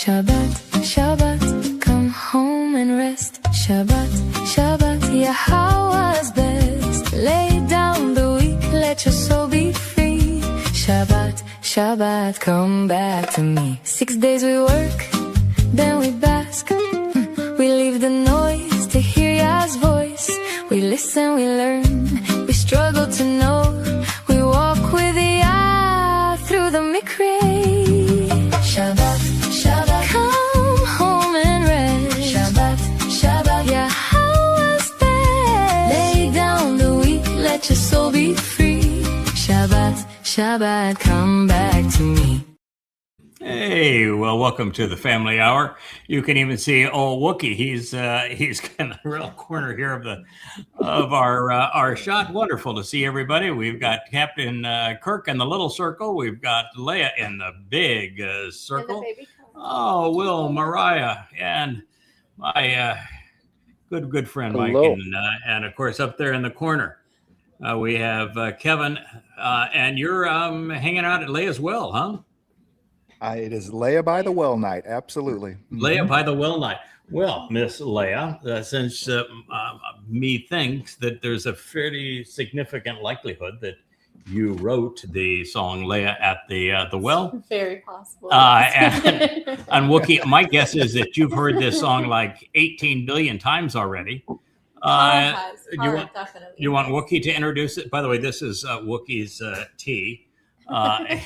Shabbat, Shabbat, come home and rest. Shabbat, Shabbat, Yahowah's best. Lay down the weak, let your soul be free. Shabbat, Shabbat, come back to me. 6 days we work, then we bask. We leave the noise to hear Yah's voice. We listen, we learn, we struggle to know. We walk with Yah through the mikveh. Shabbat, Shabbat, come home and rest. Shabbat, Shabbat, Yahowah's best. Lay down the weak, let your soul be free. Shabbat, Shabbat, come back to me. Hey, well, welcome to the Family Hour. You can even see old Wookie. He's in the real corner here of our shot. Wonderful to see everybody. We've got Captain Kirk in the little circle. We've got Leah in the big circle. Oh, Will, Mariah, and my good friend Mike, and of course up there in the corner we have Kevin. And you're hanging out at Leah's well, huh? It is Leah by the well night, absolutely. Leah by the well night. Well, Miss Leah, since me thinks that there's a fairly significant likelihood that you wrote the song Leah at the well. Very possible. And Wookie, my guess is that you've heard this song like 18 billion times already. Definitely. You want Wookie to introduce it? By the way, this is Wookie's tea.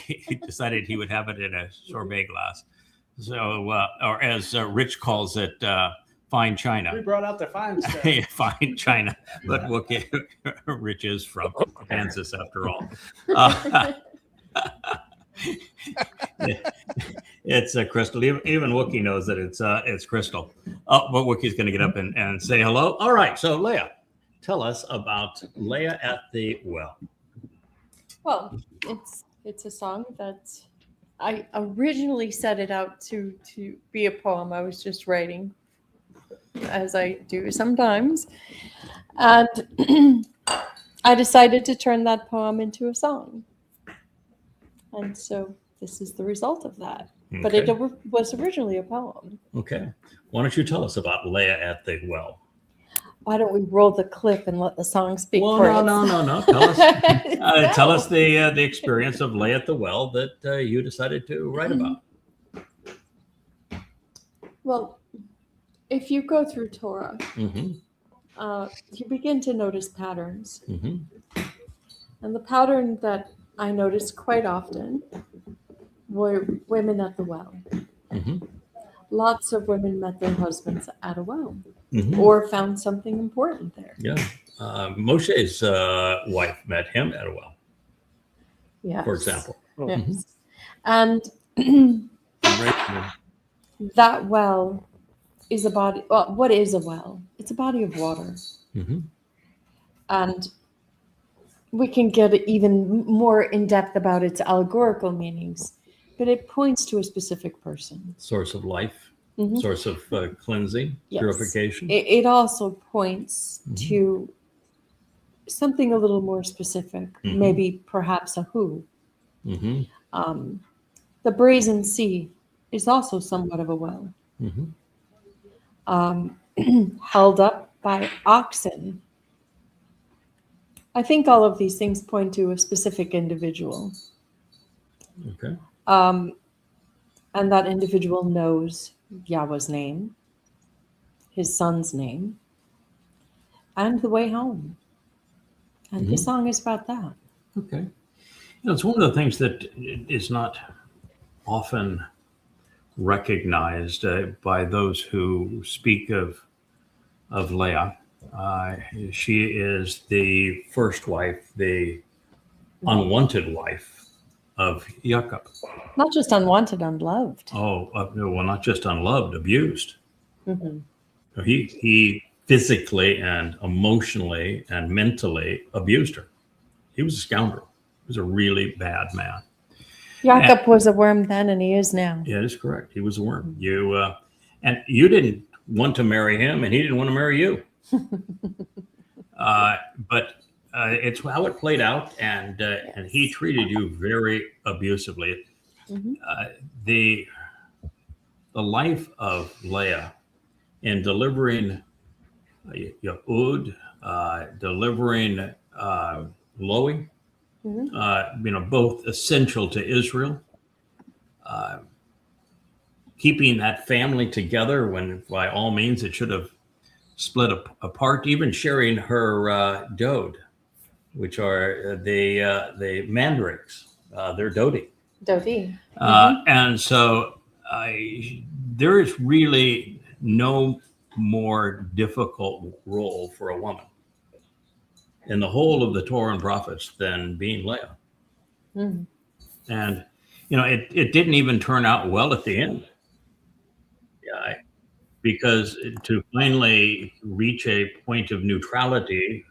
He decided he would have it in a sorbet glass. So, or as Rich calls it, fine china. We brought out the fine stuff. Fine china. But Wookie, Rich is from Kansas after all. It's a crystal. Even Wookie knows that it's crystal. But Wookie's going to get up and say hello. All right. So, Leah, tell us about Leah at the well. Well, it's a song that I originally set it out to be a poem I was just writing, as I do sometimes. And I decided to turn that poem into a song. And so this is the result of that. Okay. But it was originally a poem. Okay. Why don't you tell us about Leah at the well? Why don't we roll the clip and let the song speak for us? No. Tell us the experience of Leah at the well that you decided to write about. Well, if you go through Torah, you begin to notice patterns. And the pattern that I noticed quite often were women at the well. Lots of women met their husbands at a well. Or found something important there. Yeah. Moshe's wife met him at a well. Yes. For example. Yes. And that well is a body. Well, what is a well? It's a body of water. And we can get even more in depth about its allegorical meanings, but it points to a specific person. Source of life. Source of cleansing, purification. It also points to something a little more specific, maybe perhaps a who. The brazen sea is also somewhat of a well, held up by oxen. I think all of these things point to a specific individual. Okay. And that individual knows Yahweh's name, his son's name, and the way home. And the song is about that. Okay. It's one of the things that is not often recognized by those who speak of Leah. She is the first wife, the unwanted wife of Jacob. Not just unwanted, unloved. Oh, well, not just unloved, abused. He physically and emotionally and mentally abused her. He was a scoundrel. He was a really bad man. Jacob was a worm then, and he is now. Yeah, that's correct. He was a worm. And you didn't want to marry him, and he didn't want to marry you. But it's how it played out, and he treated you very abusively. life of Leah in delivering Yehud, delivering Loie, both essential to Israel, keeping that family together when by all means it should have split apart, even sharing her dode, which are the mandrakes, they're dodi. Dodi. And so there is really no more difficult role for a woman in the whole of the Torah and prophets than being Leah. And, it didn't even turn out well at the end. Yeah, because to finally reach a point of neutrality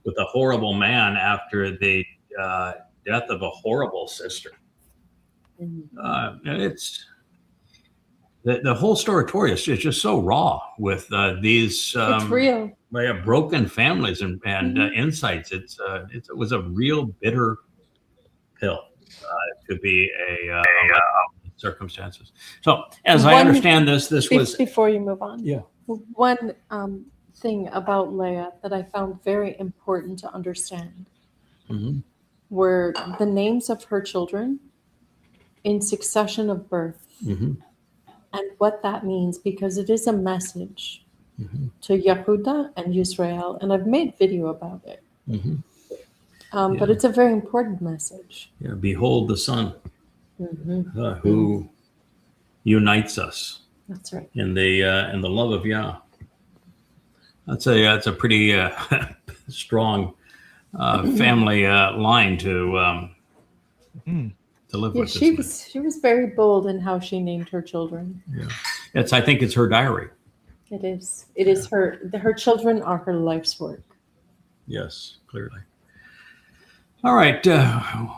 with a horrible man after the death of a horrible sister, it's the whole story of Torah is just so raw with these it's real. Broken families and insights. It was a real bitter pill to be a circumstances. So as I understand this was before you move on. Yeah. One thing about Leah that I found very important to understand were the names of her children in succession of birth. And what that means, because it is a message to Yehuda and Yisrael, and I've made video about it. But it's a very important message. Yeah, behold the Son who unites us. That's right. In the love of Yah. That's a pretty strong family line to live with. She was very bold in how she named her children. Yeah, I think it's her diary. It is. It is her children are her life's work. Yes, clearly. All right.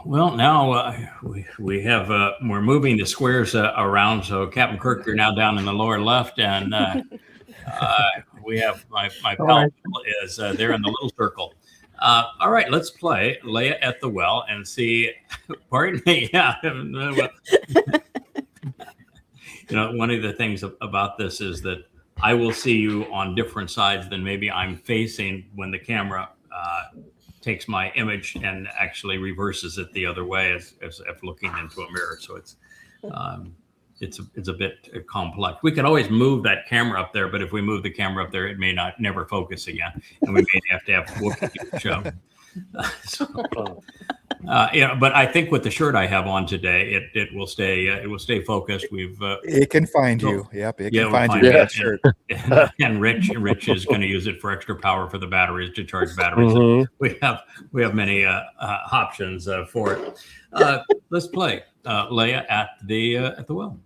Well, now we have we're moving the squares around. So Captain Kirk, you're now down in the lower left, and we have my pal is there in the little circle. All right, let's play Leah at the Well and see. Pardon me. Yeah. One of the things about this is that I will see you on different sides than maybe I'm facing when the camera takes my image and actually reverses it the other way as if looking into a mirror. So it's a bit complex. We could always move that camera up there, but if we move the camera up there, it may never focus again, and we may have to have Whoopi show. But I think with the shirt I have on today, it will stay focused. It can find you. Yep, it can find you. That shirt. And Rich is going to use it for extra power for the batteries to charge batteries. So we have many options for it. Let's play Leah at the well.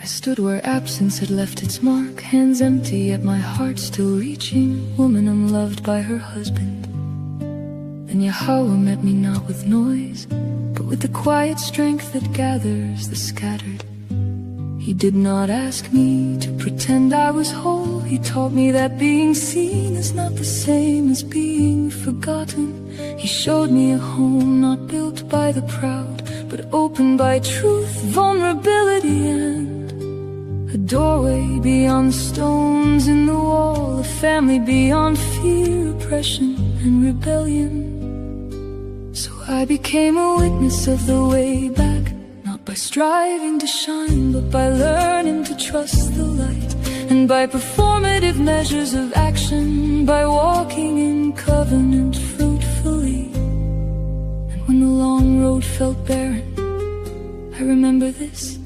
Stood where absence had left its mark, hands empty, yet my heart still reaching. Woman unloved by her husband. Then Yahowah met me not with noise, but with the quiet strength that gathers the scattered. He did not ask me to pretend I was whole. He taught me that being seen is not the same as being forgotten. He showed me a home not built by the proud, but opened by truth, vulnerability, and a doorway beyond stones in the wall, a family beyond fear, oppression, and rebellion. So I became a witness of the way back, not by striving to shine, but by learning to trust the light, and by performative measures of action, by walking in covenant fruitfully. And when the long road felt barren, I remember this: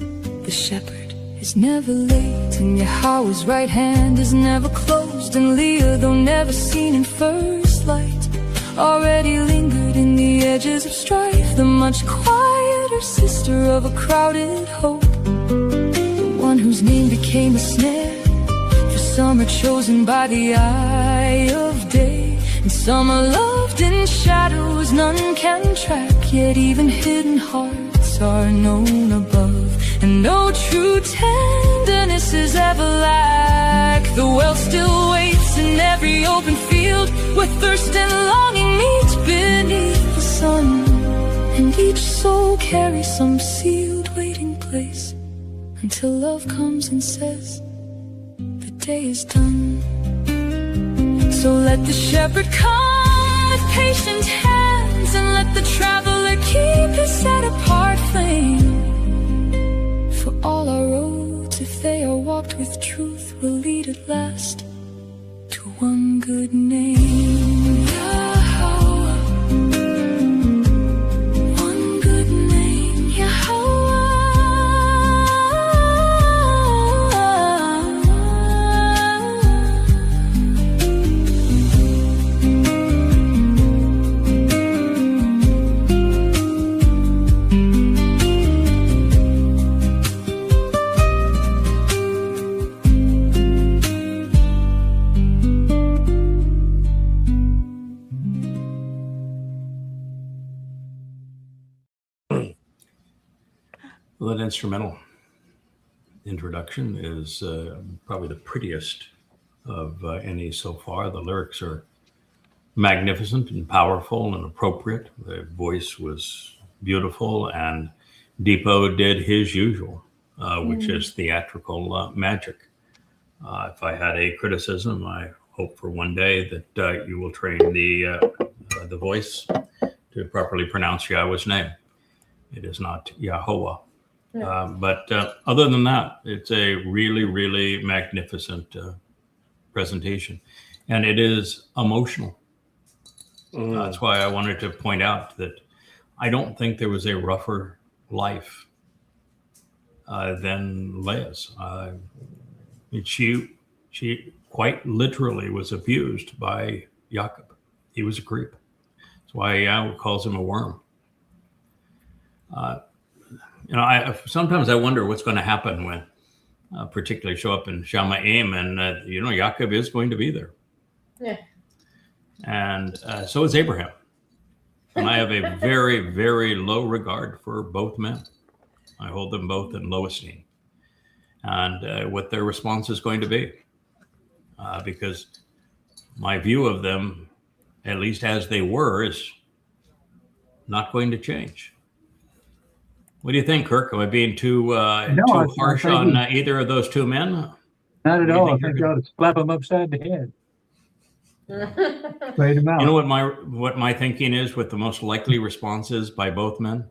the shepherd is never late, and Yahowah's right hand is never closed. And Leah, though never seen in first light, already lingered in the edges of strife, the much quieter sister of a crowded hope, the one whose name became a snare, for some are chosen by the eye of day, and some are loved in shadows none can track, yet even hidden hearts are known above. And no true tenderness promises ever lack. The well still waits in every open field, where thirst and longing meet beneath the sun. And each soul carries some sealed waiting place, until love comes and says, the day is done. So let the shepherd come with patient hands, and let the traveler keep his set-apart flame. For all our roads, if they are walked with truth, will lead at last to one good name. Yahowah. One good name, Yahowah. Well, that instrumental introduction is probably the prettiest of any so far. The lyrics are magnificent and powerful and appropriate. The voice was beautiful, and Depot did his usual, which is theatrical magic. If I had a criticism, I hope for one day that you will train the voice to properly pronounce Yahweh's name. It is not Yahowah. But other than that, it's a really, really magnificent presentation. And it is emotional. That's why I wanted to point out that I don't think there was a rougher life than Leah's. She quite literally was abused by Jacob. He was a creep. That's why Yahweh calls him a worm. Sometimes I wonder what's going to happen when particularly show up in Shamaim, and Jacob is going to be there. Yeah. And so is Abraham. And I have a very, very low regard for both men. I hold them both in low esteem. And what their response is going to be. Because my view of them, at least as they were, is not going to change. What do you think, Kirk? Am I being too harsh on either of those two men? Not at all. I think you ought to slap them upside the head. Straight them out. You know what my thinking is, what the most likely response is by both men?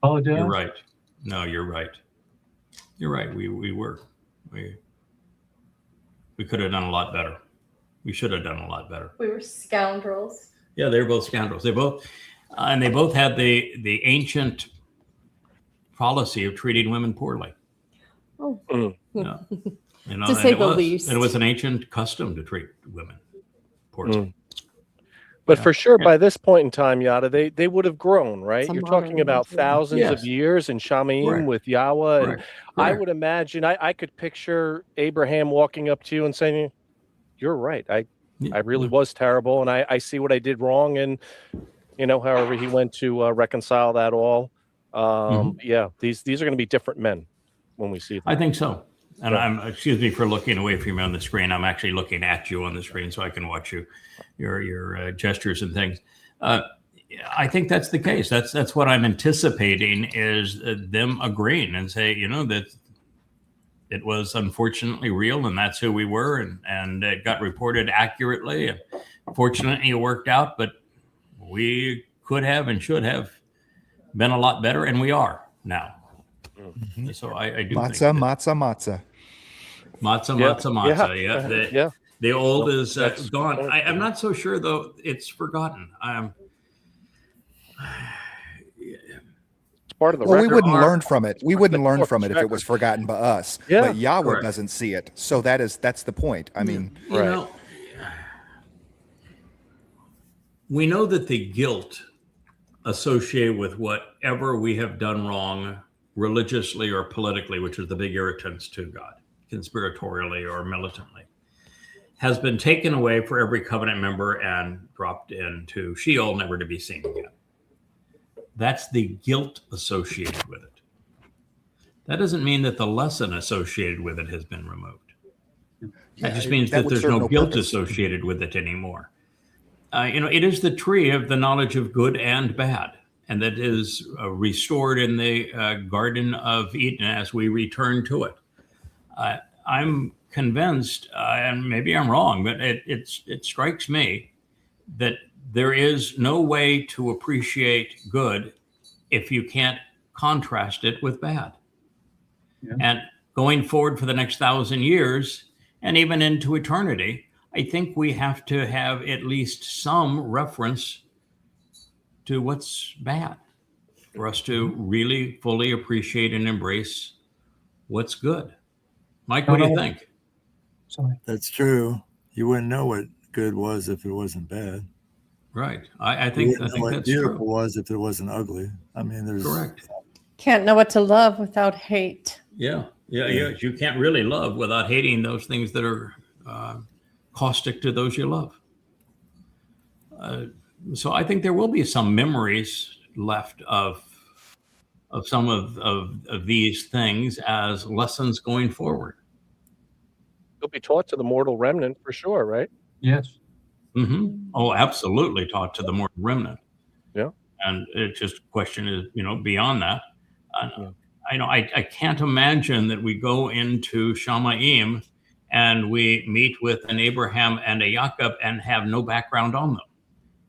Apologize? You're right. No, you're right. You're right. We could have done a lot better. We should have done a lot better. We were scoundrels. Yeah, they were both scoundrels. They both had the ancient policy of treating women poorly. Oh. Yeah. To say the least. And it was an ancient custom to treat women poorly. But for sure, by this point in time, Yada, they would have grown, right? Some You're talking about thousands of years in Shamaim with Yahweh. And I would imagine, I could picture Abraham walking up to you and saying, you're right. I really was terrible, and I see what I did wrong. And, however he went to reconcile that all. Yeah, these are going to be different men when we see them. I think so. And excuse me for looking away from you on the screen. I'm actually looking at you on the screen so I can watch your gestures and things. I think that's the case. That's what I'm anticipating is them agreeing and say, that it was unfortunately real and that's who we were, and it got reported accurately. And fortunately, it worked out, but we could have and should have been a lot better, and we are now. So I do matzah, think matzah. Yeah. The old is gone. I'm not so sure, though, it's forgotten. It's part of the well, record. we wouldn't learn from it. We wouldn't learn from it if it was forgotten by us. Yeah, but Yahweh doesn't see it. So that's the point. I mean, we know that the guilt associated with whatever we have done wrong religiously or politically, which is the big irritants to God, conspiratorially or militantly, has been taken away for every covenant member and dropped into Sheol, never to be seen again. That's the guilt associated with it. that doesn't mean that the lesson associated with it has been removed. Yeah, That just means that that would there's serve no no guilt purpose. associated with it anymore. It is the tree of the knowledge of good and bad, and that is restored in the Garden of Eden as we return to it. I'm convinced, and maybe I'm wrong, but it strikes me that there is no way to appreciate good if you can't contrast it with bad. Yeah. And going forward for the next 1,000 years, and even into eternity, I think we have to have at least some reference to what's bad for us to really fully appreciate and embrace what's good. Mike, what do you think? Sorry. That's true. You wouldn't know what good was if it wasn't bad. Right. I think What that's beautiful true. was if it wasn't ugly. I mean, there's Correct. Can't know what to love without hate. Yeah. You can't really love without hating those things that are caustic to those you love. So I think there will be some memories left of some of these things as lessons going forward. It'll be taught to the mortal remnant for sure, right? Yes. Mm-hmm. Oh, absolutely taught to the mortal remnant. Yeah. And it's just a question is, beyond that. Yeah. I can't imagine that we go into Shamayim and we meet with an Abraham and a Jacob and have no background on them.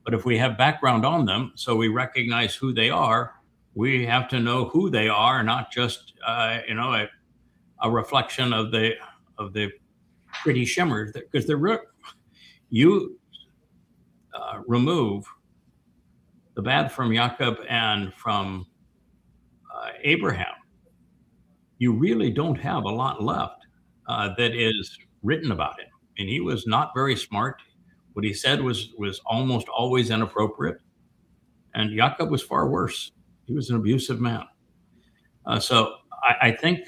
But if we have background on them, so we recognize who they are, we have to know who they are, not just a reflection of the pretty shimmers, because you remove the bad from Jacob and from Abraham, you really don't have a lot left that is written about him. And he was not very smart. What he said was almost always inappropriate. And Jacob was far worse. He was an abusive man. So I think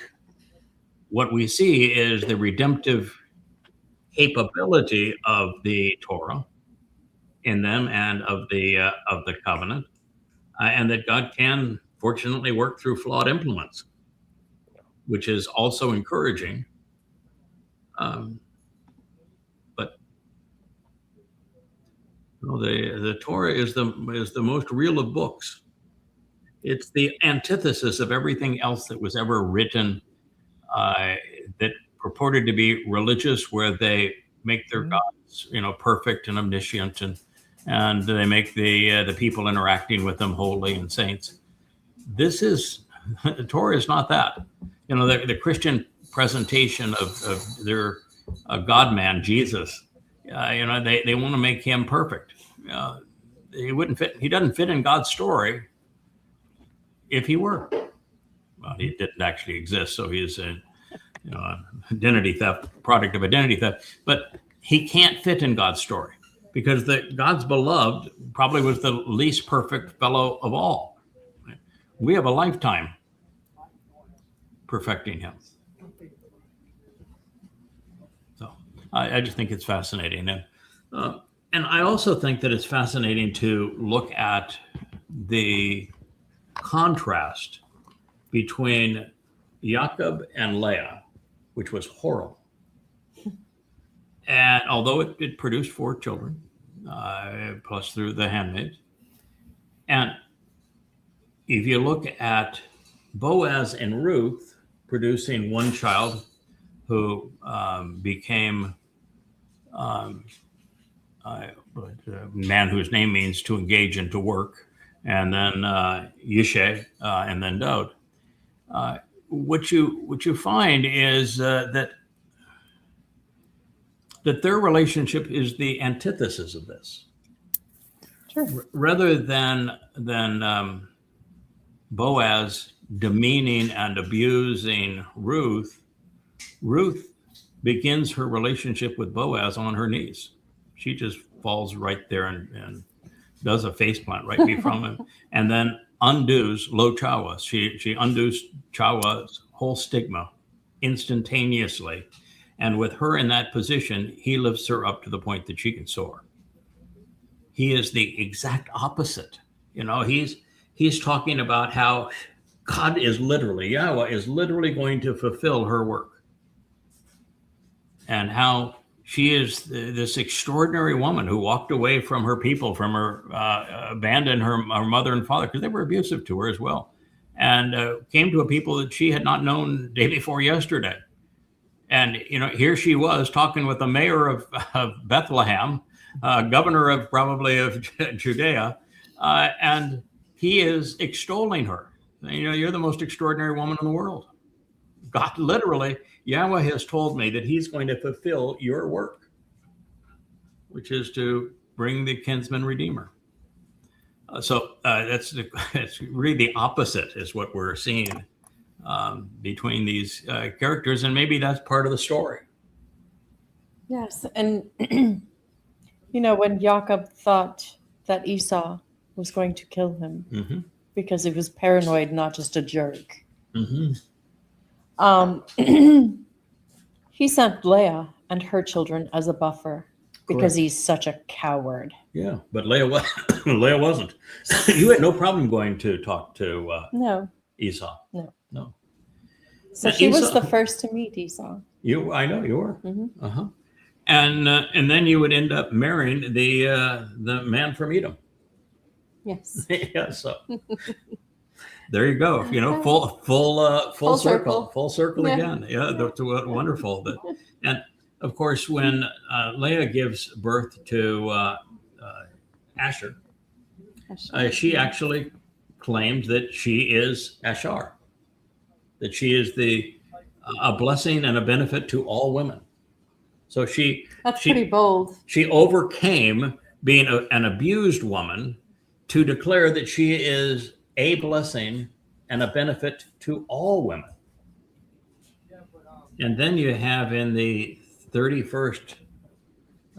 what we see is the redemptive capability of the Torah in them and of the covenant, and that God can fortunately work through flawed implements, which is also encouraging. But the Torah is the most real of books. It's the antithesis of everything else that was ever written that purported to be religious, where they make their gods, perfect and omniscient, and they make the people interacting with them holy and saints. The Torah is not that. The Christian presentation of their God-man, Jesus, they want to make him perfect. He wouldn't fit. He doesn't fit in God's story if he were. Well, he didn't actually exist, so he's a identity theft, product of identity theft. But he can't fit in God's story because God's beloved probably was the least perfect fellow of all. We have a lifetime perfecting him. So I just think it's fascinating. And I also think that it's fascinating to look at the contrast between Jacob and Leah, which was horrible. And although it produced 4 children, plus through the handmaids. And if you look at Boaz and Ruth producing one child who became a man whose name means to engage and to work, and then Yishe, and then Dod. What you find is that their relationship is the antithesis of this. Sure. Rather than Boaz demeaning and abusing Ruth begins her relationship with Boaz on her knees. She just falls right there and does a faceplant right before him, and then undoes Chawah. She undoes Chawah's whole stigma instantaneously. And with her in that position, he lifts her up to the point that she can soar. He is the exact opposite. He's talking about how God is literally, Yahweh is literally going to fulfill her work. And how she is this extraordinary woman who walked away from her people, from her, abandoned her mother and father, because they were abusive to her as well, and came to a people that she had not known day before yesterday. And, you know, here she was talking with the mayor of Bethlehem, governor of probably of Judea, and he is extolling her. You know, you're the most extraordinary woman in the world. God literally, Yahweh has told me that he's going to fulfill your work, which is to bring the kinsman redeemer. So that's really the opposite is what we're seeing between these characters, and maybe that's part of the story. Yes, and you know, when Jacob thought that Esau was going to kill him because he was paranoid, not just a jerk, he sent Leah and her children as a buffer because he's such a coward. Yeah, but Leah wasn't. You had no problem going to talk to Esau. No. So she was the first to meet Esau. I know you were. And then you would end up marrying the man from Edom. Yes. Yeah. So there you go. You know, full circle again. Yeah, that's wonderful. And of course, when Leah gives birth to Asher, she actually claims that she is Ashar, that she is a blessing and a benefit to all women. So that's pretty bold. She overcame being an abused woman to declare that she is a blessing and a benefit to all women. And then you have in the 31st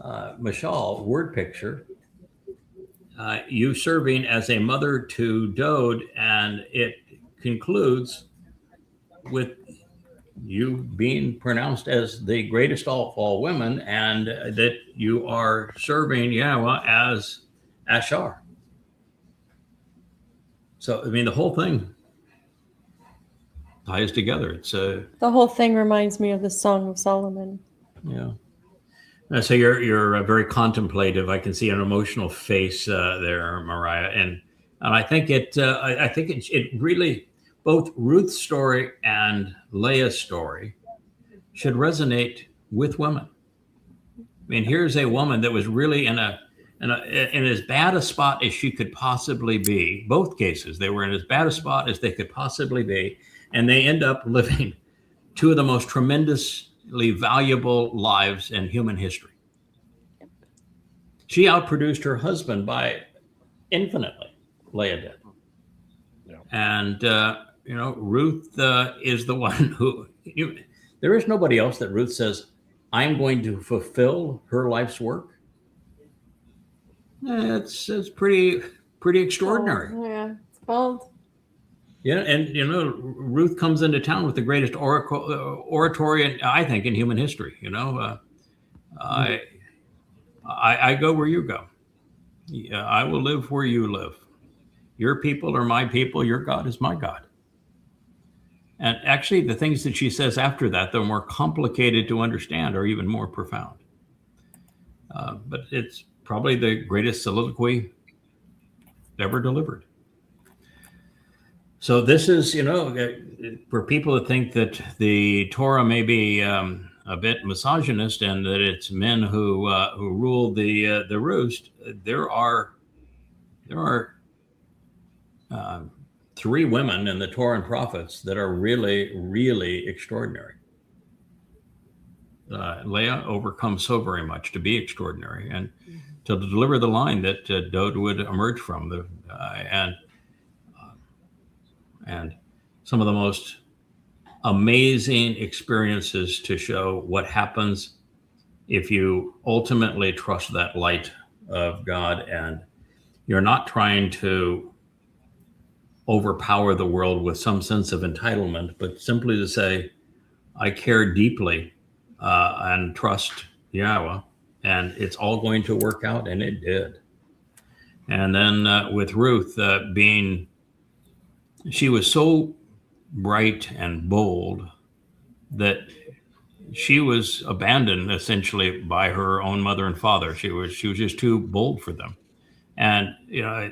Mashal word picture, you serving as a mother to Dod, and it concludes with you being pronounced as the greatest of all women, and that you are serving Yahweh as Ashar. So, I mean, the whole thing ties together. It's the whole thing reminds me of the Song of Solomon. Yeah. So you're very contemplative. I can see an emotional face there, Mariah, and I think it really, both Ruth's story and Leah's story should resonate with women. I mean, here's a woman that was really in as bad a spot as she could possibly be. Both cases, they were in as bad a spot as they could possibly be, and they end up living two of the most tremendously valuable lives in human history. She outproduced her husband by infinitely. Leah did. Yeah. And Ruth is the one who there is nobody else that Ruth says, I'm going to fulfill her life's work. It's pretty extraordinary. Oh, yeah, it's bold. Yeah, and Ruth comes into town with the greatest oratory, I think, in human history. I go where you go. Yeah, I will live where you live. Your people are my people. Your God is my God. And actually, the things that she says after that, they're more complicated to understand, or even more profound. But it's probably the greatest soliloquy ever delivered. So this is, for people that think that the Torah may be a bit misogynist and that it's men who rule the roost, there are three women in the Torah and prophets that are really, really extraordinary. Leah overcomes so very much to be extraordinary and to deliver the line that Dod would emerge from, and some of the most amazing experiences to show what happens if you ultimately trust that light of God and you're not trying to overpower the world with some sense of entitlement, but simply to say, I care deeply and trust Yahweh, and it's all going to work out, and it did. And then with Ruth she was so bright and bold that she was abandoned essentially by her own mother and father. She was just too bold for them. And, you know,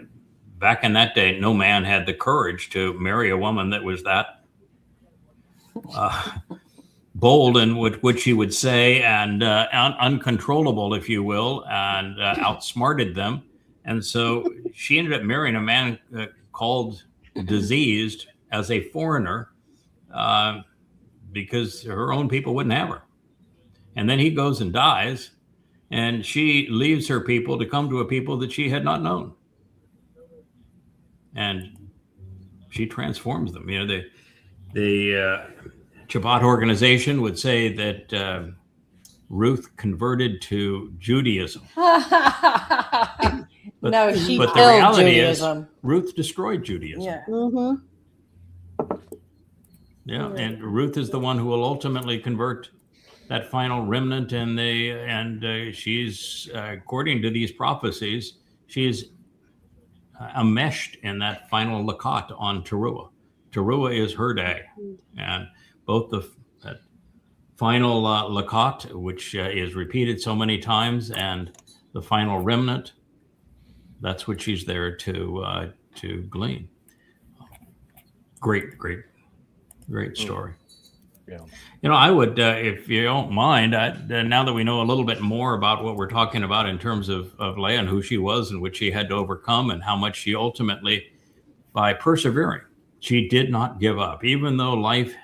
back in that day, no man had the courage to marry a woman that was that bold in what she would say and uncontrollable, if you will, and outsmarted them. And so she ended up marrying a man called Diseased as a foreigner because her own people wouldn't have her. And then he goes and dies, and she leaves her people to come to a people that she had not known. And she transforms them. You know, the Shabbat organization would say that Ruth converted to Judaism. No, she but the killed reality Judaism. is Ruth destroyed Judaism. Yeah. Yeah, and Ruth is the one who will ultimately convert that final remnant, and she's according to these prophecies, she's enmeshed in that final Lakat on Towrah. Towrah is her day, and both the final Lakat, which is repeated so many times, and the final remnant, that's what she's there to glean. Great story. Yeah. You know, I would, if you don't mind, now that we know a little bit more about what we're talking about in terms of Leah and who she was and what she had to overcome and how much she ultimately, by persevering, she did not give up, even though life,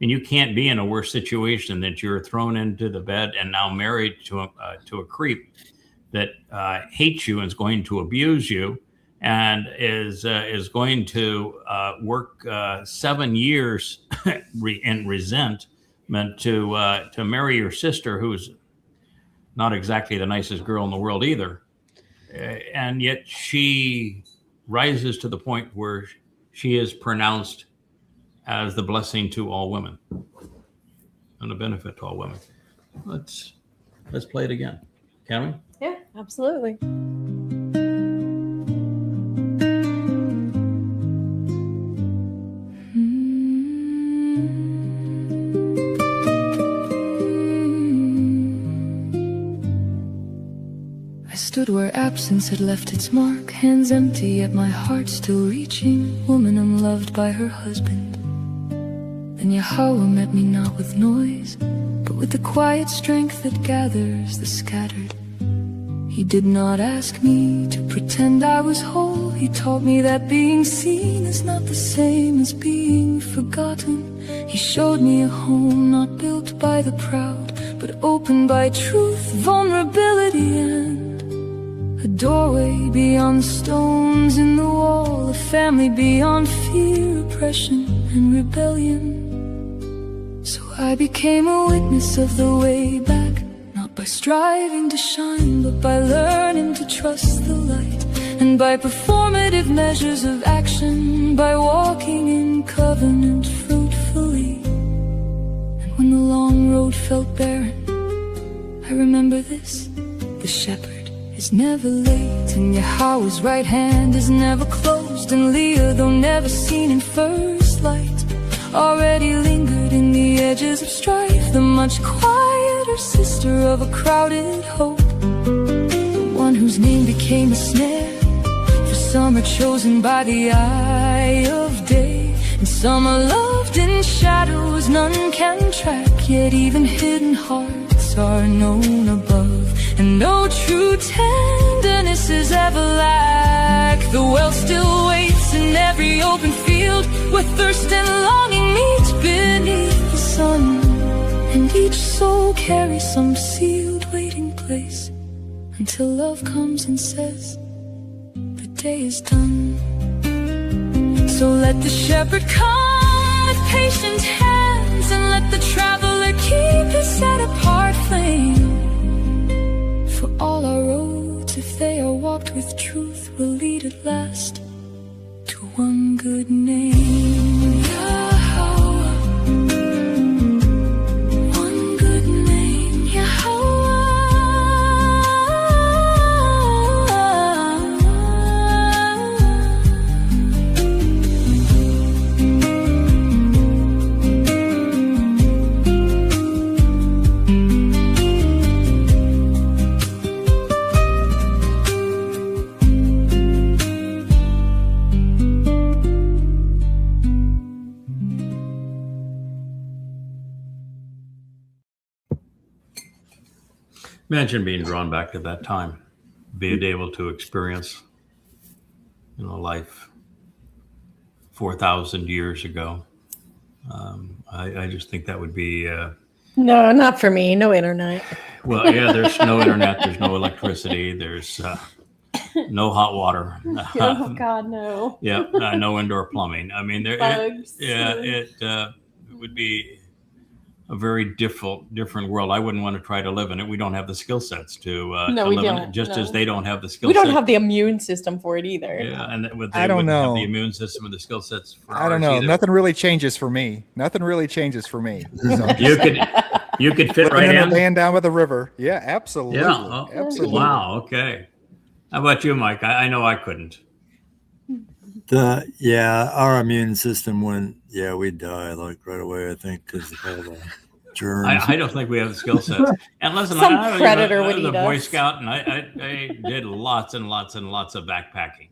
and you can't be in a worse situation that you're thrown into the bed and now married to a creep that hates you and is going to abuse you and is going to work 7 years in resentment to marry your sister, who's not exactly the nicest girl in the world either. And yet she rises to the point where she is pronounced as the blessing to all women and a benefit to all women. Let's play it again. Can we? Yeah, absolutely. I stood where absence had left its mark, hands empty, yet my heart still reaching. Woman unloved by her husband. Then Yahowah met me not with noise, but with the quiet strength that gathers the scattered. He did not ask me to pretend I was whole. He taught me that being seen is not the same as being forgotten. He showed me a home not built by the proud, but opened by truth, vulnerability, and a doorway beyond stones in the wall, a family beyond fear, oppression, and rebellion. So I became a witness of the way back, not by striving to shine, but by learning to trust the light, and by performative measures of action, by walking in covenant fruitfully. And when the long road felt barren, I remember this: the shepherd is never late, and Yahowah's right hand is never closed. And Leah, though never seen in first light, already lingered in the edges of strife, the much quieter sister of a crowded hope, the one whose name became a snare. For some are chosen by the eye of day, and some are loved in shadows none can track. Yet even hidden hearts are known above, and no true tenderness is ever lack. The well still waits in every open field, where thirst and longing meet beneath the sun, and each soul carries some sealed waiting place, until love comes and says, the day is done. So let the shepherd come with patient hands, and let the traveler keep his set-apart flame. For all our roads, if they are walked with truth, will lead at last to one good name. Yahowah. One good name, Yahowah. Imagine being drawn back to that time, being able to experience, life 4,000 years ago. I just think that would be. No, not for me. No internet. Well, yeah, there's no internet, there's no electricity, there's no hot water. Oh God, no. Yeah, no indoor plumbing. I mean, Bugs. It would be a very different world. I wouldn't want to try to live in it. We don't have the skill sets to we live in don't, it, just no. as they don't have the skill We sets. don't have the immune system for it either. Yeah, and I don't know. Have the immune system and the skill sets for I don't ours know. either. Nothing really changes for me. Nothing really changes for me. So, You could fit right living in a in. van down by the river. Yeah, absolutely. Yeah. Oh, Absolutely. wow. Okay. How about you, Mike? I know I couldn't. Our immune system we'd die like right away, I think, because of all the germs. I don't think we have the skill sets. And listen, Some I predator was would a eat Boy us. Scout, and I did lots and lots and lots of backpacking,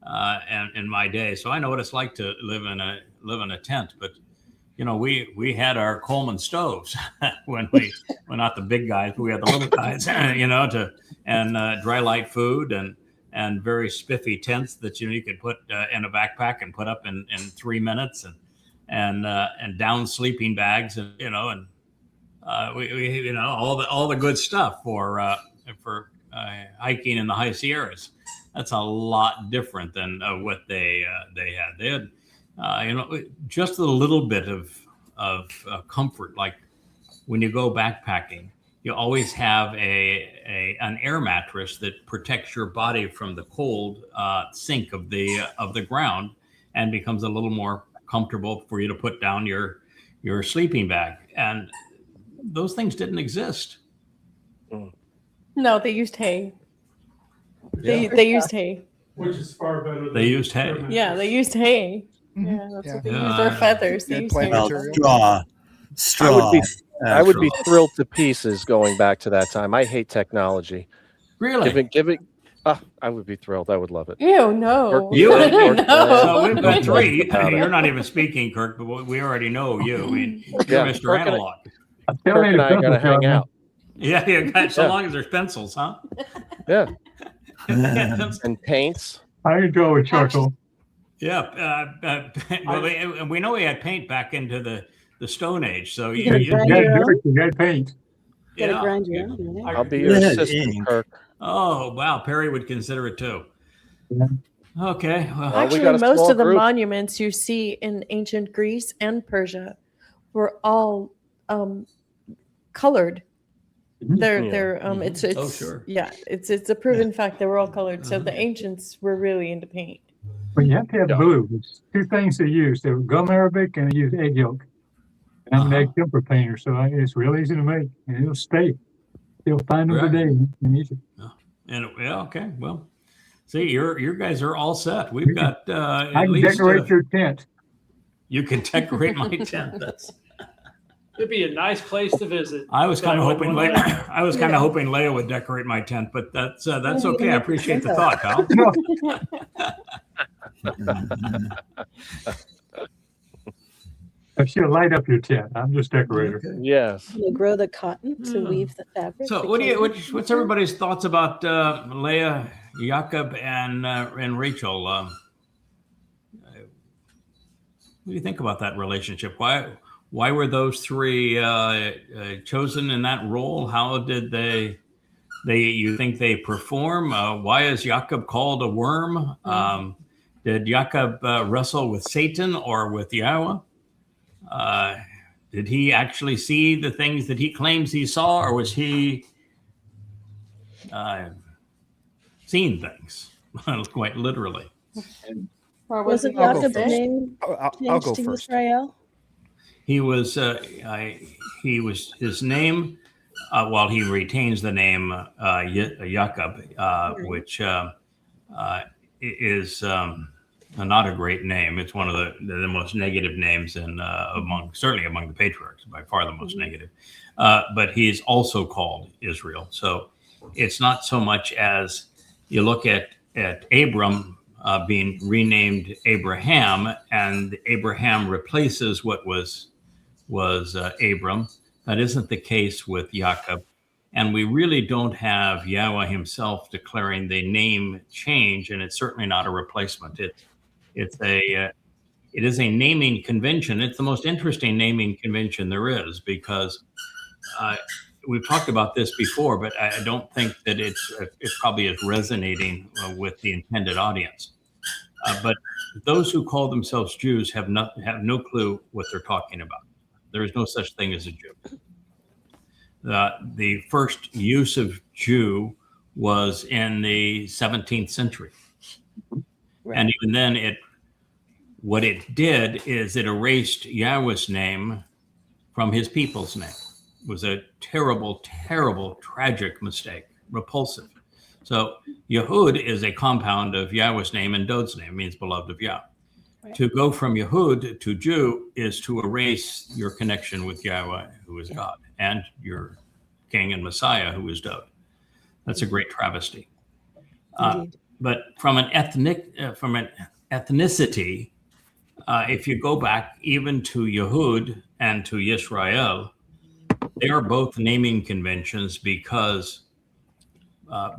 and in my day, so I know what it's like to live in a tent. But we had our Coleman stoves when we're not the big guys, but we had the little guys, and dry light food and very spiffy tents that you could put in a backpack and put up in 3 minutes, and down sleeping bags, and we all the good stuff for hiking in the high Sierras. That's a lot different than what they had. They had just a little bit of comfort. Like when you go backpacking, you always have an air mattress that protects your body from the cold sink of the ground, and becomes a little more comfortable for you to put down your sleeping bag. And those things didn't exist. No, they used hay. Yeah. They used hay. Which is far better. They used hay. Yeah, they used hay. Yeah, that's what they used. Their feathers. They Yeah, used plant hay. material. Straw. I would be thrilled to pieces going back to that time. I hate technology. Really? Give it. I would be thrilled. I would love it. Ew, no. You would? No. So we've got three. You're not even speaking, Kirk, but we already know you. You're Mr. Kirk and Analog. Kirk and I are going to hang out. Yeah, you got, so long as there's pencils, huh? Yeah. Yeah, And paints. I enjoy charcoal. yeah. We know we had paint back into the Stone Age, so You got dirt, you got paint. yeah. I'll be your Yeah, assistant, ink. Kirk. Oh wow, Perry would consider it too. Yeah. Okay, well, we Actually, got a most small of the group. monuments you see in ancient Greece and Persia were all colored. They're it's Oh, sure. yeah, it's a proven fact they were all colored. So the ancients were really into paint. But you have to have Yeah. blue. There's two things they use. They were gum arabic and they use egg yolk. And I'm an egg temper painter, so it's real easy to make, and it'll stay. You'll find them Right. today in Egypt. and yeah, okay, well, see, your guys are all set. We've got I at can least decorate your tent. you can decorate my tent. That's. It'd be a nice place to visit. I was kind of hoping Leia. I was kind of hoping Leia would decorate my tent, but that's okay. I appreciate the thought, pal. She'll light up your tent. I'm just decorator. Yes. You grow the cotton to weave the fabric. So, the what's everybody's thoughts about Leah, Jacob, and Rachel? What do you think about that relationship? Why were those three chosen in that role? How did they you think they perform? Why is Jacob called a worm? Did Jacob wrestle with Satan or with Yahowah? Did he actually see the things that he claims he saw, or was he seeing things quite literally? Or Wasn't I'll go Jacob's first. name I'll changed go to first. Israel? He was his name. While he retains the name Jacob, which is not a great name. It's one of the most negative names certainly among the patriarchs, by far the most negative. But he's also called Israel. So it's not so much as you look at Abram being renamed Abraham, and Abraham replaces what was Abram. That isn't the case with Jacob. And we really don't have Yahweh himself declaring the name change, and it's certainly not a replacement. It is a naming convention. It's the most interesting naming convention there is, because we've talked about this before, but I don't think that it probably is resonating with the intended audience. But those who call themselves Jews have no clue what they're talking about. There is no such thing as a Jew. The first use of Jew was in the 17th century. Right. And even then, what it did is it erased Yahweh's name from his people's name. It was a terrible, terrible, tragic mistake, repulsive. So Yehud is a compound of Yahweh's name and Dod's name, means beloved of Yah. Right. To go from Yehud to Jew is to erase your connection with Yahweh, who is God, and your King and Messiah, who is Dod. That's a great travesty. But from an ethnicity, if you go back even to Yehud and to Yisrael, they are both naming conventions because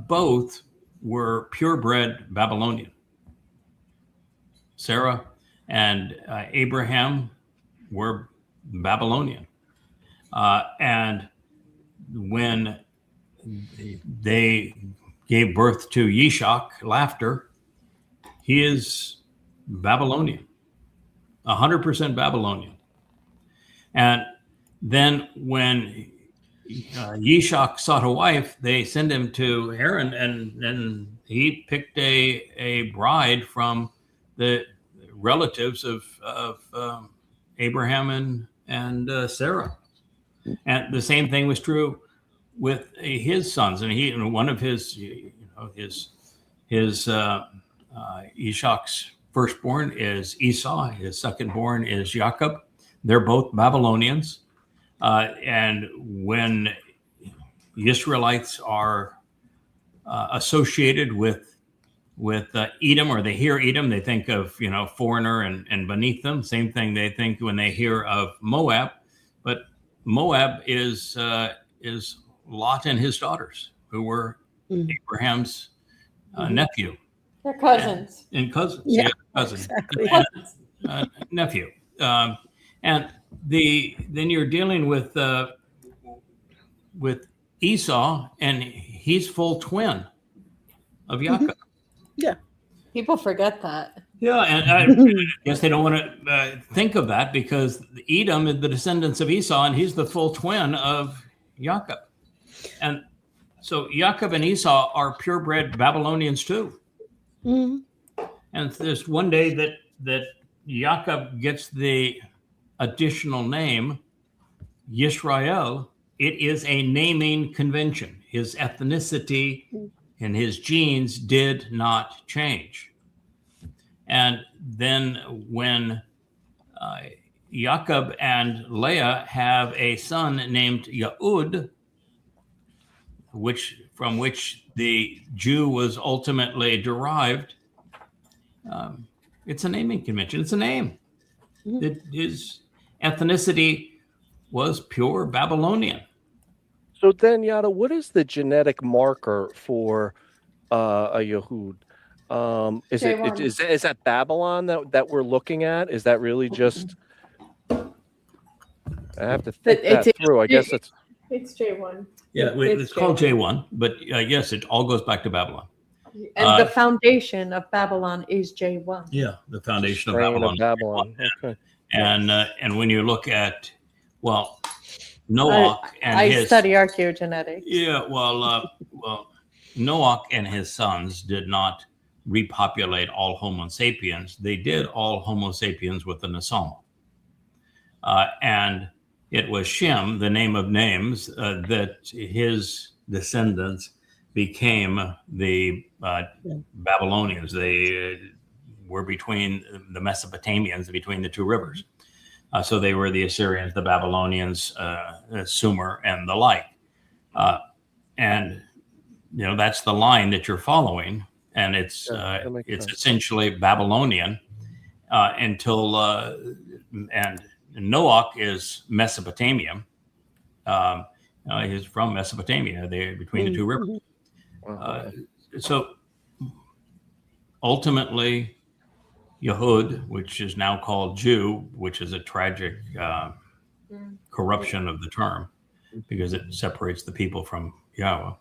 both were purebred Babylonian. Sarah and Abraham were Babylonian. And when they gave birth to Yishak, laughter, he is Babylonian, 100% Babylonian. And then when Yishak sought a wife, they send him to Haran, and he picked a bride from the relatives of Abraham and Sarah. And the same thing was true with his sons. And one of his Ishak's firstborn is Esau. His secondborn is Jacob. They're both Babylonians. And when Israelites are associated with Edom, or they hear Edom, they think of foreigner and beneath them. Same thing they think when they hear of Moab. But Moab is Lot and his daughters, who were Abraham's nephew. They're cousins. And cousins. Yeah, cousins. exactly. And, nephew. And then you're dealing with Esau, and he's full twin of Jacob. Yeah. People forget that. Yeah, and I guess they don't want to think of that, because Edom is the descendants of Esau, and he's the full twin of Jacob. And so Jacob and Esau are purebred Babylonians too. Mm-hmm. And there's one day that Jacob gets the additional name Yisrael. It is a naming convention. His ethnicity and his genes did not change. And then when Jacob and Leah have a son named Yehud, from which the Jew was ultimately derived, it's a naming convention. It's a name. His ethnicity was pure Babylonian. So then, Yada, what is the genetic marker for a Yehud? Is that Babylon that we're looking at? Is that really just? I have to think that through. I guess it's J1. Yeah, it's called J1, but yes, it all goes back to Babylon. And the foundation of Babylon is J1. Yeah, the foundation of Babylon. Okay. And when you look at, Noach and I study archaeogenetics. Yeah, Noach and his sons did not repopulate all Homo sapiens. They did all Homo sapiens with the Nesama. And it was Shem, the name of names, that his descendants became the Babylonians. They were between the Mesopotamians, between the two rivers. So they were the Assyrians, the Babylonians, Sumer, and the like. And that's the line that you're following, and it's essentially Babylonian until and Noach is Mesopotamian. He's from Mesopotamia, there between the two rivers. So ultimately, Yehud, which is now called Jew, which is a tragic corruption of the term because it separates the people from Yahweh,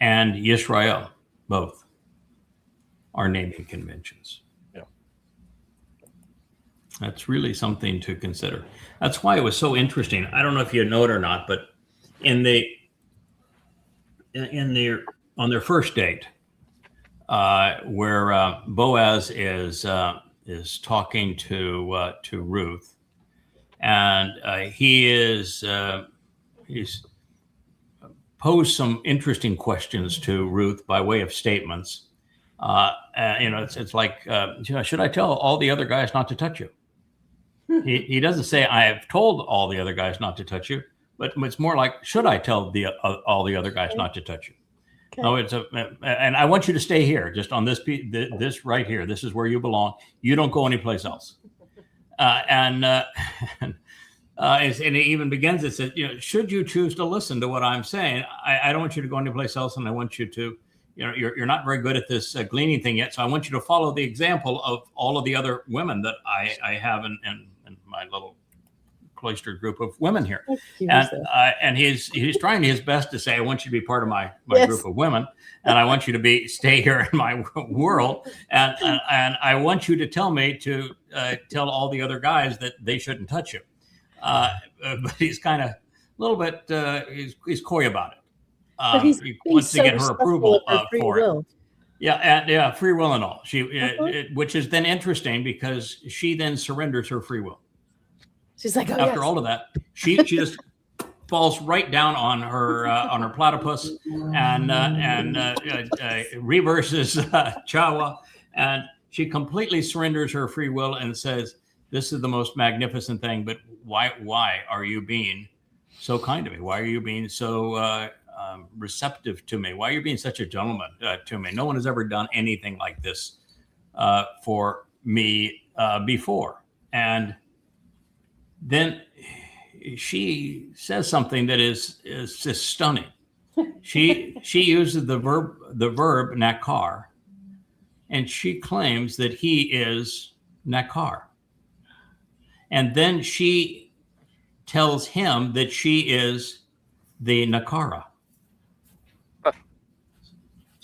and Yisrael, both are naming conventions. Yeah. That's really something to consider. That's why it was so interesting. I don't know if you know it or not, but on their first date, where Boaz is talking to Ruth, and he's posed some interesting questions to Ruth by way of statements. It's like, should I tell all the other guys not to touch you? He doesn't say I have told all the other guys not to touch you, but it's more like, should I tell all the other guys not to touch you? Okay. No, and I want you to stay here, just on this this right here. This is where you belong. You don't go anyplace else. And it even begins. It says, should you choose to listen to what I'm saying, I don't want you to go anyplace else, and I want you to, you're not very good at this gleaning thing yet, so I want you to follow the example of all of the other women that I have in my little cloistered group of women here. And he's trying his best to say, I want you to be part of my group of women, and I want you to stay here in my world, and I want you to tell me to tell all the other guys that they shouldn't touch you. But he's kind of a little bit he's coy about it. He wants to get her approval for it. Yeah, free will and all. Which is then interesting because she then surrenders her free will. She's like, after all of that, she just falls right down on her platypus and reverses Chawah, and she completely surrenders her free will and says, "This is the most magnificent thing, but why are you being so kind to me? Why are you being so receptive to me? Why are you being such a gentleman to me? No one has ever done anything like this for me before." And then she says something that is just stunning. She uses the verb nakar, and she claims that he is nakar. And then she tells him that she is the nakara.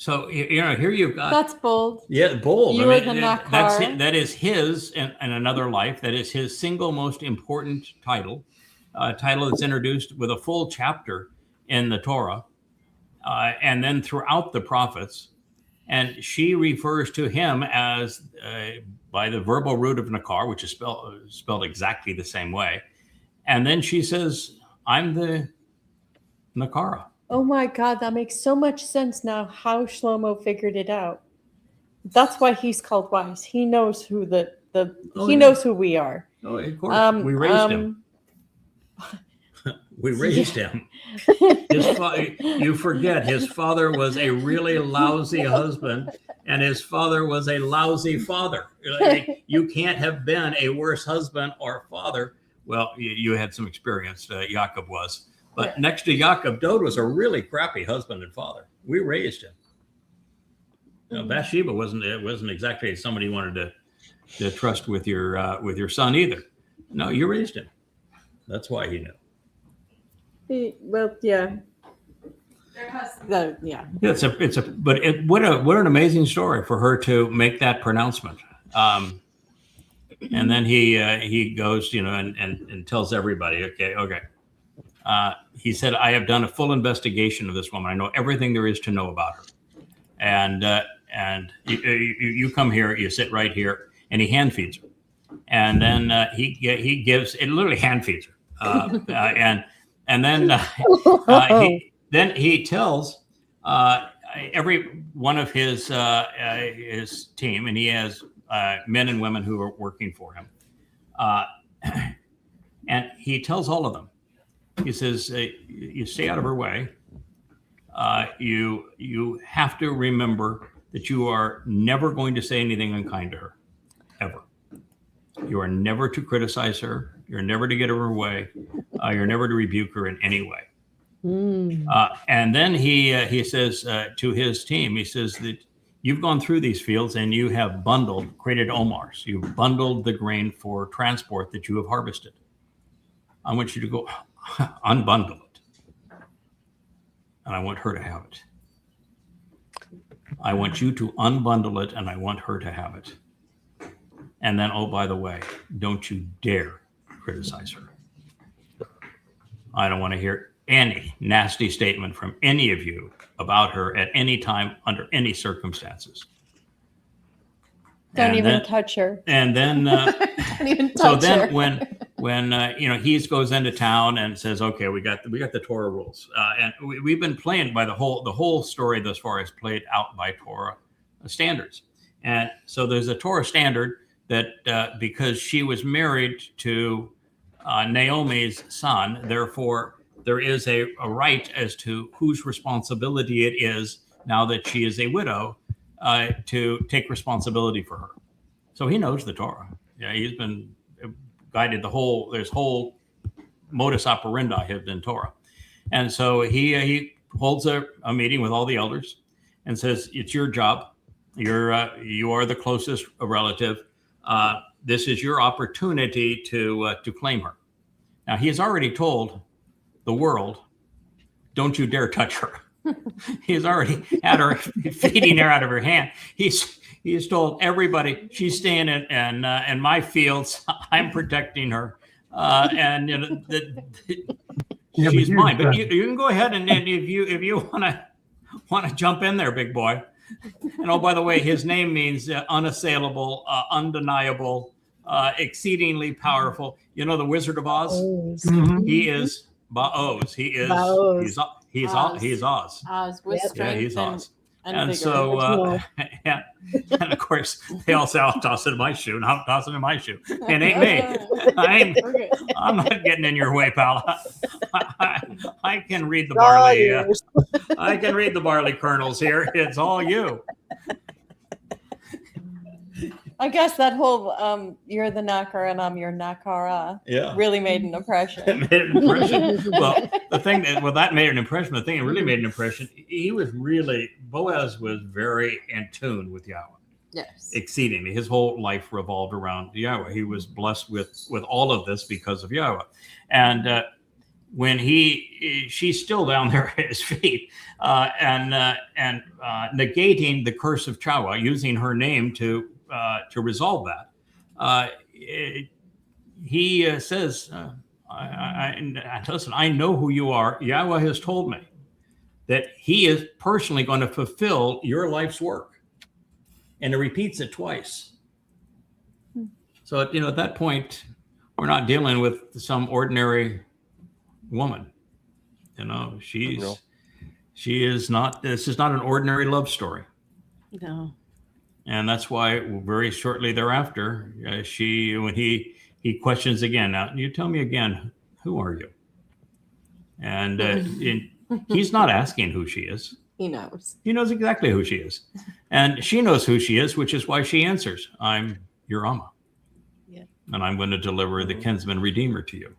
So, here you've got... That's bold. Yeah, bold. You are the nakar. That is his, in another life, that is his single most important title. Title that's introduced with a full chapter in the Torah, and then throughout the prophets. And she refers to him as, by the verbal root of nakar, which is spelled exactly the same way. And then she says, I'm the nakara. Oh my God, that makes so much sense now how Shlomo figured it out. That's why he's called wise. He knows who knows who we are. Oh, of course. We raised him. We raised him. You forget, his father was a really lousy husband, and his father was a lousy father. You can't have been a worse husband or father. Well, you had some experience. Yaakov was. But next to Yaakov, Dod was a really crappy husband and father. We raised him. Bathsheba wasn't exactly somebody you wanted to trust with your son either. No, you raised him. That's why he knew. Well, yeah. What an amazing story for her to make that pronouncement. And then he goes, and tells everybody, okay. He said, I have done a full investigation of this woman. I know everything there is to know about her. And you come here, you sit right here, and he hand feeds her. And then he gives, it literally hand feeds her. And then he tells every one of his team, and he has men and women who are working for him. And he tells all of them, he says, you stay out of her way. You have to remember that you are never going to say anything unkind to her, ever. You are never to criticize her. You're never to get her way. You're never to rebuke her in any way. And then he says to his team, he says that you've gone through these fields and you have created omars. You've bundled the grain for transport that you have harvested. I want you to go unbundle it. And I want her to have it. I want you to unbundle it, and I want her to have it. And then, oh, by the way, don't you dare criticize her. I don't want to hear any nasty statement from any of you about her at any time, under any circumstances. Don't even touch her. And then, don't even touch so then her. when he goes into town and says, okay, we got the Torah rules, and we've been playing by the whole story thus far is played out by Torah standards. And so there's a Torah standard that because she was married to Naomi's son, therefore there is a right as to whose responsibility it is now that she is a widow to take responsibility for her. So he knows the Torah. Yeah, he's been guided there's whole modus operandi has been Torah. And so he holds a meeting with all the elders and says, it's your job. You are the closest relative. This is your opportunity to claim her. Now, he has already told the world, don't you dare touch her. He's already had her feeding her out of her hand. He's told everybody she's staying in my fields. I'm protecting her, and she's mine. But you can go ahead and if you want to jump in there, big boy. And oh, by the way, his name means unassailable, undeniable, exceedingly powerful. You know the Wizard of Oz? Mm-hmm. He is Ba-Oz. He is he's Oz. Oz with strength. Yeah, he's Oz. And vigor. So, and of course, they all say, I'll toss it in my shoe, and I'm tossing it in my shoe. It ain't me. I'm not getting in your way, pal. I can read the barley. I can read the barley kernels here. It's all you. I guess that whole you're the knocker and I'm your nakara really made an impression. It made an impression. Well, that made an impression. The thing that really made an impression, Boaz was very in tune with Yahweh. Yes. Exceedingly. His whole life revolved around Yahweh. He was blessed with all of this because of Yahweh. And when she's still down there at his feet and negating the curse of Chawah, using her name to resolve that, he says, listen, I know who you are. Yahweh has told me that he is personally going to fulfill your life's work. And it repeats it twice. So, at that point, we're not dealing with some ordinary woman. She is not, this is not an ordinary love story. No. And that's why very shortly thereafter, when he questions again, now you tell me again, who are you? And he's not asking who she is. He knows. He knows exactly who she is. And she knows who she is, which is why she answers, I'm your Amma. Yeah. And I'm going to deliver the kinsman redeemer to you.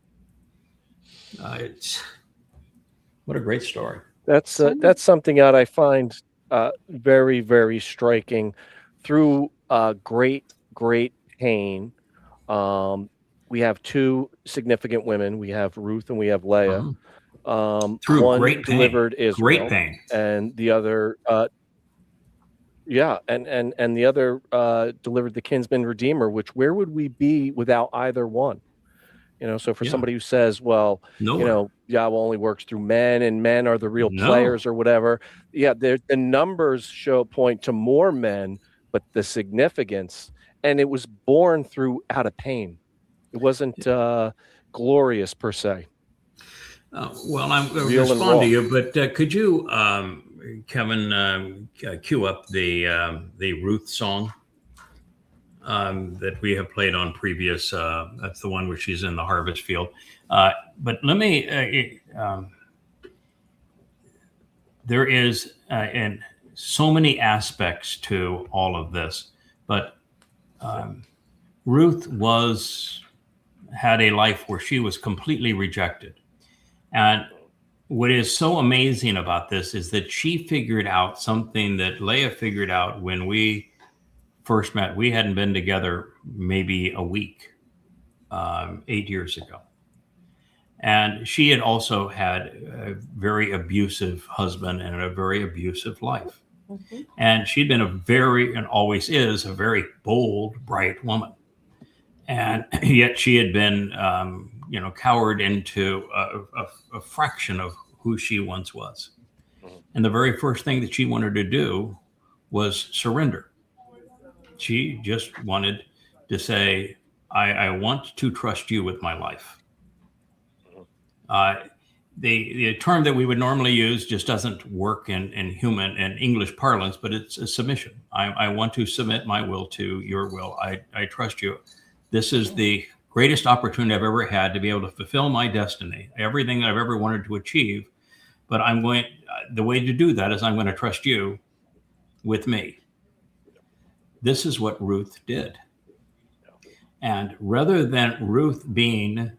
What a great story. That's something that I find very, very striking. Through great pain, we have two significant women. We have Ruth and we have Leah. Through one great pain. Delivered Israel, great pain, and the other, and the other delivered the kinsman redeemer. Which where would we be without either one? So for somebody who says, well, Yahweh only works through men and men are the real players or whatever. Yeah, the numbers point to more men. But the significance, and it was born out of pain. It wasn't glorious per se. Well, I'm going to respond to you, but could you, Kevin, cue up the Ruth song that we have played on previous? That's the one where she's in the harvest field. But let me. There is and so many aspects to all of this, but Ruth had a life where she was completely rejected. And what is so amazing about this is that she figured out something that Leah figured out when we first met. We hadn't been together maybe a week, 8 years ago. And she had also had a very abusive husband and a very abusive life. Mm-hmm. And she'd been and always is, a very bold, bright woman. And yet she had been, cowered into a fraction of who she once was. And the very first thing that she wanted to do was surrender. She just wanted to say, I want to trust you with my life. The term that we would normally use just doesn't work in human and English parlance, but it's a submission. I want to submit my will to your will. I trust you. This is the greatest opportunity I've ever had to be able to fulfill my destiny, everything I've ever wanted to achieve. But the way to do that is I'm going to trust you with me. This is what Ruth did. And rather than Ruth being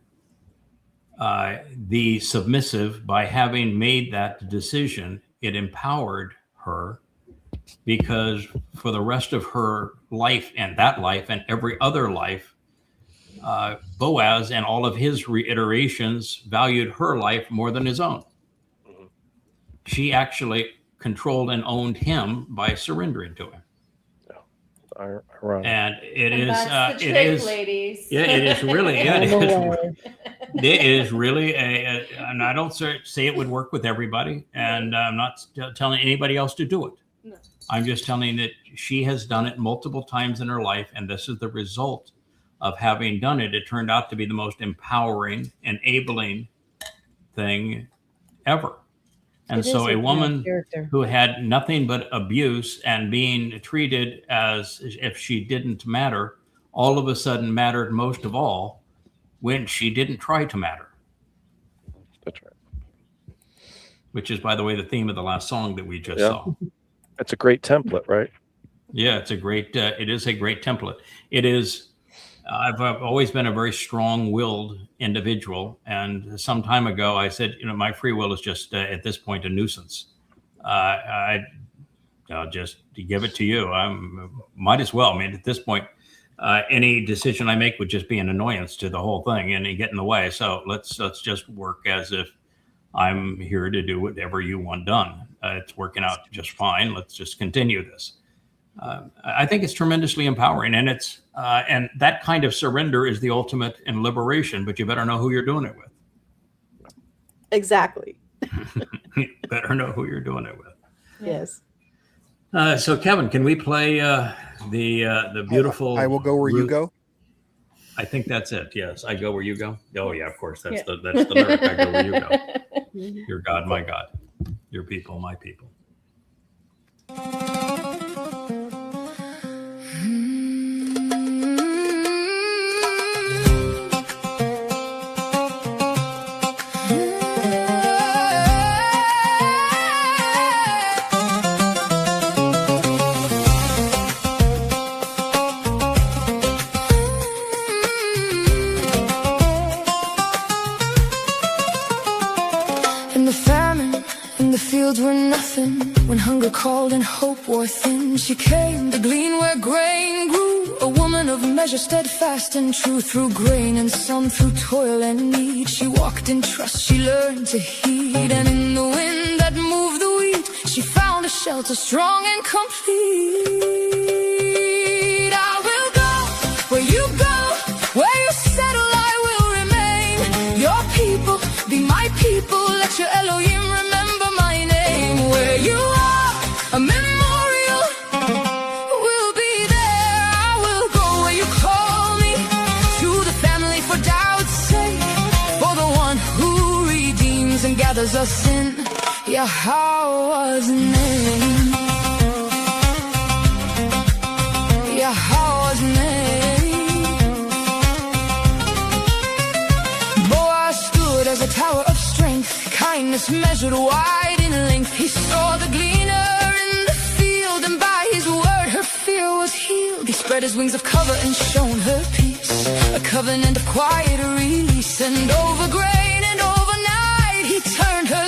the submissive, by having made that decision, it empowered her, because for the rest of her life and every other life, Boaz and all of his reiterations valued her life more than his own. Mm-hmm. She actually controlled and owned him by surrendering to him. Right. And it that's is, ladies. Yeah, it is really, it is really and I don't say it would work with everybody, and I'm not telling anybody else to do it. No. I'm just telling that she has done it multiple times in her life, and this is the result of having done it. It turned out to be the most empowering, enabling thing ever. And so a woman who had nothing but abuse and being treated as if she didn't matter, all of a sudden mattered most of all when she didn't try to matter. That's right. Which is, by the way, the theme of the last song that we just saw. That's a great template, right? Yeah, it is a great template. It is. I've always been a very strong-willed individual, and some time ago I said, my free will is just at this point a nuisance. I'll just give it to you. Might as well. I mean, at this point, any decision I make would just be an annoyance to the whole thing and get in the way. So let's just work as if I'm here to do whatever you want done. It's working out just fine. Let's just continue this. I think it's tremendously empowering, and and that kind of surrender is the ultimate in liberation, but you better know who you're doing it with. Exactly. You better know who you're doing it with. Yes. So Kevin, can we play the beautiful I will go where you go? I think that's it. Yes, I go where you go. Oh yeah, of course. That's the lyric. I go where you go. Your God, my God. Your people, my people. Were nothing when hunger called and hope wore thin. She came to glean where grain grew, a woman of measure, steadfast and true. Through grain and some through toil and need, she walked in trust, she learned to heed. And in the wind that moved the wheat, she found a shelter strong and complete. I will go where you go, where you settle I will remain. Your people be my people, let your Elohim remember my name. Where you are, a memorial will be there. I will go where you call me, to the family for doubt's sake, for the one who redeems and gathers us in Yahowah's name. Yahowah's name. Boaz stood as a tower of strength, kindness measured wide in length. He saw the gleaner in the field, and by his word her fear was healed. He spread his wings of cover and shown her peace, a covenant of quiet release. And over grain and overnight he turned her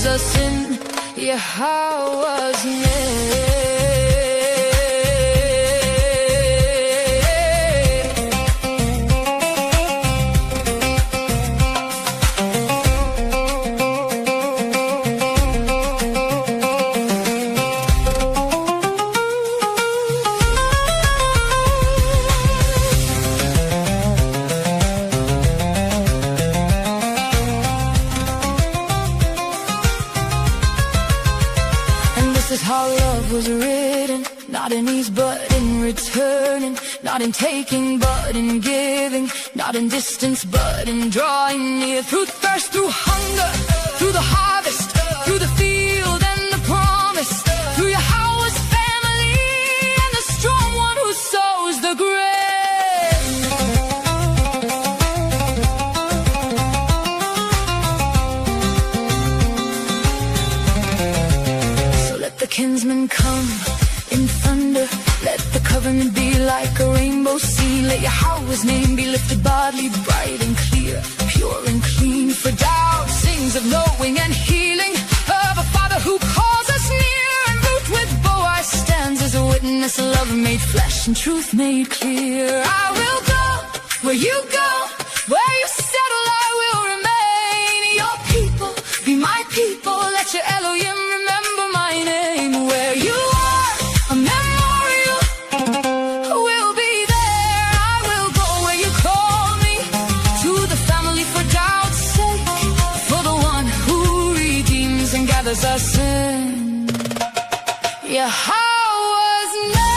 gathers us in Yahowah's name. Was written, not in ease but in returning, not in taking but in giving, not in distance but in drawing near, through thirst, through hunger, through the harvest, through the field and the promise, through Yahowah's family and the strong one who sows the grain. Kinsmen come in thunder, let the covenant be like a rainbow sea, let Yahowah's name be lifted bodily, bright and clear, pure and clean, for doubt sings of knowing and healing, of a Father who calls us near, and root with Boaz stands as a witness, love made flesh and truth made clear. I will go where you go, where you settle I will remain, your people be my people, let your Elohim remember my name. Where you are, a memorial will be there. I will go where you call me, to the family for doubt's sake, for the one who redeems and gathers us in Yahowah's name.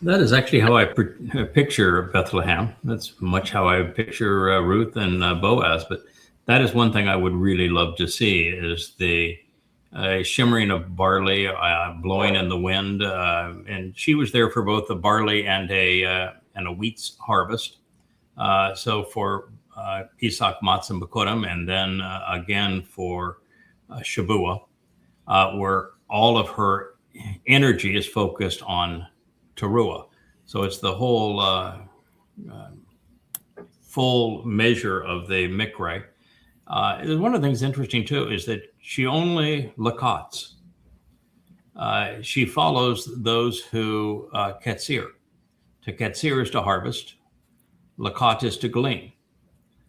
That is actually how I picture Bethlehem. That's much how I picture Ruth and Boaz. But that is one thing I would really love to see, is the shimmering of barley blowing in the wind. And she was there for both the barley and a wheat's harvest. So for Pesach, Matzah, Bekurim, and then again for Shabuah, where all of her energy is focused on Towrah. So it's the whole full measure of the Mikra. One of the things interesting too is that she only lakots. She follows those who ketzir. To ketzir is to harvest. Lakot is to glean.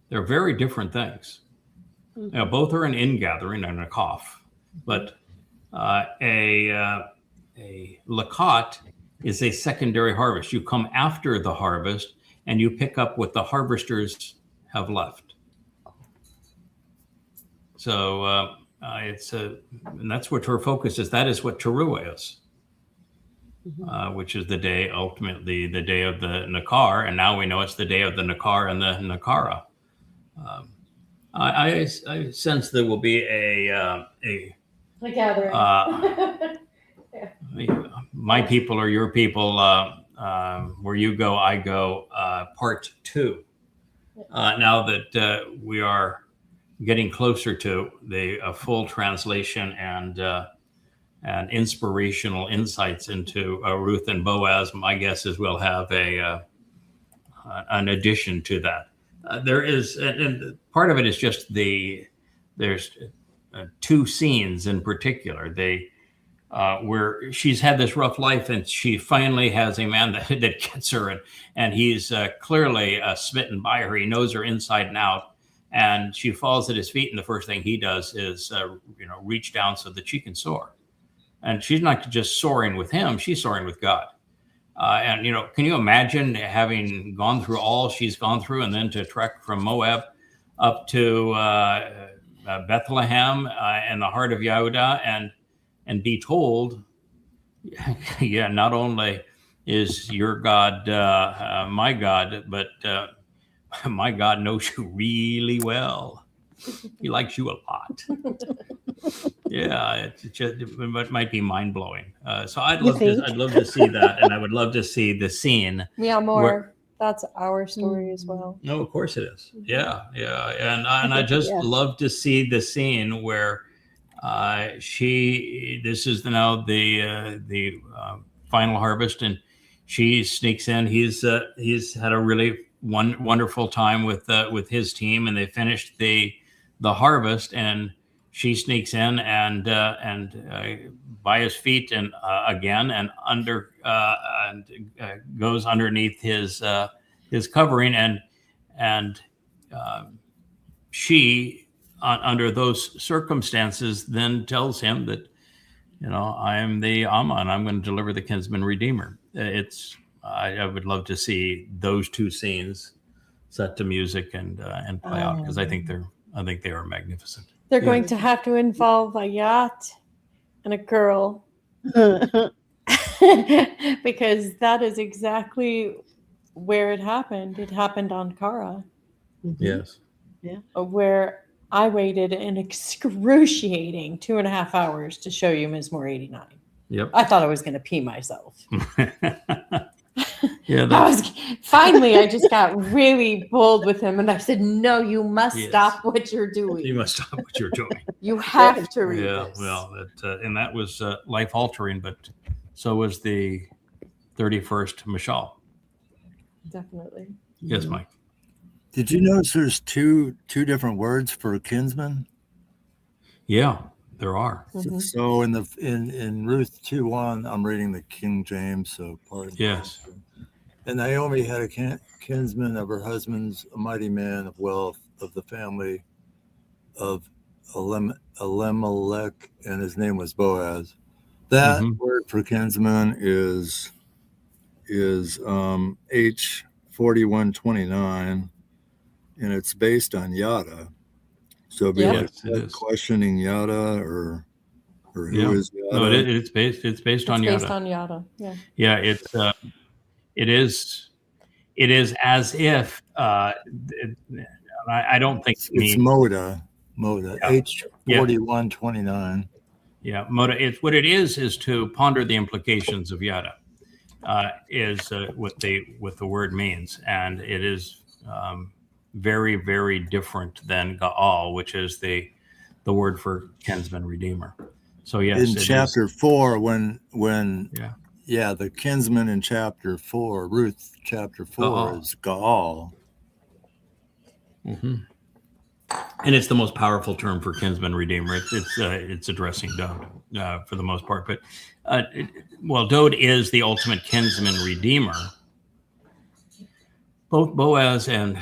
They're very different things. Mm-hmm. Now, both are an ingathering and a cough, but a lakot is a secondary harvest. You come after the harvest and you pick up what the harvesters have left. So and that's what her focus is. That is what Towrah is, which is the day, ultimately the day of the Nakar. And now we know it's the day of the Nakar and the Nakara. I sense there will be a gathering. My people are your people. Where you go, I go. Part 2. Now that we are getting closer to the full translation and inspirational insights into Ruth and Boaz, my guess is we'll have an addition to that. There is, and part of it is just there's 2 scenes in particular. Where she's had this rough life and she finally has a man that gets her, and he's clearly smitten by her. He knows her inside and out, and she falls at his feet, and the first thing he does is reach down so that she can soar. And she's not just soaring with him, she's soaring with God. And can you imagine having gone through all she's gone through, and then to trek from Moab up to Bethlehem in the heart of Yehudah, and be told, yeah, not only is your God my God, but my God knows you really well. He likes you a lot. Yeah, it might be mind blowing. So I'd love to see that, and I would love to see the scene. Yeah, more. That's our story as well. No, of course it is. Yeah, and I just love to see the scene where This is now the final harvest, and she sneaks in. He's had a really wonderful time with his team, and they finished the harvest, and she sneaks in and by his feet and again and goes underneath his covering, and she under those circumstances then tells him that, I am the Amma, and I'm going to deliver the kinsman redeemer. I would love to see those two scenes set to music and play out, because I think they are magnificent. They're going to have to involve a yacht and a girl, because that is exactly where it happened. It happened on Kara. Yes. Yeah. Where I waited an excruciating 2.5 hours to show you Mizmor 89. Yep. I thought I was going to pee myself. Yeah. Finally, I just got really bold with him, and I said, "No, you must stop what you're doing. You must stop what you're doing. You have to read this." Well, and that was life altering, but so was the 31st Mashal. Definitely. Yes, Mike. Did you notice there's two different words for kinsman? Yeah, there are. Mm-hmm. So in Ruth 2:1, I'm reading the King James, so pardon. Yes. And Naomi had a kinsman of her husband's, a mighty man of wealth of the family of Elimelech, and his name was Boaz. That word for kinsman is H4129, and it's based on Yada. So be questioning Yada or who is Yada? No, it's based on Yada. Based on Yada. Yeah. Yeah, it is as if I don't think it's Moda H4129. Yeah, Moda. It's what it is to ponder the implications of Yada. Is what the word means, and it is very, very different than Gaal, which is the word for kinsman redeemer. So yes, in chapter 4, when the kinsman in chapter 4, Ruth chapter 4 is Gaal. Mm-hmm. And it's the most powerful term for kinsman redeemer. It's addressing Dode for the most part, but Dode is the ultimate kinsman redeemer. Both Boaz and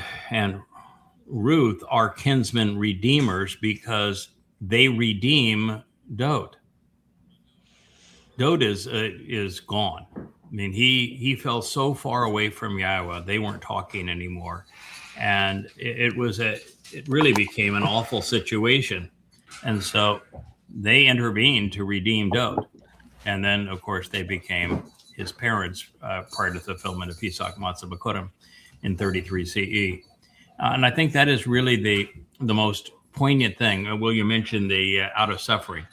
Ruth are kinsman redeemers because they redeem Dode. Dode is gone. I mean, he fell so far away from Yahowah, they weren't talking anymore, and it really became an awful situation. And so they intervened to redeem Dode, and then of course they became his parents prior to the fulfillment of Pesach Matzah B'Kodim in 33 CE. And I think that is really the most poignant thing. Will, you mentioned the out of suffering.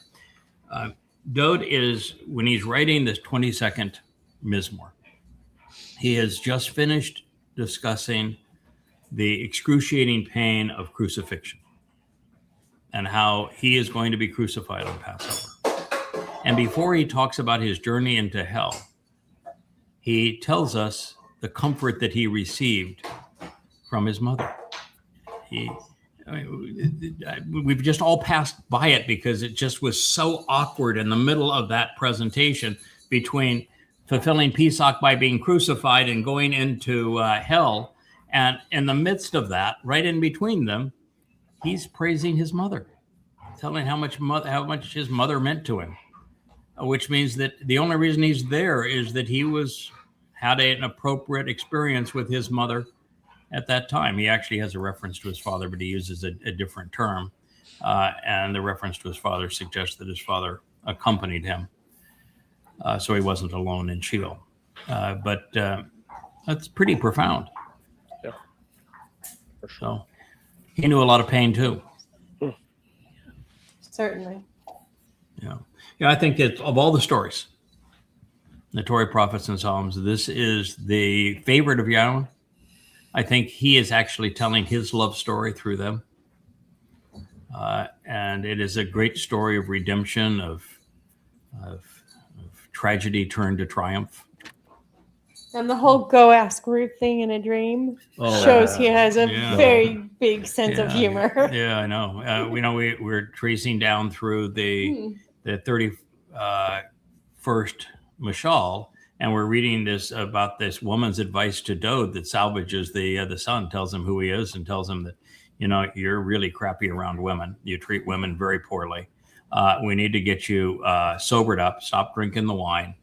Dode is, when he's writing this 22nd Mizmor, he has just finished discussing the excruciating pain of crucifixion and how he is going to be crucified on Passover. And before he talks about his journey into hell, he tells us the comfort that he received from his mother. We've just all passed by it because it just was so awkward in the middle of that presentation between fulfilling Pesach by being crucified and going into hell. And in the midst of that, right in between them, he's praising his mother, telling how much his mother meant to him, which means that the only reason he's there is that he had an appropriate experience with his mother at that time. He actually has a reference to his father, but he uses a different term. And the reference to his father suggests that his father accompanied him. So he wasn't alone in Sheol. But that's pretty profound. Yeah. For sure. So he knew a lot of pain too. Certainly. Yeah. I think that of all the stories, the Torah, prophets, and Psalms, this is the favorite of Yahowah. I think he is actually telling his love story through them. and it is a great story of redemption, of tragedy turned to triumph. And the whole go ask Ruth thing in a dream shows he has a very big sense of humor. Yeah, I know. We're tracing down through the 31st Mashal, and we're reading this about this woman's advice to Dode that salvages the son, tells him who he is, and tells him that, you're really crappy around women. You treat women very poorly. We need to get you sobered up, stop drinking the wine,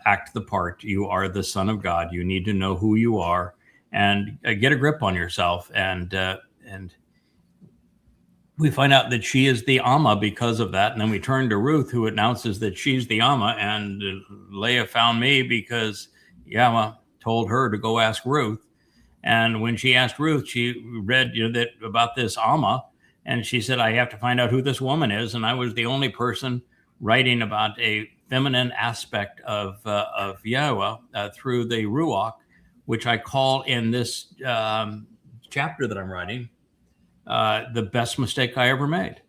act the part. You are the Son of God. You need to know who you are and get a grip on yourself. And we find out that she is the Amma because of that. And then we turn to Ruth, who announces that she's the Amma. And Leah found me because Yahweh told her to go ask Ruth. And when she asked Ruth, she read that about this Amma. And she said, I have to find out who this woman is. And I was the only person writing about a feminine aspect of Yahweh through the Ruach, which I call in this chapter that I'm writing, the best mistake I ever made.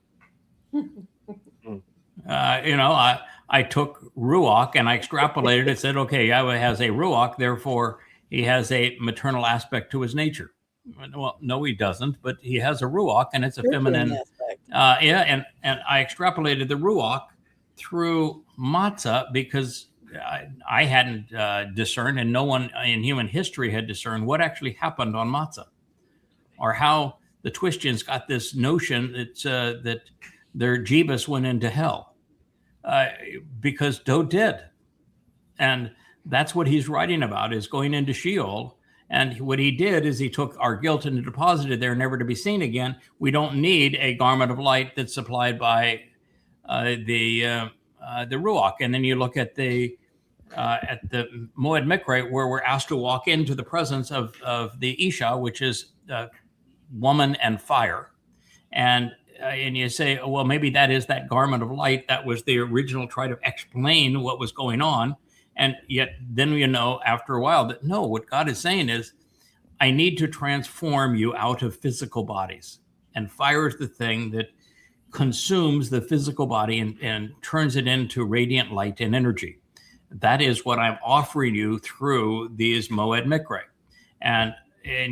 I took Ruach and I extrapolated it, said, okay, Yahweh has a Ruach, therefore he has a maternal aspect to his nature. Well, no, he doesn't, but he has a Ruach and it's a feminine aspect. And I extrapolated the Ruach through matzah because I hadn't discerned, and no one in human history had discerned what actually happened on matzah, or how the Twistians got this notion that their Jebus went into hell because Dode did. And that's what he's writing about, is going into Sheol. And what he did is he took our guilt and deposited there, never to be seen again. We don't need a garment of light that's supplied by the Ruach. And then you look at the Moed Mikre, where we're asked to walk into the presence of the Isha, which is woman and fire. And you say, well, maybe that is that garment of light. That was the original try to explain what was going on. And yet then after a while that no, what God is saying is, I need to transform you out of physical bodies. And fire is the thing that consumes the physical body and turns it into radiant light and energy. That is what I'm offering you through these Moed Mikre. And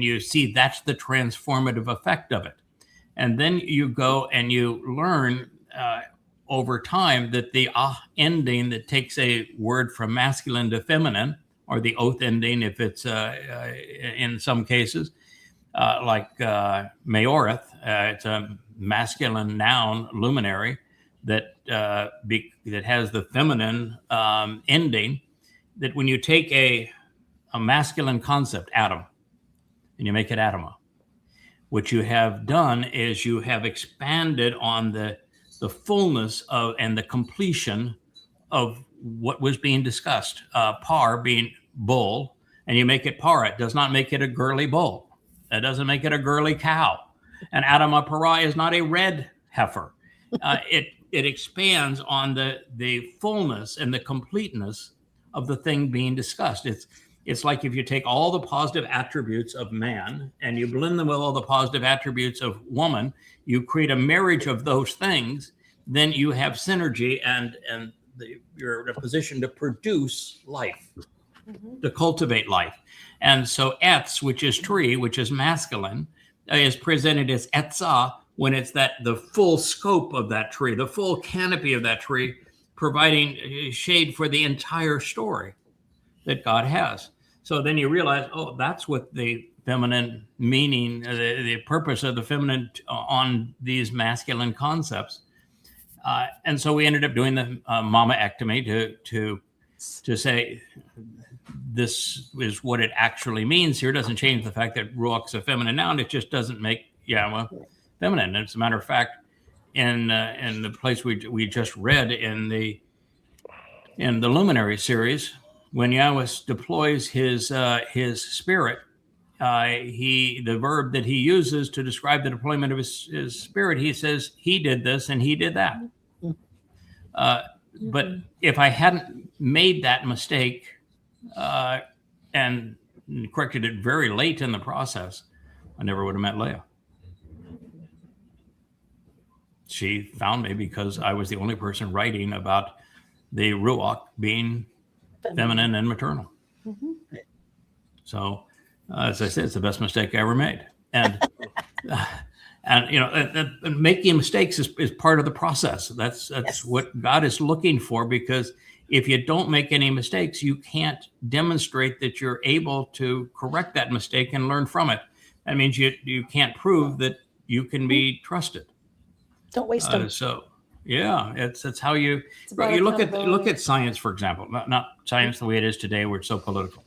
you see that's the transformative effect of it. And then you go and you learn over time that the ending that takes a word from masculine to feminine, or the oath ending if it's in some cases, like Maoreth, it's a masculine noun luminary that has the feminine ending, that when you take a masculine concept, Adam, and you make it Adama, what you have done is you have expanded on the fullness of and the completion of what was being discussed. Par being bull, and you make it para. It does not make it a girly bull. It doesn't make it a girly cow. And Adama para is not a red heifer. It expands on the fullness and the completeness of the thing being discussed. It's like if you take all the positive attributes of man and you blend them with all the positive attributes of woman, you create a marriage of those things, then you have synergy and you're in a position to produce life, to cultivate life. And so Etz, which is tree, which is masculine, is presented as Etzah when it's the full scope of that tree, the full canopy of that tree, providing shade for the entire story that God has. So then you realize, oh, that's what the feminine meaning, the purpose of the feminine on these masculine concepts. And so we ended up doing the mama-ectomy to say this is what it actually means here. It doesn't change the fact that Ruach's a feminine noun. It just doesn't make Yahweh feminine. And as a matter of fact, in the place we just read in the Luminary series, when Yahweh deploys his spirit, the verb that he uses to describe the deployment of his spirit, he says he did this and he did that. But if I hadn't made that mistake and corrected it very late in the process, I never would have met Leah. she found me because I was the only person writing about the Ruach being feminine and maternal. Mm-hmm. So, as I said, it's the best mistake I ever made. And making mistakes is part of the process. That's what God is looking for, because if you don't make any mistakes, you can't demonstrate that you're able to correct that mistake and learn from it. That means you can't prove that you can be trusted. Don't waste them. So, yeah, it's how you look at science, for example. Not science the way it is today, where it's so political.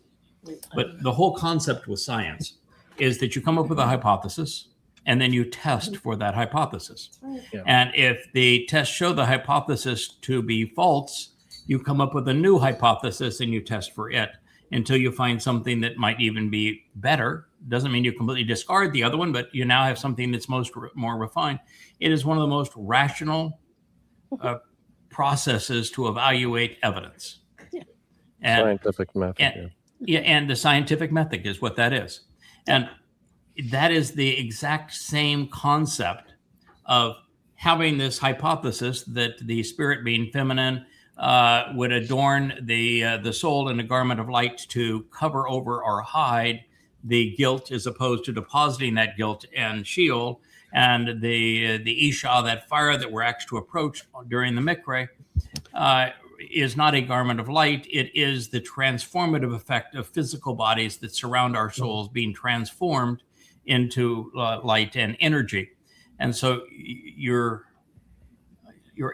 But the whole concept with science is that you come up with a hypothesis and then you test for that hypothesis. Yeah. And if the tests show the hypothesis to be false, you come up with a new hypothesis and you test for it until you find something that might even be better. Doesn't mean you completely discard the other one, but you now have something that's more refined. It is one of the most rational processes to evaluate evidence. Yeah. Scientific method. And the scientific method is what that is. And that is the exact same concept of having this hypothesis that the spirit being feminine would adorn the soul in a garment of light to cover over or hide the guilt, as opposed to depositing that guilt in Sheol, and the Isha, that fire that we're asked to approach during the Mikre, is not a garment of light. It is the transformative effect of physical bodies that surround our souls being transformed into light and energy. And so you're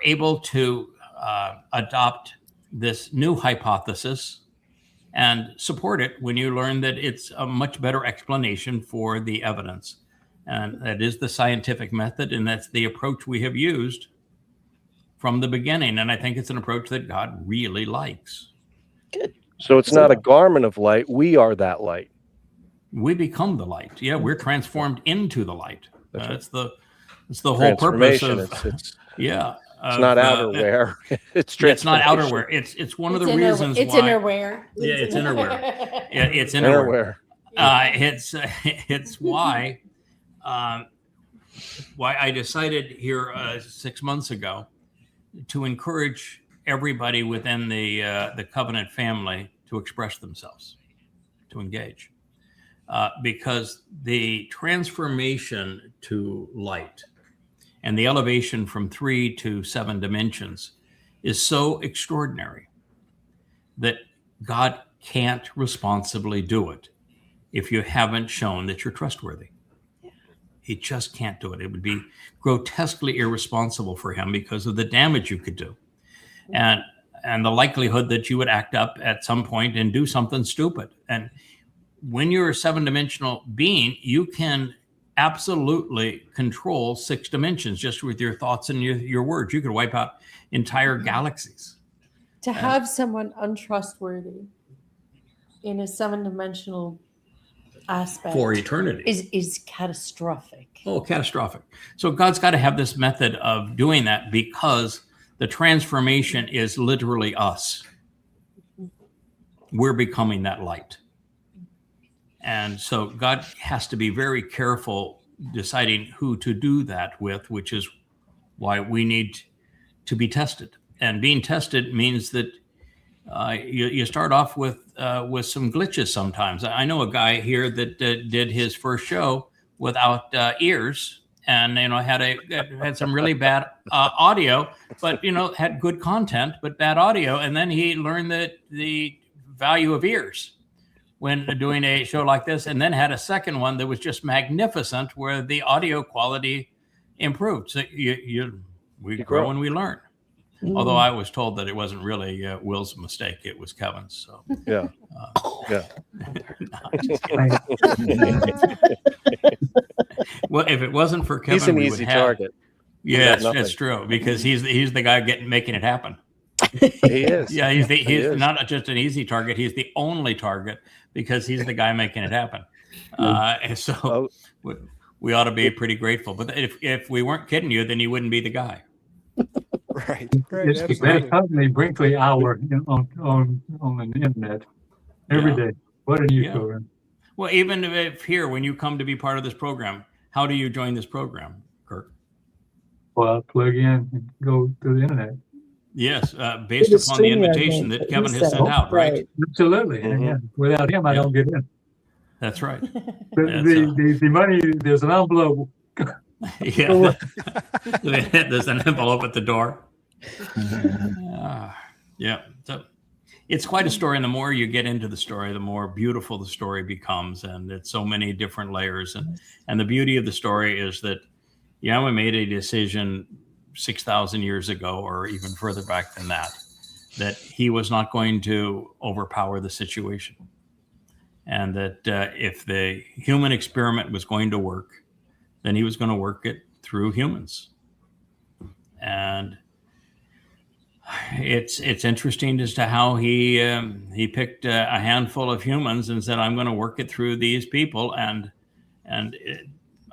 able to adopt this new hypothesis and support it when you learn that it's a much better explanation for the evidence. And that is the scientific method, and that's the approach we have used from the beginning. And I think it's an approach that God really likes. Good. So it's not a garment of light. We are that light. We become the light. Yeah, we're transformed into the light. It's the whole purpose of it's It's not outerwear. It's not outerwear. It's one of the reasons it's why. Innerwear. Yeah, it's innerwear. Yeah, it's innerwear. It's why I decided here 6 months ago to encourage everybody within the Covenant family to express themselves, to engage, because the transformation to light and the elevation from 3 to 7 dimensions is so extraordinary that God can't responsibly do it if you haven't shown that you're trustworthy. He just can't do it. It would be grotesquely irresponsible for him because of the damage you could do. And the likelihood that you would act up at some point and do something stupid. And when you're a 7-dimensional being, you can absolutely control 6 dimensions just with your thoughts and your words. You could wipe out entire galaxies. To have someone untrustworthy in a 7-dimensional aspect for eternity is catastrophic. Oh, catastrophic. So God's got to have this method of doing that, because the transformation is literally us. We're becoming that light. And so God has to be very careful deciding who to do that with, which is why we need to be tested. And being tested means that you start off with some glitches sometimes. I know a guy here that did his first show without ears, and had some really bad audio, but had good content but bad audio. And then he learned the value of ears when doing a show like this, and then had a second one that was just magnificent, where the audio quality improved. So we grow and we learn. Although I was told that it wasn't really Will's mistake, it was Kevin's. So yeah. Well, if it wasn't for Kevin, he's an easy target. Yes, that's true, because he's the guy making it happen. He is. Yeah, he's not just an easy target. He's the only target, because he's the guy making it happen. And so we ought to be pretty grateful. But if we weren't kidding you, then you wouldn't be the guy. Right. It's the company Brinkley Hour on the internet every day. What a news program. Well, even if here, when you come to be part of this program, how do you join this program, Kirk? Well, plug in and go to the internet. Yes, based upon the invitation that Kevin has sent out, right? Absolutely. And yeah, without him, I don't get in. That's right. The money, there's an envelope. Yeah, there's an envelope at the door. Yeah, so it's quite a story, and the more you get into the story, the more beautiful the story becomes, and it's so many different layers. And the beauty of the story is that Yahweh made a decision 6,000 years ago, or even further back than that, that he was not going to overpower the situation, and that if the human experiment was going to work, then he was going to work it through humans. And it's interesting as to how he picked a handful of humans and said, I'm going to work it through these people. And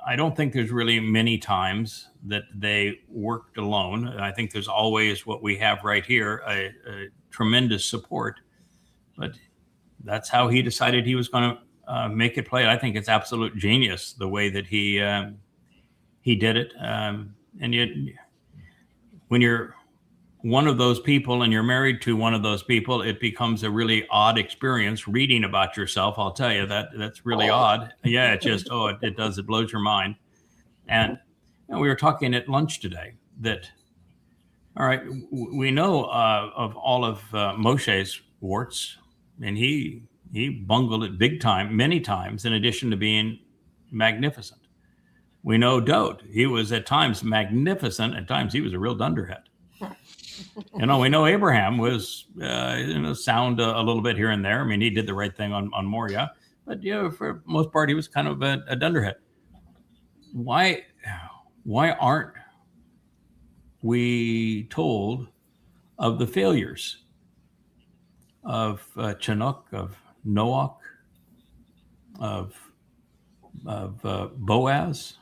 I don't think there's really many times that they worked alone. I think there's always what we have right here, a tremendous support. But that's how he decided he was going to make it play. I think it's absolute genius the way that he did it. And yet, when you're one of those people and you're married to one of those people, it becomes a really odd experience reading about yourself. I'll tell you that's really odd. Yeah, it just, it does. It blows your mind. And we were talking at lunch today that, all right, we know of all of Moshe's warts, and he bungled it big time, many times, in addition to being magnificent. We know Dode. He was at times magnificent. At times he was a real dunderhead. We know Abraham was, sound a little bit here and there. I mean, he did the right thing on Moriah, but for the most part, he was kind of a dunderhead. Why aren't we told of the failures of Chinook, of Noach, of Boaz?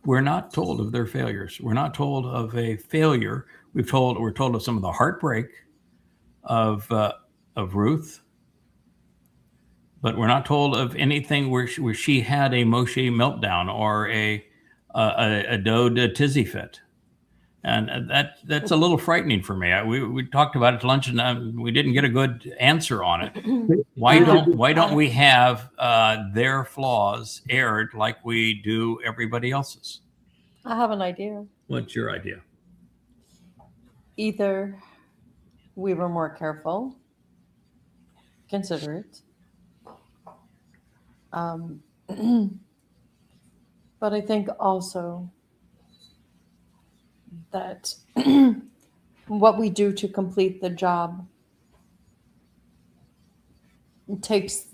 We're not told of their failures. We're not told of a failure. We're told of some of the heartbreak of Ruth, but we're not told of anything where she had a Moshe meltdown or a Dode tizzy fit, and that's a little frightening for me. We talked about it at lunch, and we didn't get a good answer on it. Why don't we have their flaws aired like we do everybody else's? I have an idea. What's your idea? Either we were more careful, considerate, but I think also that what we do to complete the job takes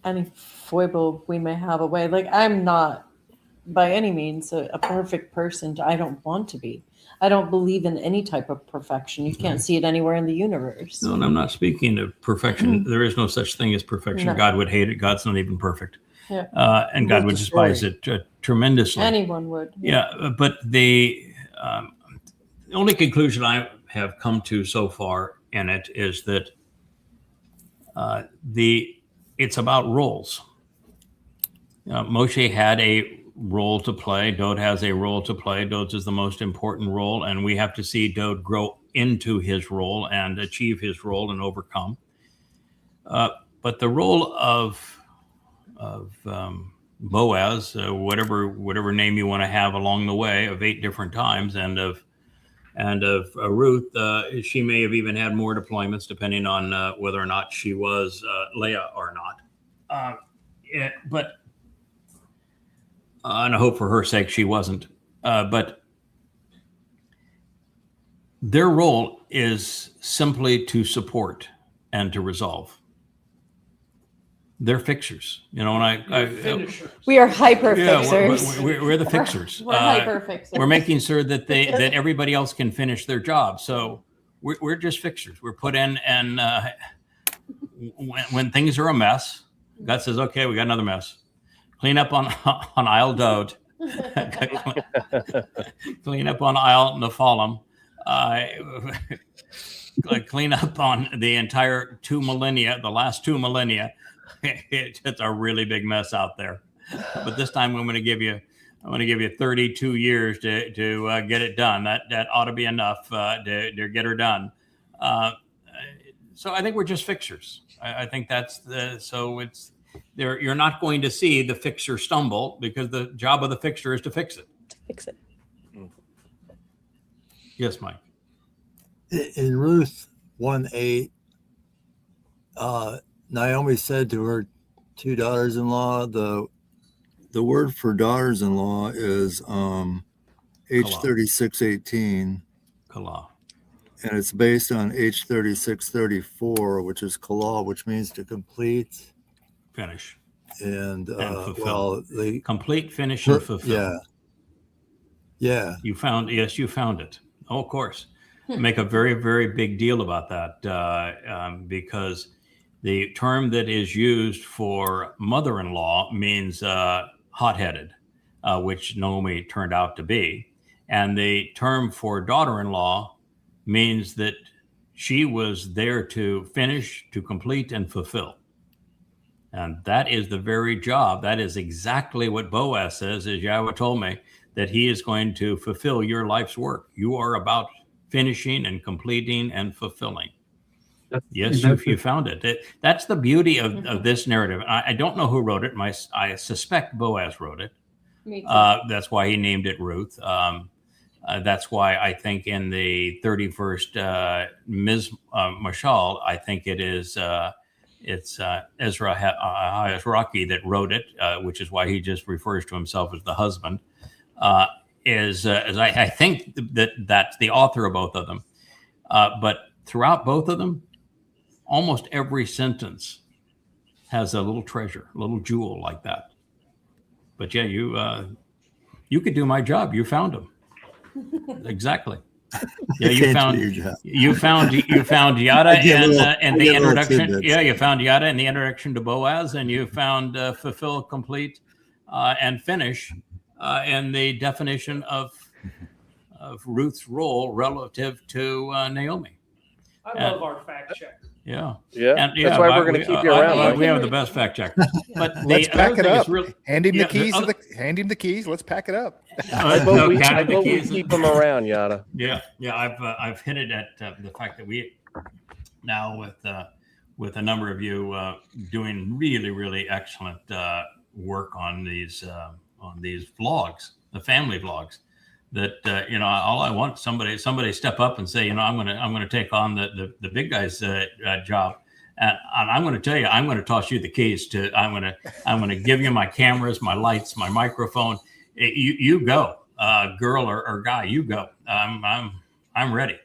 any foible we may have away. Like, I'm not by any means a perfect person. I don't want to be. I don't believe in any type of perfection. You can't see it anywhere in the universe. No, and I'm not speaking of perfection. There is no such thing as perfection. No. God would hate it. God's not even perfect. Yeah. And God would despise it tremendously. Anyone would. Yeah, but the only conclusion I have come to so far in it is that it's about roles. Moshe had a role to play. Dode has a role to play. Dode's is the most important role, and we have to see Dode grow into his role and achieve his role and overcome. But the role of Boaz, whatever name you want to have along the way, of 8 different times, and of Ruth, she may have even had more deployments depending on whether or not she was Leah or not. But and I hope for her sake she wasn't. But their role is simply to support and to resolve. They're fixers, and we are hyper fixers. We're the fixers. We're hyper fixers. We're making sure that that everybody else can finish their job. So we're just fixers. We're put in, and when things are a mess, God says, "Okay, we got another mess. Clean up on aisle Dode. Clean up on aisle Nephalim. Clean up on the entire the last 2 millennia. It's a really big mess out there. But this time I'm going to give you I'm going to give you 32 years to get it done. That ought to be enough to get her done. So I think we're just fixers. I think that's it's there. You're not going to see the fixer stumble because the job of the fixer is to fix it. To fix it. Yes, Mike. In Ruth 1:8, Naomi said to her two daughters-in-law, the word for daughters-in-law is H3618. Kala. And it's based on H3634, which is kala, which means to complete, finish, and fulfill. Complete, finish, and fulfill. Yeah. You found it. Oh, of course. Make a very, very big deal about that because the term that is used for mother-in-law means hot-headed, which Naomi turned out to be. And the term for daughter-in-law means that she was there to finish, to complete, and fulfill. And that is the very job. That is exactly what Boaz says, as Yahweh told me, that he is going to fulfill your life's work. You are about finishing and completing and fulfilling. Yes, you found it. That's the beauty of this narrative. I don't know who wrote it. I suspect Boaz wrote it. Me too. That's why he named it Ruth. That's why I think in the 31st Mashal, I think it's Ezra Hazraki that wrote it, which is why he just refers to himself as the husband. As I think that's the author of both of them. But throughout both of them, almost every sentence has a little treasure, a little jewel like that. But yeah, you could do my job. You found them. Exactly. Yeah, you found Yada and the introduction. Yeah, you found Yada in the introduction to Boaz, and you found fulfill, complete, and finish in the definition of Ruth's role relative to Naomi. I love our fact check. Yeah. That's why we're going to keep you around. We have the best fact check. But let's pack it up. Hand him the keys. Hand him the keys. Let's pack it up. I vote we keep them around, Yada. Yeah. I've hinted at the fact that we now with a number of you doing really, really excellent work on these vlogs, the family vlogs. That all I want somebody step up and say, I'm gonna take on the big guy's job, and I'm gonna tell you, I'm gonna toss you the keys to. I'm gonna give you my cameras, my lights, my microphone. You go, girl or guy, you go. I'm ready.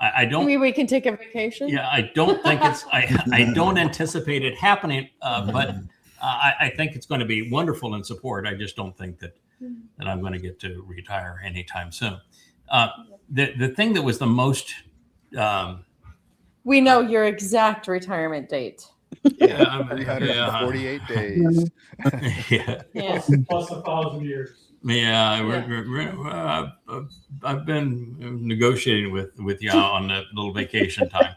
I don't. Maybe we can take a vacation. Yeah, I don't think it's. I don't anticipate it happening, but I think it's going to be wonderful in support. I just don't think that I'm going to get to retire anytime soon. The thing that was the most... we know your exact retirement date. 348 days. Yeah. Plus 1,000 years. Yeah, I've been negotiating with Yah on the little vacation time.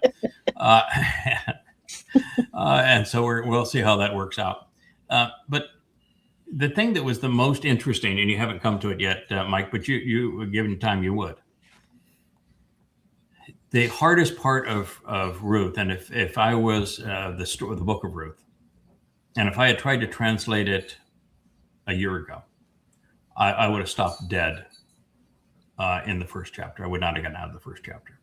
And so we'll see how that works out. But the thing that was the most interesting, and you haven't come to it yet, Mike, but you given time, you would. The hardest part of Ruth, and if I was the book of Ruth, and if I had tried to translate it a year ago, I would have stopped dead in the first chapter. I would not have gotten out of the first chapter.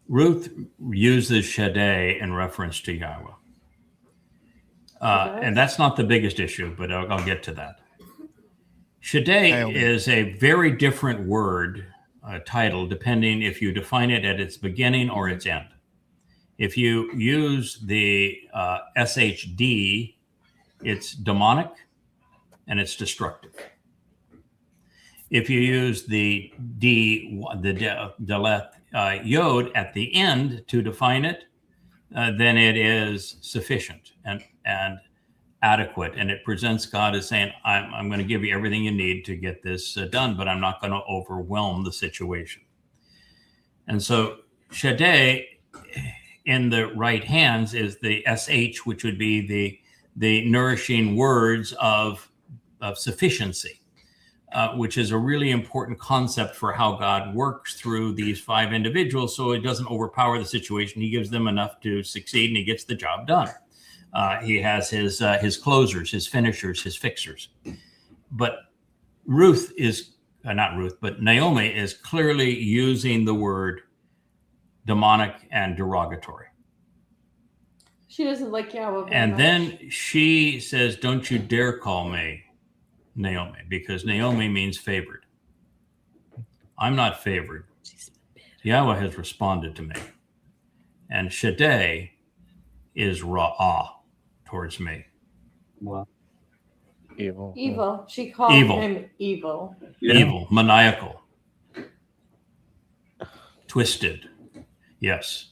Ruth uses Shaddai in reference to Yahweh. And that's not the biggest issue, but I'll get to that. Shaddai is a very different word title, depending if you define it at its beginning or its end. If you use the SHD, it's demonic and it's destructive. If you use the Daleth Yod at the end to define it, then it is sufficient and adequate, and it presents God as saying, I'm going to give you everything you need to get this done, but I'm not going to overwhelm the situation. And so Shaddai in the right hands is the SH, which would be the nourishing words of sufficiency, which is a really important concept for how God works through these 5 individuals. So it doesn't overpower the situation. He gives them enough to succeed, and he gets the job done. He has his closers, his finishers, his fixers. But Naomi is clearly using the word demonic and derogatory. She doesn't like Yahweh very And much. then she says, don't you dare call me Naomi, because Naomi means favored. I'm not favored. Yahweh has responded to me. And Shaddai is ra'ah towards me. Wow. Evil. Evil. She called him evil. Yeah. Evil, maniacal, twisted. Yes.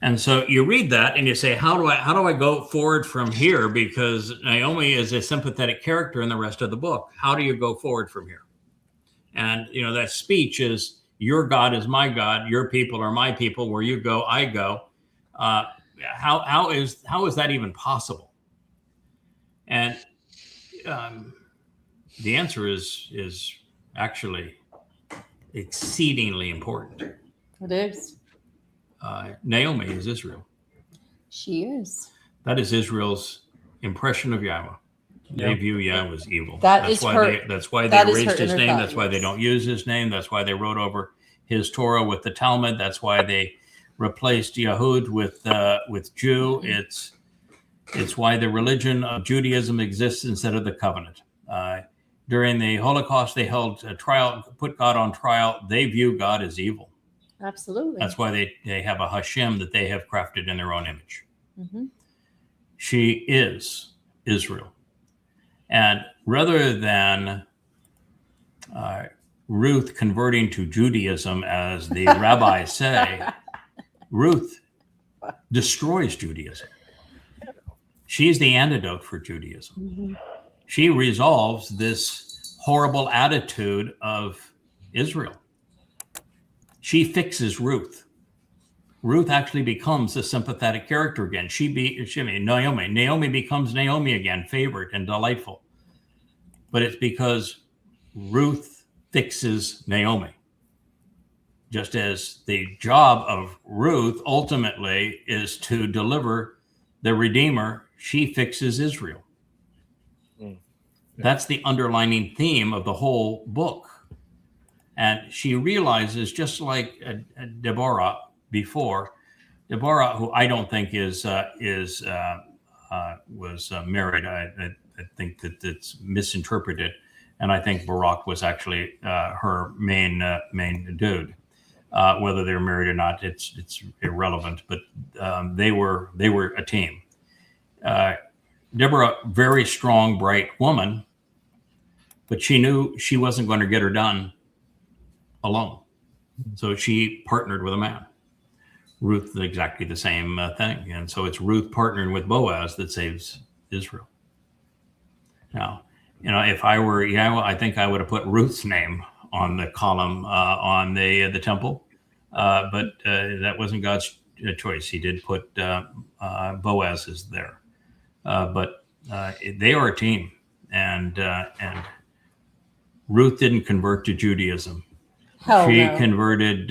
And so you read that and you say, how do I go forward from here? Because Naomi is a sympathetic character in the rest of the book. How do you go forward from here? And that speech is, your God is my God, your people are my people, where you go, I go. How is that even possible? And the answer is actually exceedingly important. It is. Naomi is Israel. She is. That is Israel's impression of Yahweh. They view Yahweh as evil. That's why they raised his name. That's why they don't use his name. That's why they wrote over his Torah with the Talmud. That's why they replaced Yahud with Jew. It's why the religion of Judaism exists instead of the covenant. During the Holocaust, they held a trial, put God on trial. They view God as evil. Absolutely. That's why they have a Hashem that they have crafted in their own image. Mm-hmm. She is Israel. And rather than Ruth converting to Judaism, as the rabbis say, Ruth destroys Judaism. She's the antidote for Judaism. Mm-hmm. She resolves this horrible attitude of Israel. She fixes Ruth. Ruth actually becomes a sympathetic character again. Naomi becomes Naomi again, favorite and delightful. But it's because Ruth fixes Naomi. Just as the job of Ruth ultimately is to deliver the Redeemer, she fixes Israel. That's the underlining theme of the whole book. And she realizes, just like Deborah before, Deborah, who I don't think was married. I think that it's misinterpreted, and I think Barak was actually her main dude. Whether they're married or not, it's irrelevant. But they were a team. Deborah, very strong, bright woman, but she knew she wasn't going to get her done alone. So she partnered with a man. Ruth, exactly the same thing. And so it's Ruth partnering with Boaz that saves Israel. Now, if I were Yahweh, I think I would have put Ruth's name on the column on the temple. But that wasn't God's choice. He did put Boaz's there. But they are a team. And Ruth didn't convert to Judaism. She converted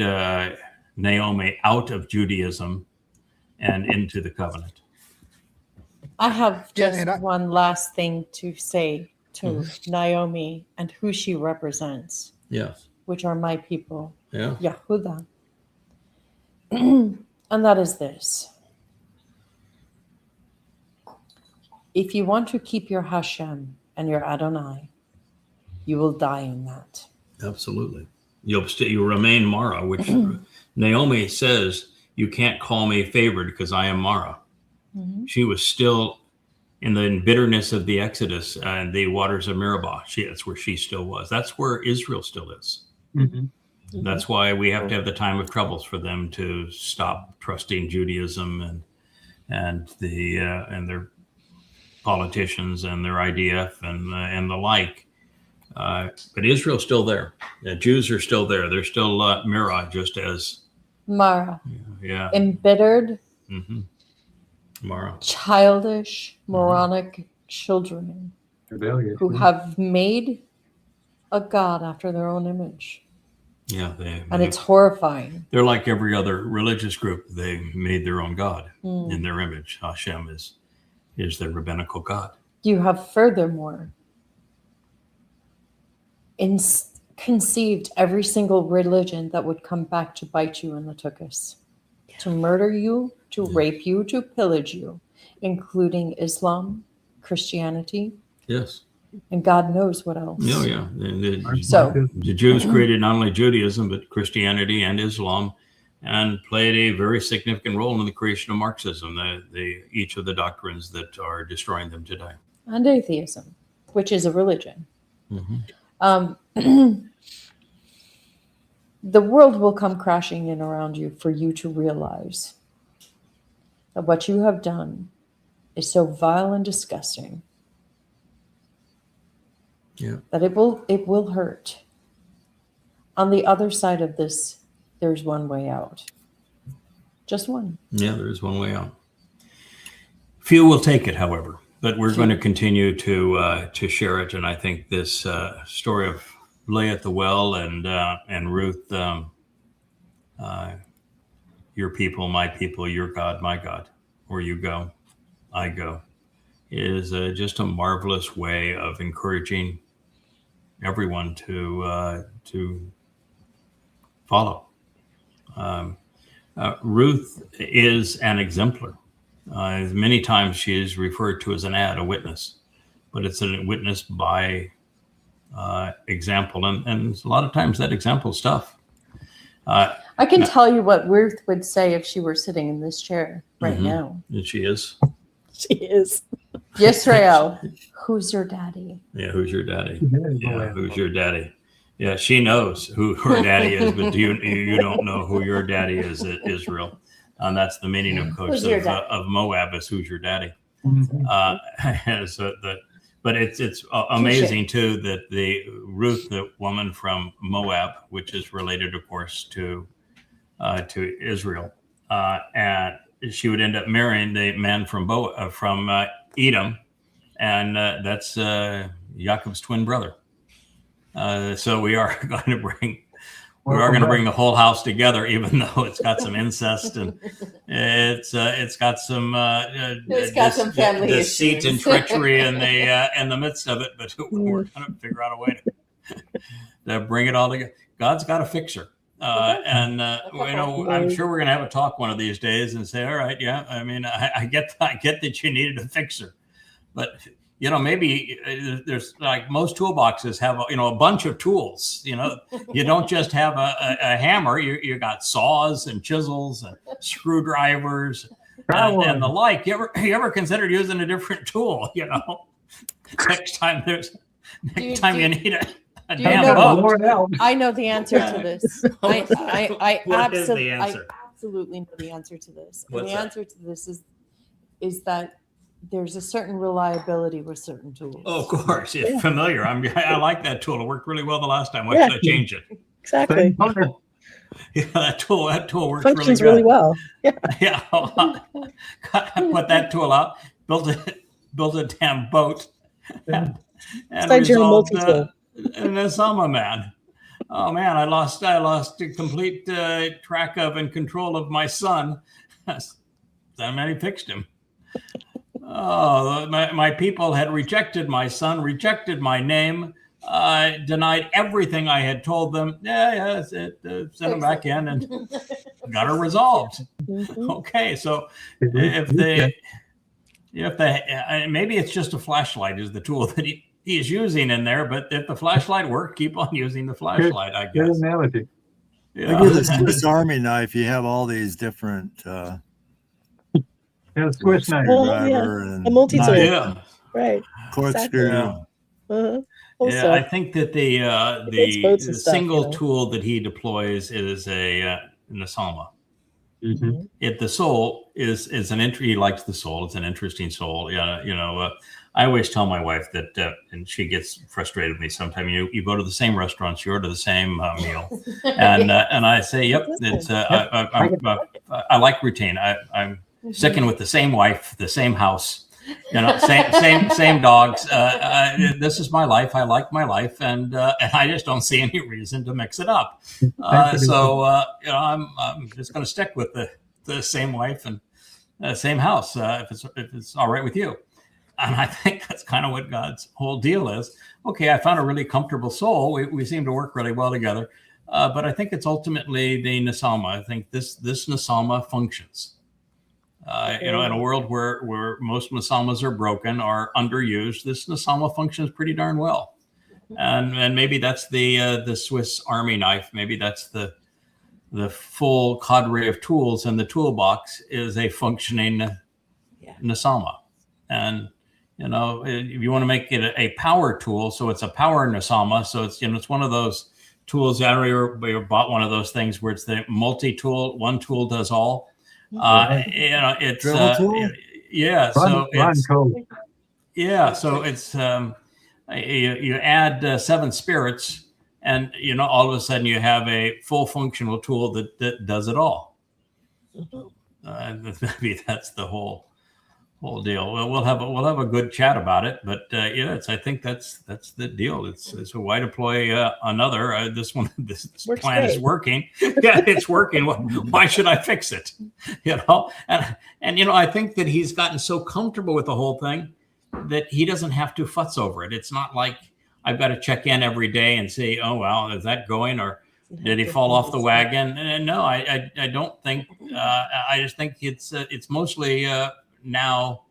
Naomi out of Judaism and into the covenant. I have just one last thing to say to Naomi and who she represents. Yes. Which are my people. Yeah. Yehuda. And that is this. If you want to keep your Hashem and your Adonai, you will die in that. Absolutely. You'll remain Mara, which Naomi says, you can't call me favored because I am Mara. Mm-hmm. She was still in the bitterness of the Exodus and the waters of Meribah. That's where she still was. That's where Israel still is. Mm-hmm. That's why we have to have the time of troubles for them to stop trusting Judaism and their politicians and their IDF and the like. But Israel's still there. The Jews are still there. They're still Mara, just as Mara. Yeah. Embittered. Mm-hmm. Mara. Childish, moronic children Rebellious. who have made a god after their own image. Yeah, and it's horrifying. They're like every other religious group. They made their own god in their image. Hashem is their rabbinical god. You have furthermore conceived every single religion that would come back to bite you in the tuchus, to murder you, to rape you, to pillage you, including Islam, Christianity. Yes. And God knows what else. Oh, yeah. So the Jews created not only Judaism, but Christianity and Islam, and played a very significant role in the creation of Marxism, each of the doctrines that are destroying them today. And atheism, which is a religion. The world will come crashing in around you for you to realize that what you have done is so vile and disgusting that it will hurt. On the other side of this, there's one way out. Just one. Yeah, there is one way out. Few will take it, however, but we're going to continue to share it. And I think this story of Leah at the well and Ruth, your people, my people, your God, my God, where you go, I go, is just a marvelous way of encouraging everyone to follow. Ruth is an exemplar. Many times she is referred to as a witness, but it's a witness by example, and a lot of times that example is tough. I can tell you what Ruth would say if she were sitting in this chair right now. And she is. She is. Yisrael, who's your daddy? Yeah, who's your daddy? Yeah, who's your daddy? Yeah, she knows who her daddy is, but you don't know who your daddy is at Israel. And that's the meaning of Coach of Moab is who's your daddy. But it's amazing too that the Ruth, the woman from Moab, which is related, of course, to Israel, and she would end up marrying the man from Edom, and that's Yaakov's twin brother. So we are going to bring the whole house together, even though it's got some incest and it's got some family deceit and treachery in the midst of it. But we're going to figure out a way to bring it all together. God's got a fixer, and I'm sure we're going to have a talk one of these days and say, all right, yeah, I mean, I get that you needed a fixer, but. Maybe there's like most toolboxes have a bunch of tools. You don't just have a hammer. You got saws and chisels and screwdrivers and the like. You ever considered using a different tool? Next time you need a damn boat. I know the answer to this. I absolutely know the answer to this. And the answer to this is that there's a certain reliability with certain tools. Oh, of course. Yeah. Familiar. I like that tool. It worked really well the last time. Why should I change it? Exactly. Yeah, that tool works functions really well. Yeah. Put that tool out, built a damn boat, and resolved an Osama man. Oh man, I lost complete track of and control of my son. That man, he fixed him. Oh, my people had rejected my son, rejected my name, denied everything I had told them. Sent them back in and got her resolved. Okay, so if maybe it's just a flashlight is the tool that he is using in there, but if the flashlight worked, keep on using the flashlight, I guess. Good analogy. Yeah. Look at the Swiss Army knife. You have all these different Swiss knife. A multi-tool. Right. Corkscrew. Also, I think that the single tool that he deploys is an Osama. If the soul is an he likes the soul. It's an interesting soul. I always tell my wife that, and she gets frustrated with me sometimes. You go to the same restaurants, you order the same meal, and I say, yep, it's I like routine. I'm sticking with the same wife, the same house, Same dogs. This is my life. I like my life, and I just don't see any reason to mix it up. I'm just going to stick with the same wife and same house if it's all right with you. And I think that's kind of what God's whole deal is. Okay, I found a really comfortable soul. We seem to work really well together. But I think it's ultimately the Nesama. I think this Nesama functions. In a world where most Nesamas are broken or underused, this Nesama functions pretty darn well. And maybe that's the Swiss Army knife. Maybe that's the full cadre of tools in the toolbox is a functioning Nesama. And if you want to make it a power tool, so it's a power Nesama. So it's one of those tools. I ever bought one of those things where it's the multi-tool, one tool does all. It's so it's you add 7 spirits, and all of a sudden you have a full functional tool that does it all. Maybe that's the whole deal. Well, we'll have a good chat about it, but I think that's the deal. It's a why deploy another. This plan is working. Yeah, it's working. Why should I fix it? And I think that he's gotten so comfortable with the whole thing that he doesn't have to futz over it. It's not like I've got to check in every day and say, oh well, is that going, or did he fall off the wagon? And no, I don't think. I just think it's mostly. Now,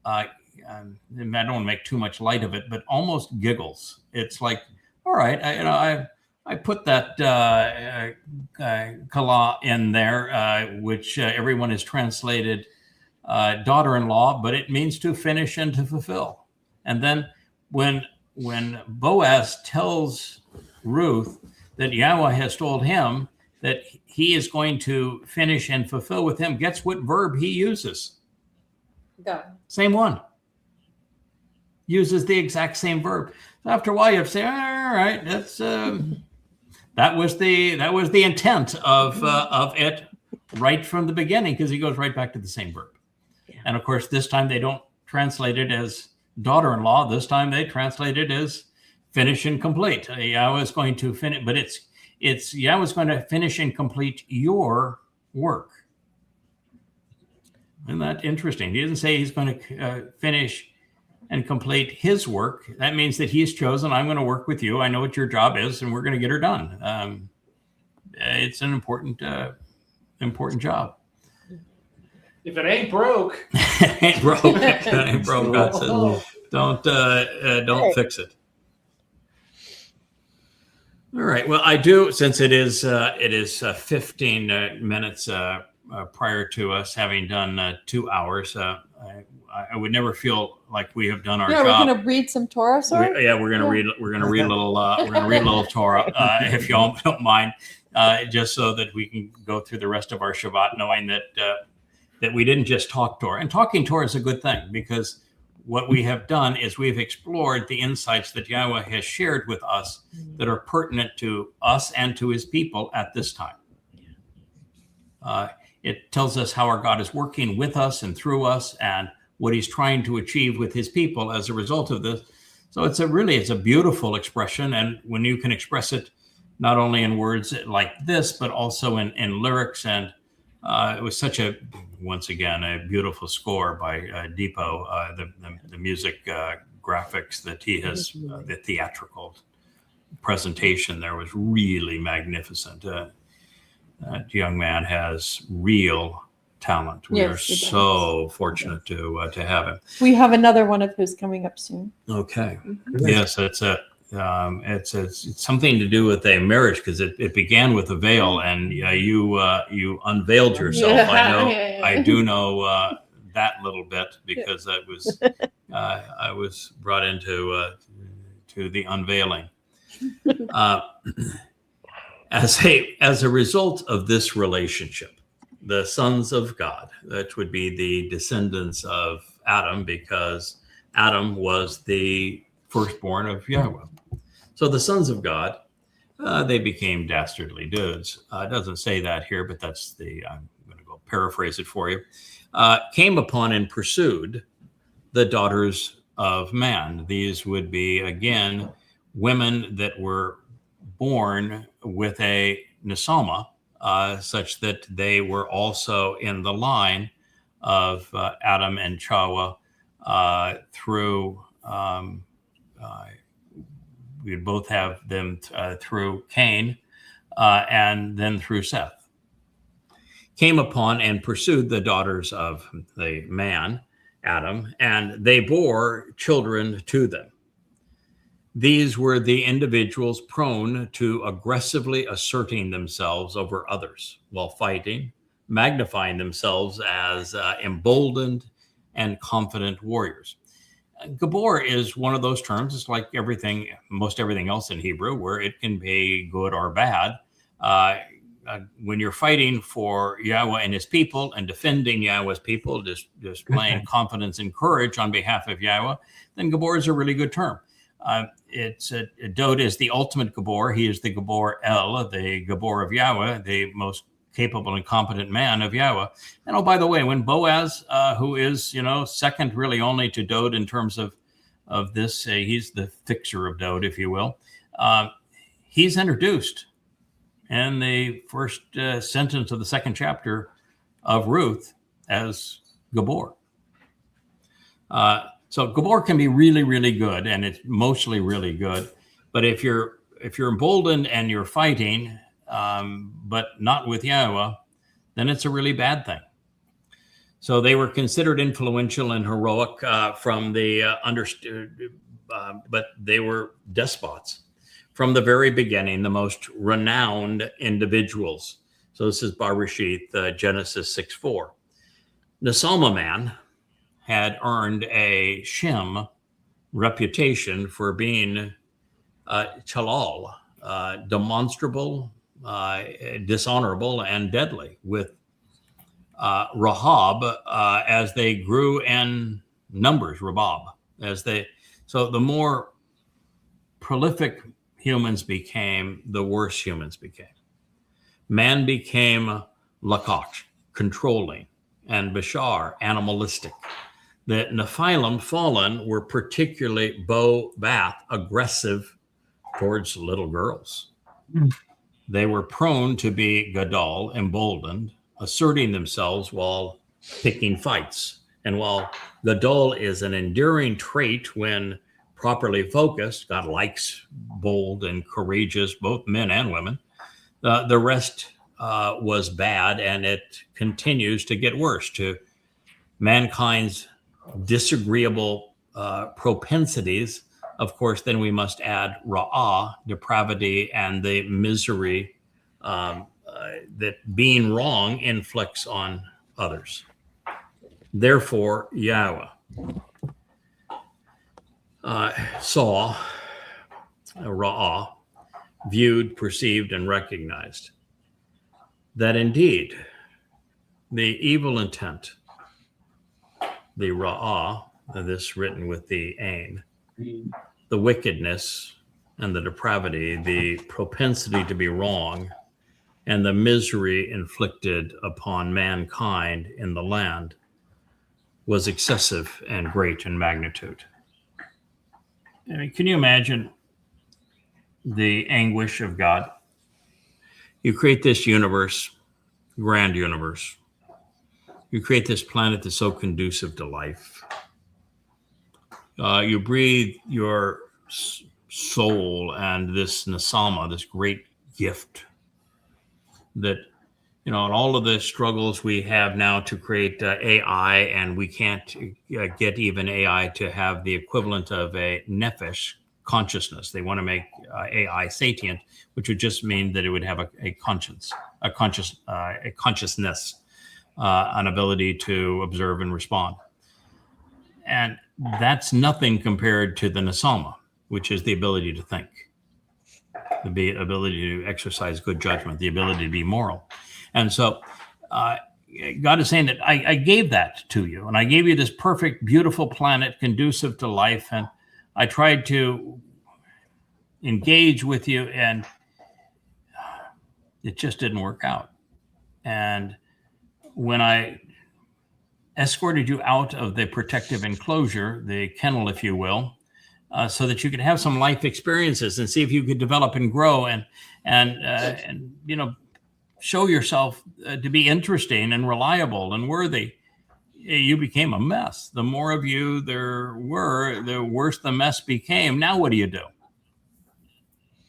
I don't want to make too much light of it, but almost giggles. It's like, all right, I put that kala in there, which everyone has translated daughter-in-law, but it means to finish and to fulfill. And then when Boaz tells Ruth that Yahweh has told him that he is going to finish and fulfill with him, guess what verb he uses? God. Same one. Uses the exact same verb. After a while, you have to say, all right, that's that was the intent of it right from the beginning, because he goes right back to the same verb. Yeah. And of course, this time they don't translate it as daughter-in-law. This time they translate it as finish and complete. Yahweh is going to finish, but it's Yahweh is going to finish and complete your work. Isn't that interesting? He doesn't say he's going to finish and complete his work. That means that he's chosen, I'm going to work with you. I know what your job is, and we're going to get her done. It's an important job. If it ain't broke. It ain't broke. It ain't broke. God says, don't fix it. All right. Well, I do, since it is 15 minutes prior to us having done 2 hours. I would never feel like we have done our job. We're going to read some Torah, sir. We're going to read. We're going to read a little. We're going to read a little Torah, if y'all don't mind, just so that we can go through the rest of our Shabbat, knowing that we didn't just talk Torah. And talking Torah is a good thing, because what we have done is we've explored the insights that Yahweh has shared with us that are pertinent to us and to His people at this time. It tells us how our God is working with us and through us, and what He's trying to achieve with His people as a result of this. So it's a beautiful expression. And when you can express it not only in words like this, but also in lyrics, and it was once again, a beautiful score by Depot, the music graphics that he has, the theatrical presentation there was really magnificent. That young man has real talent. We are so fortunate to have him. We have another one of his coming up soon. Okay. Mm-hmm. Yes, it's something to do with a marriage, because it began with a veil, and you unveiled yourself. Yeah, I know. I do know that little bit, because I was brought into to the unveiling. As a result of this relationship, the sons of God, that would be the descendants of Adam, because Adam was the firstborn of Yahweh. So the sons of God, they became dastardly dudes. It doesn't say that here, but I'm going to go paraphrase it for you. Came upon and pursued the daughters of man. These would be, again, women that were born with a nesama, such that they were also in the line of Adam and Chawah through, we'd both have them through Cain and then through Seth. Came upon and pursued the daughters of the man, Adam, and they bore children to them. These were the individuals prone to aggressively asserting themselves over others while fighting, magnifying themselves as emboldened and confident warriors. Gabor is one of those terms. It's like most everything else in Hebrew, where it can be good or bad. When you're fighting for Yahweh and his people and defending Yahweh's people, displaying confidence and courage on behalf of Yahweh, then Gabor is a really good term. Dod is the ultimate Gabor. He is the Gabor El, the Gabor of Yahweh, the most capable and competent man of Yahweh. And oh, by the way, when Boaz, who is, second really only to Dod in terms of this, he's the fixer of Dod, if you will, he's introduced in the first sentence of the second chapter of Ruth as Gabor. So Gabor can be really, really good, and it's mostly really good. But if you're emboldened and you're fighting, but not with Yahweh, then it's a really bad thing. So they were considered influential and heroic but they were despots from the very beginning, the most renowned individuals. So this is Bereshith, Genesis 6:4. Nesama man had earned a Shem reputation for being chalal, demonstrable, dishonorable, and deadly, with Rahab as they grew in numbers, so the more prolific humans became, the worse humans became. Man became lakach, controlling, and Bashar, animalistic. The Nephilim, fallen, were particularly aggressive towards little girls. They were prone to be gadol, emboldened, asserting themselves while picking fights. And while gadol is an enduring trait when properly focused, God likes bold and courageous, both men and women, the rest was bad, and it continues to get worse. To mankind's disagreeable propensities, of course, then we must add ra'ah, depravity, and the misery that being wrong inflicts on others. Therefore, Yahweh saw ra'ah, viewed, perceived, and recognized that indeed the evil intent, the ra'ah, this written with the ain, the wickedness and the depravity, the propensity to be wrong, and the misery inflicted upon mankind in the land was excessive and great in magnitude. I mean, can you imagine the anguish of God? You create this universe, grand universe. You create this planet that's so conducive to life. You breathe your soul and this nesama, this great gift that, and all of the struggles we have now to create AI, and we can't get even AI to have the equivalent of a nephesh, consciousness. They want to make AI sapient, which would just mean that it would have a conscience, a consciousness, an ability to observe and respond. And that's nothing compared to the nesama, which is the ability to think, the ability to exercise good judgment, the ability to be moral. And so God is saying that I gave that to you, and I gave you this perfect, beautiful planet conducive to life, and I tried to engage with you, and it just didn't work out. And when I escorted you out of the protective enclosure, the kennel, if you will, so that you could have some life experiences and see if you could develop and grow and show yourself to be interesting and reliable and worthy. You became a mess. The more of you there were, the worse the mess became. Now what do you do?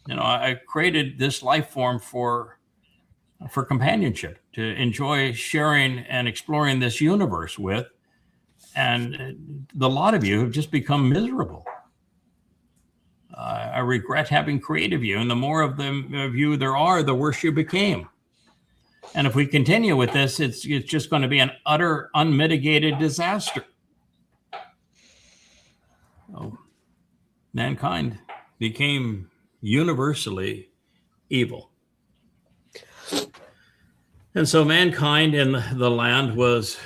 I created this life form for companionship, to enjoy sharing and exploring this universe with. And the lot of you have just become miserable. I regret having created you. And the more of you there are, the worse you became. And if we continue with this, it's just going to be an utter, unmitigated disaster. So, mankind became universally evil. And so mankind in the land was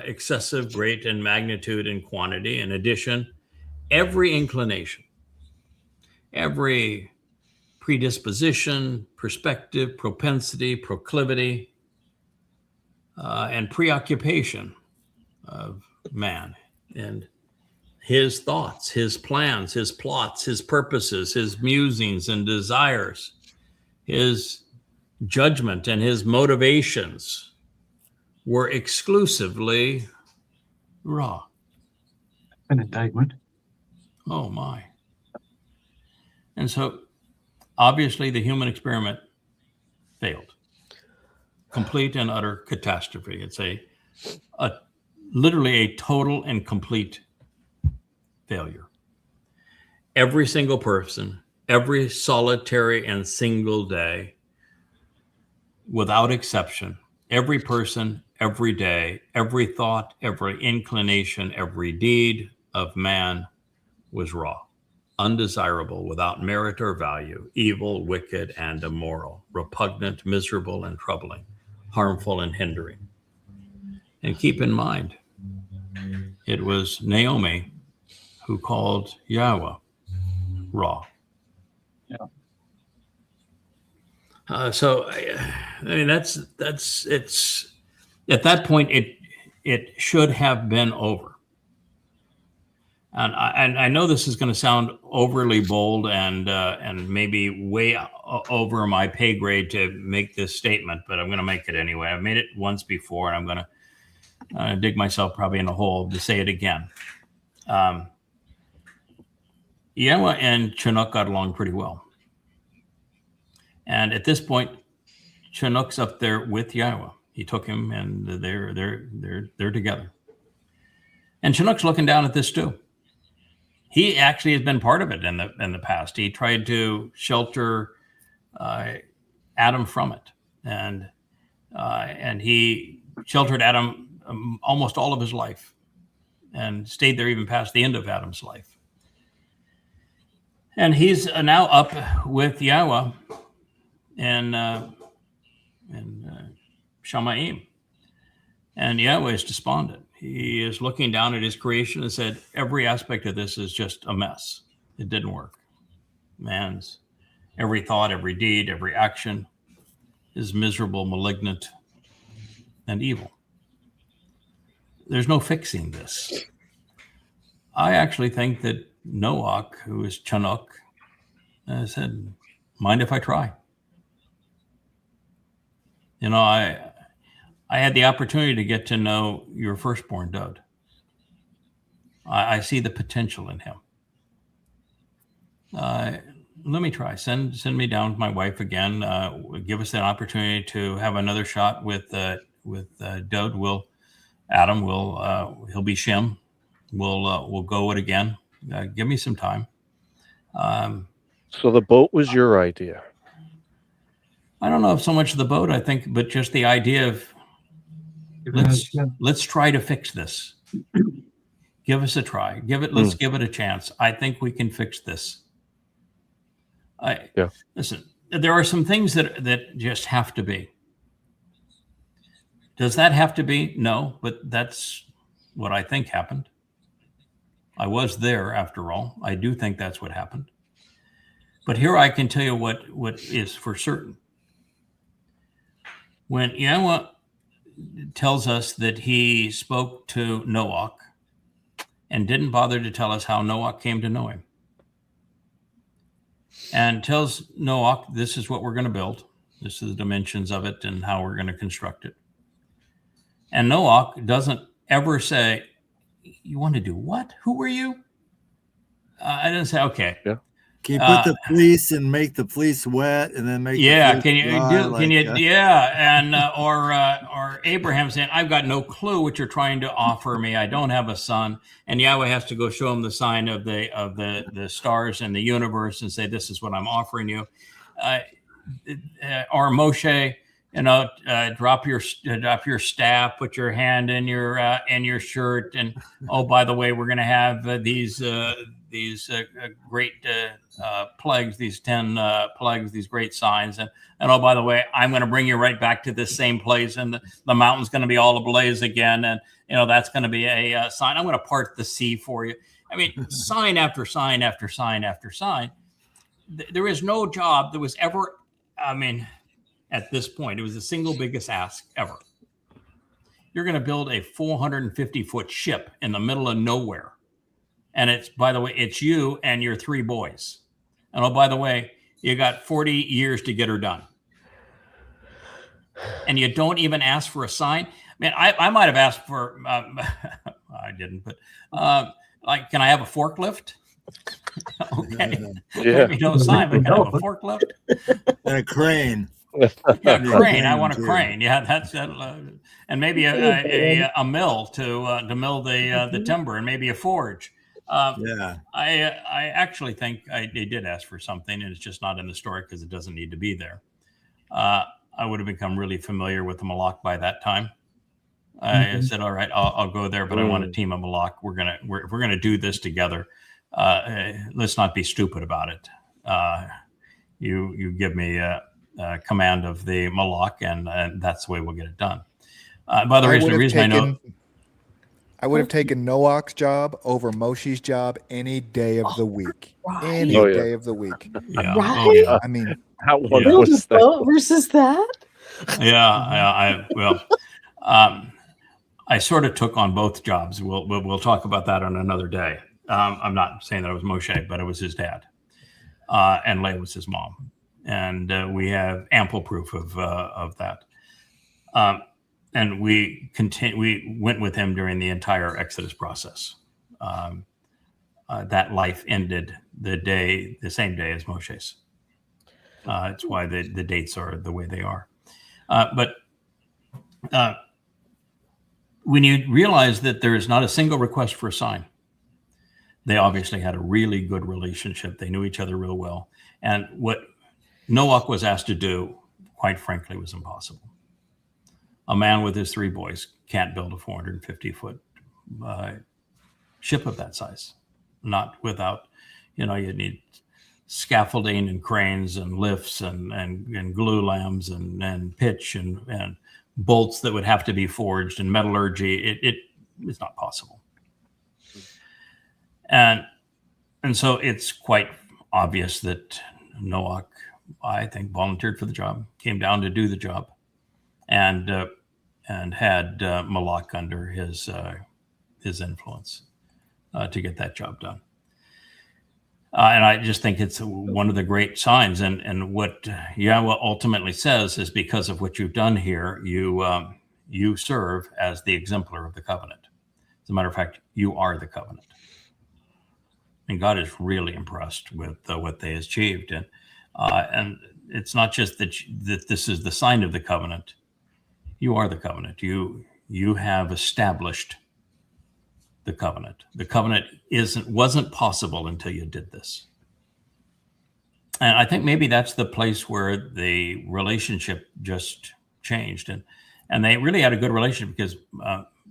excessive, great in magnitude and quantity. In addition, every inclination, every predisposition, perspective, propensity, proclivity, and preoccupation of man, and his thoughts, his plans, his plots, his purposes, his musings and desires, his judgment and his motivations were exclusively raw. An indictment. Oh my. And so obviously the human experiment failed. Complete and utter catastrophe. It's literally a total and complete failure. Every single person, every solitary and single day, without exception, every person, every day, every thought, every inclination, every deed of man was raw, undesirable, without merit or value, evil, wicked, and immoral, repugnant, miserable, and troubling, harmful, and hindering. And keep in mind, it was Naomi who called Yahweh raw. Yeah. So, I mean, it's at that point, it should have been over. And I know this is going to sound overly bold and maybe way over my pay grade to make this statement, but I'm going to make it anyway. I've made it once before, and I'm going to dig myself probably in a hole to say it again. Yahweh and Chinook got along pretty well. And at this point, Chinook's up there with Yahweh. He took him, and they're together. And Chinook's looking down at this too. He actually has been part of it in the past. He tried to shelter Adam from it, and he sheltered Adam almost all of his life, and stayed there even past the end of Adam's life. And he's now up with Yahweh and Shamaim. And Yahweh is despondent. He is looking down at his creation and said, every aspect of this is just a mess. It didn't work. Man's every thought, every deed, every action is miserable, malignant, and evil. There's no fixing this. I actually think that Noach, who is Chinook, said, mind if I try? You know, I had the opportunity to get to know your firstborn, Dode. I see the potential in him. Let me try. Send me down with my wife again. Give us an opportunity to have another shot with Dode. He'll be Shem. We'll go it again. Give me some time. So the boat was your idea? I don't know if so much the boat, I think, but just the idea of let's try to fix this. Give us a try. Let's give it a chance. I think we can fix this. Listen, there are some things that just have to be. Does that have to be? No, but that's what I think happened. I was there after all. I do think that's what happened. But here I can tell you what is for certain. When Yahweh tells us that he spoke to Noach and didn't bother to tell us how Noach came to know him. And tells Noach, this is what we're going to build. This is the dimensions of it and how we're going to construct it. And Noach doesn't ever say, you want to do what? Who were you? I didn't say, okay. Yeah. Can you put the fleece and make the fleece wet and then make the can you dry, and or Abraham saying, I've got no clue what you're trying to offer me. I don't have a son. And Yahweh has to go show him the sign of the stars and the universe and say, this is what I'm offering you. Or Moshe, drop your staff, put your hand in your shirt, and oh, by the way, we're going to have these great plagues, these 10 plagues, these great signs, and oh, by the way, I'm going to bring you right back to this same place, and the mountain's going to be all ablaze again, and that's going to be a sign. I'm going to part the sea for you. I mean, sign after sign after sign after sign. There is no job that was ever. I mean, at this point, it was the single biggest ask ever. You're going to build a 450-foot ship in the middle of nowhere. And it's, by the way, it's you and your 3 boys. And oh, by the way, you got 40 years to get her done. And you don't even ask for a sign. Man, I might have asked for, I didn't, but like, can I have a forklift? Okay. Yeah. Maybe no sign, but can I have a forklift? and a crane. Yeah, crane. I want a crane. Yeah, that's and maybe a mill to mill the timber, and maybe a forge. I actually think they did ask for something, and it's just not in the story because it doesn't need to be there. I would have become really familiar with the Malak by that time. I said, "All right, I'll go there, but I want a team of Malak. We're gonna do this together. Let's not be stupid about it. You give me command of the Malak, and that's the way we'll get it done." By the reason I know. I would have taken Noach's job over Moshe's job any day of the week. Right. Any day of the week. Yeah. Right? Oh, yeah. I mean, How wonderful was that? Versus that? Yeah. I sort of took on both jobs. We'll talk about that on another day. I'm not saying that it was Moshe, but it was his dad, and Leah was his mom, and we have ample proof of that. And we went with him during the entire Exodus process. That life ended the same day as Moshe's. It's why the dates are the way they are. But when you realize that there is not a single request for a sign, they obviously had a really good relationship. They knew each other real well. And what Noach was asked to do, quite frankly, was impossible. A man with his 3 boys can't build a 450-foot ship of that size. Not without, you need scaffolding and cranes and lifts and glue lambs and pitch and bolts that would have to be forged and metallurgy. It's not possible. And so it's quite obvious that Noach, I think, volunteered for the job, came down to do the job, and had Malak under his influence to get that job done. And I just think it's one of the great signs. And what Yahweh ultimately says is, because of what you've done here, you serve as the exemplar of the covenant. As a matter of fact, you are the covenant. And God is really impressed with what they achieved. And it's not just that this is the sign of the covenant. You are the covenant. You have established the covenant. The covenant wasn't possible until you did this. And I think maybe that's the place where the relationship just changed. And they really had a good relationship because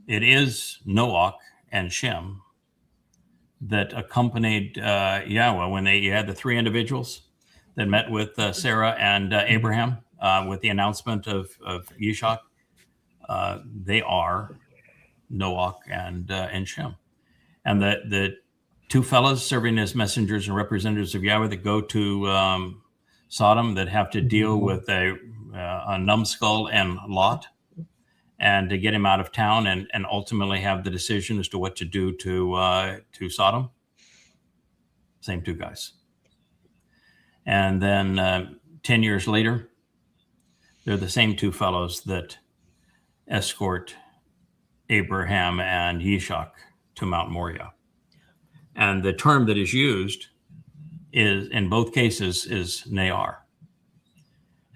it is Noach and Shem that accompanied Yahweh when you had the 3 individuals that met with Sarah and Abraham with the announcement of Yishak. They are Noach and Shem. And the 2 fellows serving as messengers and representatives of Yahweh that go to Sodom, that have to deal with a numbskull and Lot, and to get him out of town, and ultimately have the decision as to what to do to Sodom. Same two guys. And then 10 years later, they're the same two fellows that escort Abraham and Yishak to Mount Moriah. And the term that is used is, in both cases, is Nahar.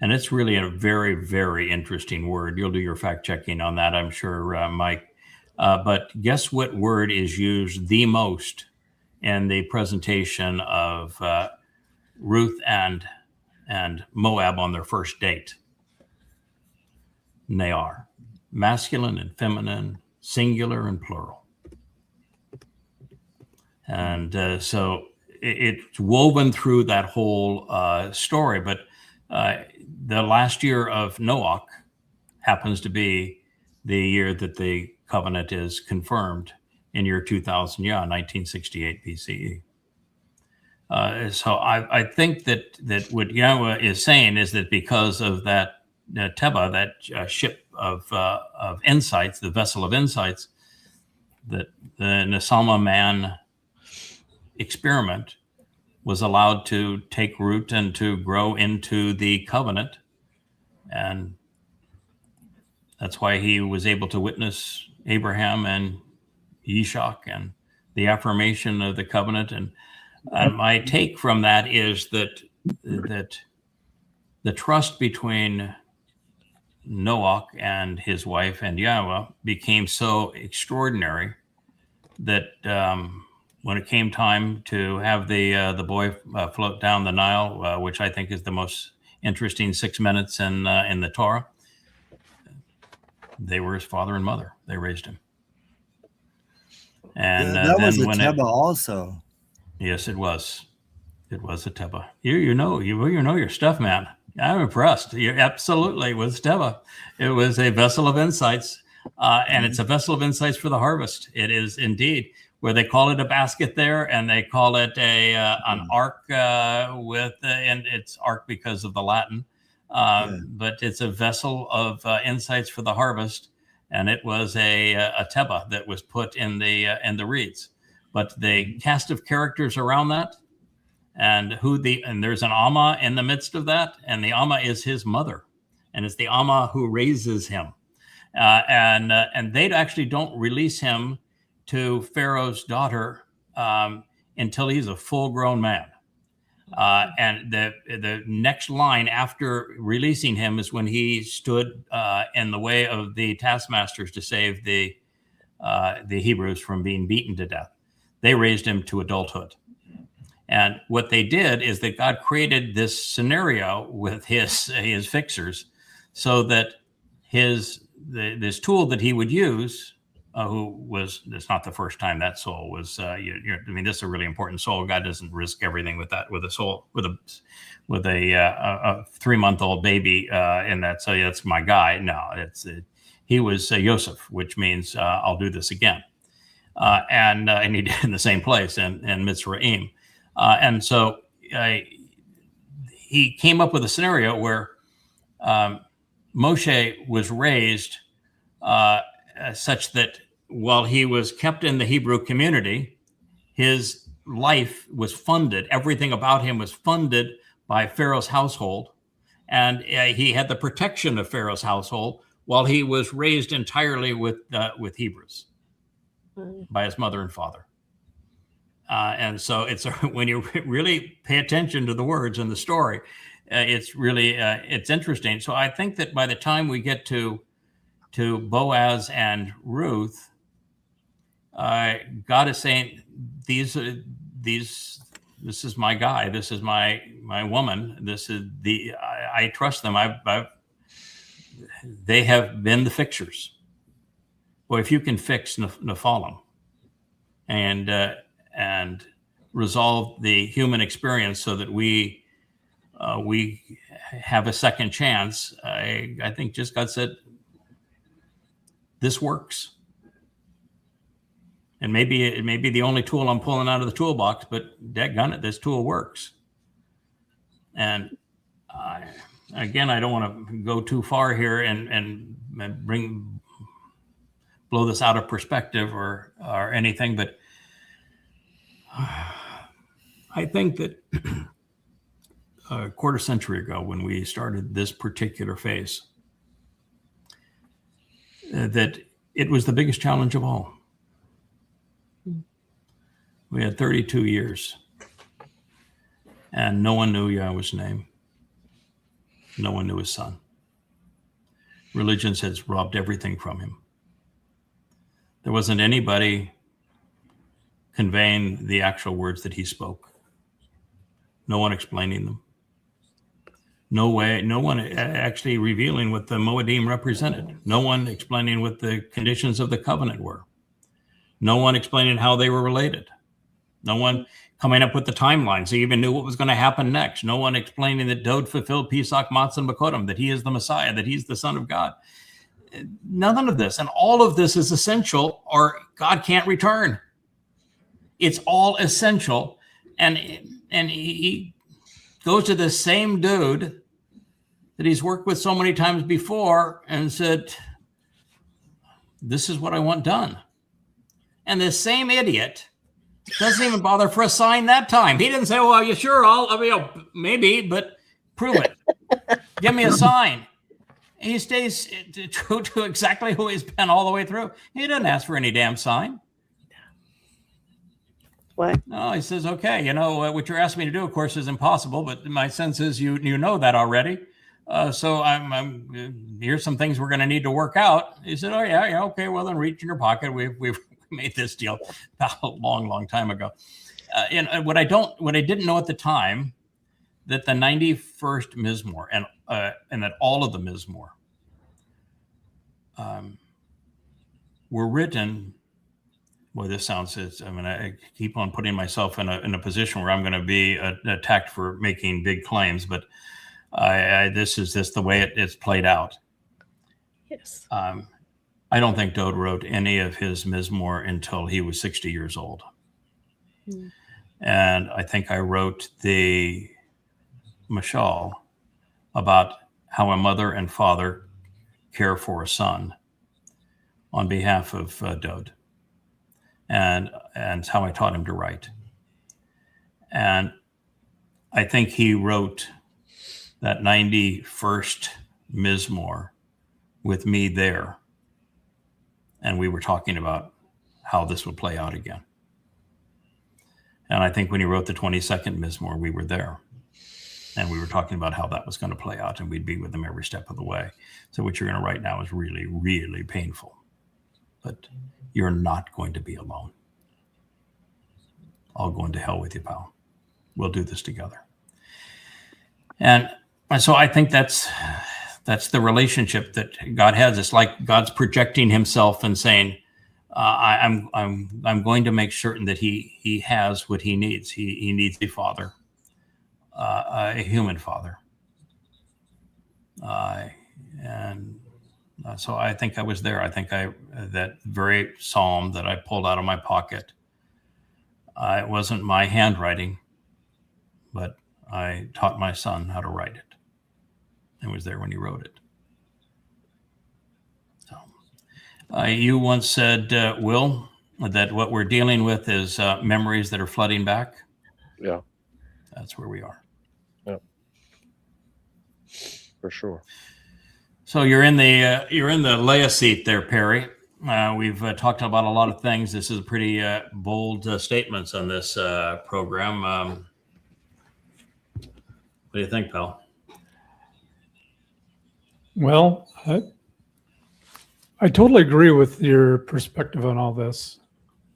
And it's really a very, very interesting word. You'll do your fact checking on that, I'm sure, Mike. But guess what word is used the most in the presentation of Ruth and Moab on their first date? Nahar. Masculine and feminine, singular and plural. And so it's woven through that whole story. But the last year of Noach happens to be the year that the covenant is confirmed in year 2000, 1968 BCE. So I think that what Yahweh is saying is that because of that Teba, that ship of insights, the vessel of insights, that the Nesama man experiment was allowed to take root and to grow into the covenant. And that's why he was able to witness Abraham and Yishak and the affirmation of the covenant. And my take from that is that the trust between Noach and his wife and Yahweh became so extraordinary that when it came time to have the boy float down the Nile, which I think is the most interesting 6 minutes in the Torah, they were his father and mother. They raised him. And that was a Teba also. Yes, it was. It was a Teba. You know your stuff, man. I'm impressed. You absolutely was Teba. It was a vessel of insights, and it's a vessel of insights for the harvest. It is indeed, where they call it a basket there, and they call it an ark and it's ark because of the Latin, but it's a vessel of insights for the harvest, and it was a Teba that was put in the reeds. But the cast of characters around that, and there's an Amma in the midst of that, and the Amma is his mother, and it's the Amma who raises him, and they actually don't release him to Pharaoh's daughter until he's a full-grown man. And the next line after releasing him is when he stood in the way of the taskmasters to save the Hebrews from being beaten to death. They raised him to adulthood. And what they did is that God created this scenario with his fixers, so that this tool that he would use, it's not the first time that soul was, this is a really important soul. God doesn't risk everything with a soul, with a 3-month-old baby in that. So that's my guy. No, he was Yosef, which means I'll do this again. And he did in the same place in Mitzrayim. And so he came up with a scenario where Moshe was raised such that while he was kept in the Hebrew community, his life was funded. Everything about him was funded by Pharaoh's household. And he had the protection of Pharaoh's household while he was raised entirely with Hebrews by his mother and father. And so when you really pay attention to the words in the story, it's really, it's interesting. So I think that by the time we get to Boaz and Ruth, God is saying, this is my guy. This is my woman. This is I trust them. They have been the fixers. Well, if you can fix Nephilim and resolve the human experience so that we have a second chance, I think just God said, this works. And maybe it may be the only tool I'm pulling out of the toolbox, but daggone it, this tool works. And again, I don't want to go too far here and bring blow this out of perspective or anything, but I think that a quarter century ago, when we started this particular phase, that it was the biggest challenge of all. We had 32 years, and no one knew Yahweh's name. No one knew his son. Religions had robbed everything from him. There wasn't anybody conveying the actual words that he spoke. No one explaining them. No one actually revealing what the Moedim represented. No one explaining what the conditions of the covenant were. No one explaining how they were related. No one coming up with the timelines. They even knew what was going to happen next. No one explaining that Dod fulfilled Pesach, Matzah, and Bakodim, that he is the Messiah, that he's the Son of God. None of this. And all of this is essential, or God can't return. It's all essential. And he goes to the same dude that he's worked with so many times before and said, this is what I want done. And this same idiot doesn't even bother for a sign that time. He didn't say, well, are you sure? Maybe, but prove it. Give me a sign. He stays true to exactly who he's been all the way through. He didn't ask for any damn sign. What? No, he says, okay, what you're asking me to do, of course, is impossible, but my sense is you know that already. So I'm here's some things we're going to need to work out. He said, oh, yeah, okay, well, then reach in your pocket. We've made this deal about a long time ago. And what I didn't know at the time, that the 91st Mizmor and that all of the Mizmor were written. Boy, this sounds. I keep on putting myself in a position where I'm going to be attacked for making big claims, but this is just the way it's played out. Yes. I don't think Dod wrote any of his Mizmor until he was 60 years old. Mm. And I think I wrote the Mashal about how a mother and father care for a son on behalf of Dod. And how I taught him to write. And I think he wrote that 91st Mizmor with me there. And we were talking about how this would play out again. And I think when he wrote the 22nd Mizmor, we were there. And we were talking about how that was going to play out, and we'd be with him every step of the way. So what you're going to write now is really, really painful. But you're not going to be alone. I'll go into hell with you, pal. We'll do this together. And so I think that's the relationship that God has. It's like God's projecting himself and saying, I'm going to make certain that he has what he needs. He needs a father, a human father. So I think I was there. I think that very psalm that I pulled out of my pocket, it wasn't my handwriting, but I taught my son how to write it. I was there when he wrote it. So, you once said, Will, that what we're dealing with is memories that are flooding back. Yeah, that's where we are. Yeah, for sure. So you're in the Leah seat there, Perry. We've talked about a lot of things. This is pretty bold statements on this program. What do you think, pal? Well, I totally agree with your perspective on all this.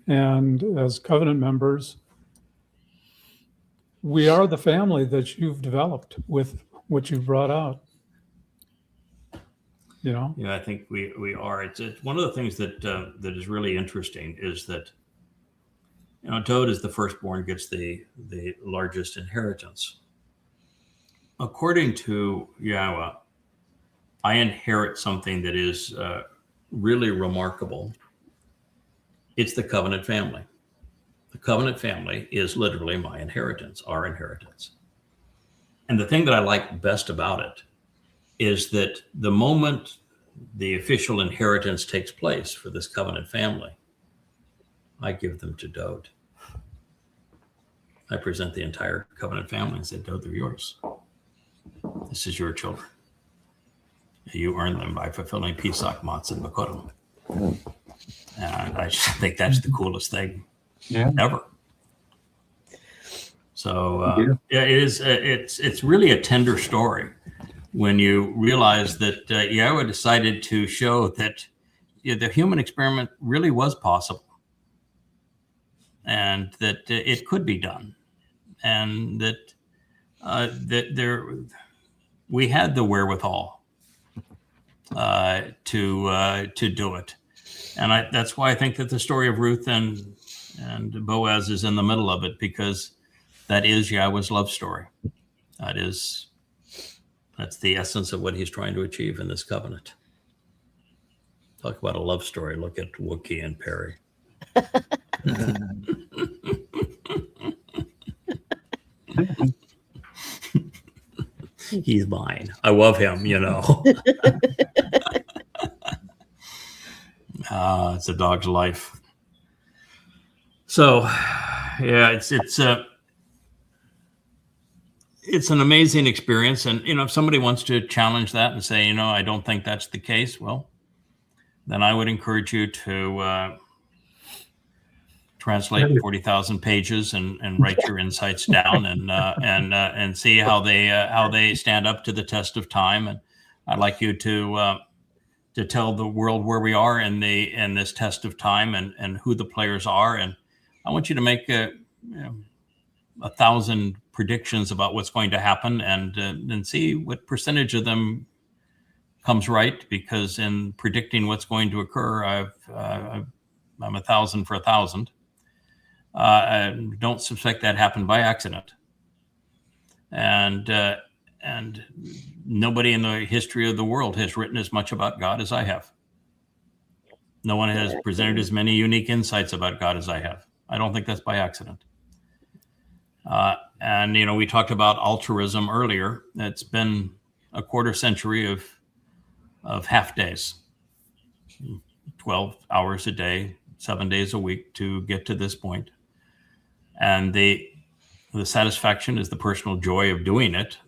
And as covenant members, we are the family that you've developed with what you've brought out. Yeah, I think we are. It's one of the things that is really interesting is that Dod is the firstborn, gets the largest inheritance. According to Yahowah, I inherit something that is really remarkable. It's the covenant family. The covenant family is literally my inheritance, our inheritance. And the thing that I like best about it is that the moment the official inheritance takes place for this covenant family, I give them to Dode. I present the entire covenant family and say, Dode, they're yours. This is your children. You earn them by fulfilling Pesach, Matzah, and Bakodim. And I just think that's the coolest thing ever. So it's really a tender story when you realize that Yahowah decided to show that the human experiment really was possible, and that it could be done, and that we had the wherewithal to do it. And that's why I think that the story of Ruth and Boaz is in the middle of it, because that is Yahowah's love story. That's the essence of what he's trying to achieve in this covenant. Talk about a love story. Look at Wookie and Perry. He's mine. I love him, you know. It's a dog's life. So, yeah, it's an amazing experience. And, if somebody wants to challenge that and say, I don't think that's the case, well, then I would encourage you to translate 40,000 pages and write your insights down and see how they stand up to the test of time. And I'd like you to tell the world where we are in this test of time and who the players are. And I want you to make 1,000 predictions about what's going to happen and see what percentage of them comes right, because in predicting what's going to occur, I'm 1,000 for 1,000. I don't suspect that happened by accident. And nobody in the history of the world has written as much about God as I have. No one has presented as many unique insights about God as I have. I don't think that's by accident. And we talked about altruism earlier. It's been a quarter century of half days, 12 hours a day, 7 days a week to get to this point. And the satisfaction is the personal joy of doing it.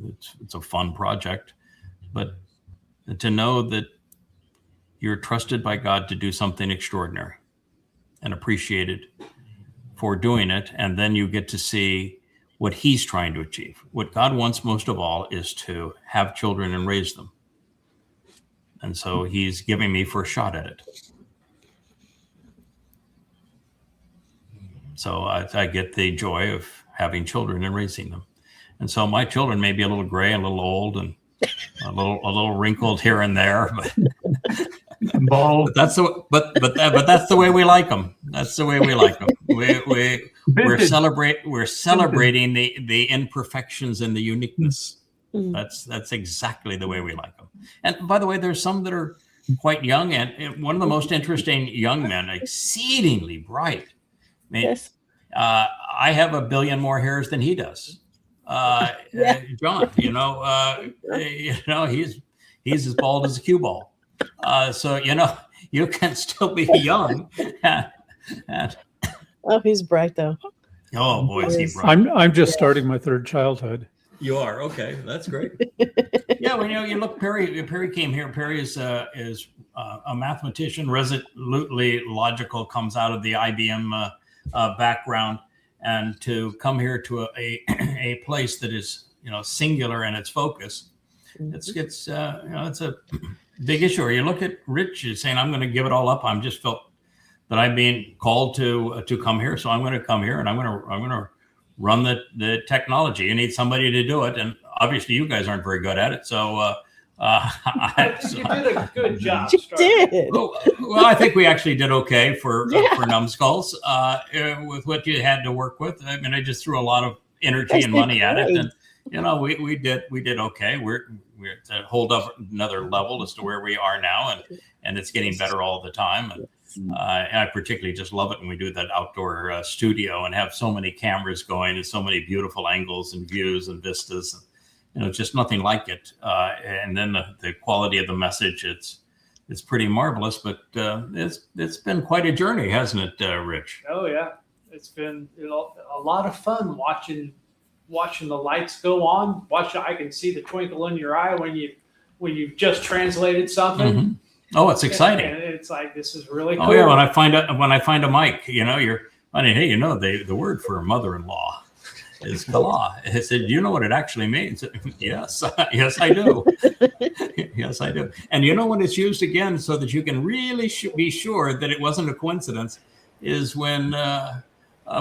It's a fun project, but to know that you're trusted by God to do something extraordinary and appreciated for doing it. And then you get to see what he's trying to achieve. What God wants most of all is to have children and raise them. And so he's giving me first shot at it. So I get the joy of having children and raising them. And so my children may be a little gray, a little old, and a little wrinkled here and there, but that's the way we like them. That's the way we like them. We're celebrating the imperfections and the uniqueness. That's exactly the way we like them. And by the way, there's some that are quite young, and one of the most interesting young men, exceedingly bright. Yes. I have 1 billion more hairs than he does. John, he's as bald as a cue ball. So you can still be young. Oh, he's bright though. Oh boy, is he bright! I'm just starting my third childhood. You are okay. That's great. Yeah, when you look, Perry came here. Perry is a mathematician, resolutely logical, comes out of the IBM background, and to come here to a place that is singular in its focus, it's a big issue. Or you look at Rich is saying, I'm going to give it all up. I'm just felt that I'm being called to come here, so I'm going to come here and I'm going to run the technology. You need somebody to do it, and obviously you guys aren't very good at it. So you did a good job. You did. Well, I think we actually did okay for numbskulls with what you had to work with. I mean, I just threw a lot of energy and money at it, and we did okay. We're to hold up another level as to where we are now, and it's getting better all the time. And I particularly just love it when we do that outdoor studio and have so many cameras going and so many beautiful angles and views and vistas. Just nothing like it. And then the quality of the message, it's pretty marvelous. But it's been quite a journey, hasn't it, Rich? Oh yeah, it's been a lot of fun watching the lights go on. I can see the twinkle in your eye when you've just translated something. Mm-hmm. Oh, it's exciting. And it's like, this is really cool. Oh yeah, when I find a mic, you're funny. Hey, the word for mother-in-law is kala. I said, you know what it actually means? Yes, yes, I do. Yes, I do. And you know when it's used again, so that you can really be sure that it wasn't a coincidence, is when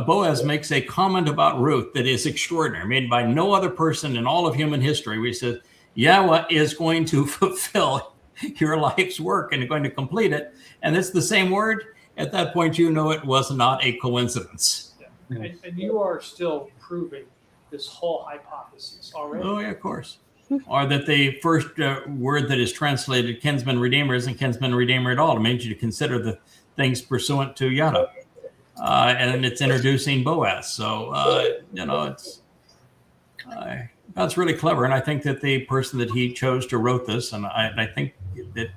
Boaz makes a comment about Ruth that is extraordinary, made by no other person in all of human history. Where he says, Yahweh is going to fulfill your life's work and going to complete it. And it's the same word. At that point, you know it was not a coincidence. Yeah. And you are still proving this whole hypothesis already. Oh, yeah, of course. Or that the first word that is translated kinsman redeemer isn't kinsman redeemer at all. It means you to consider the things pursuant to Yada. And it's introducing Boaz. So, it's that's really clever. And I think that the person that he chose to wrote this, and I think that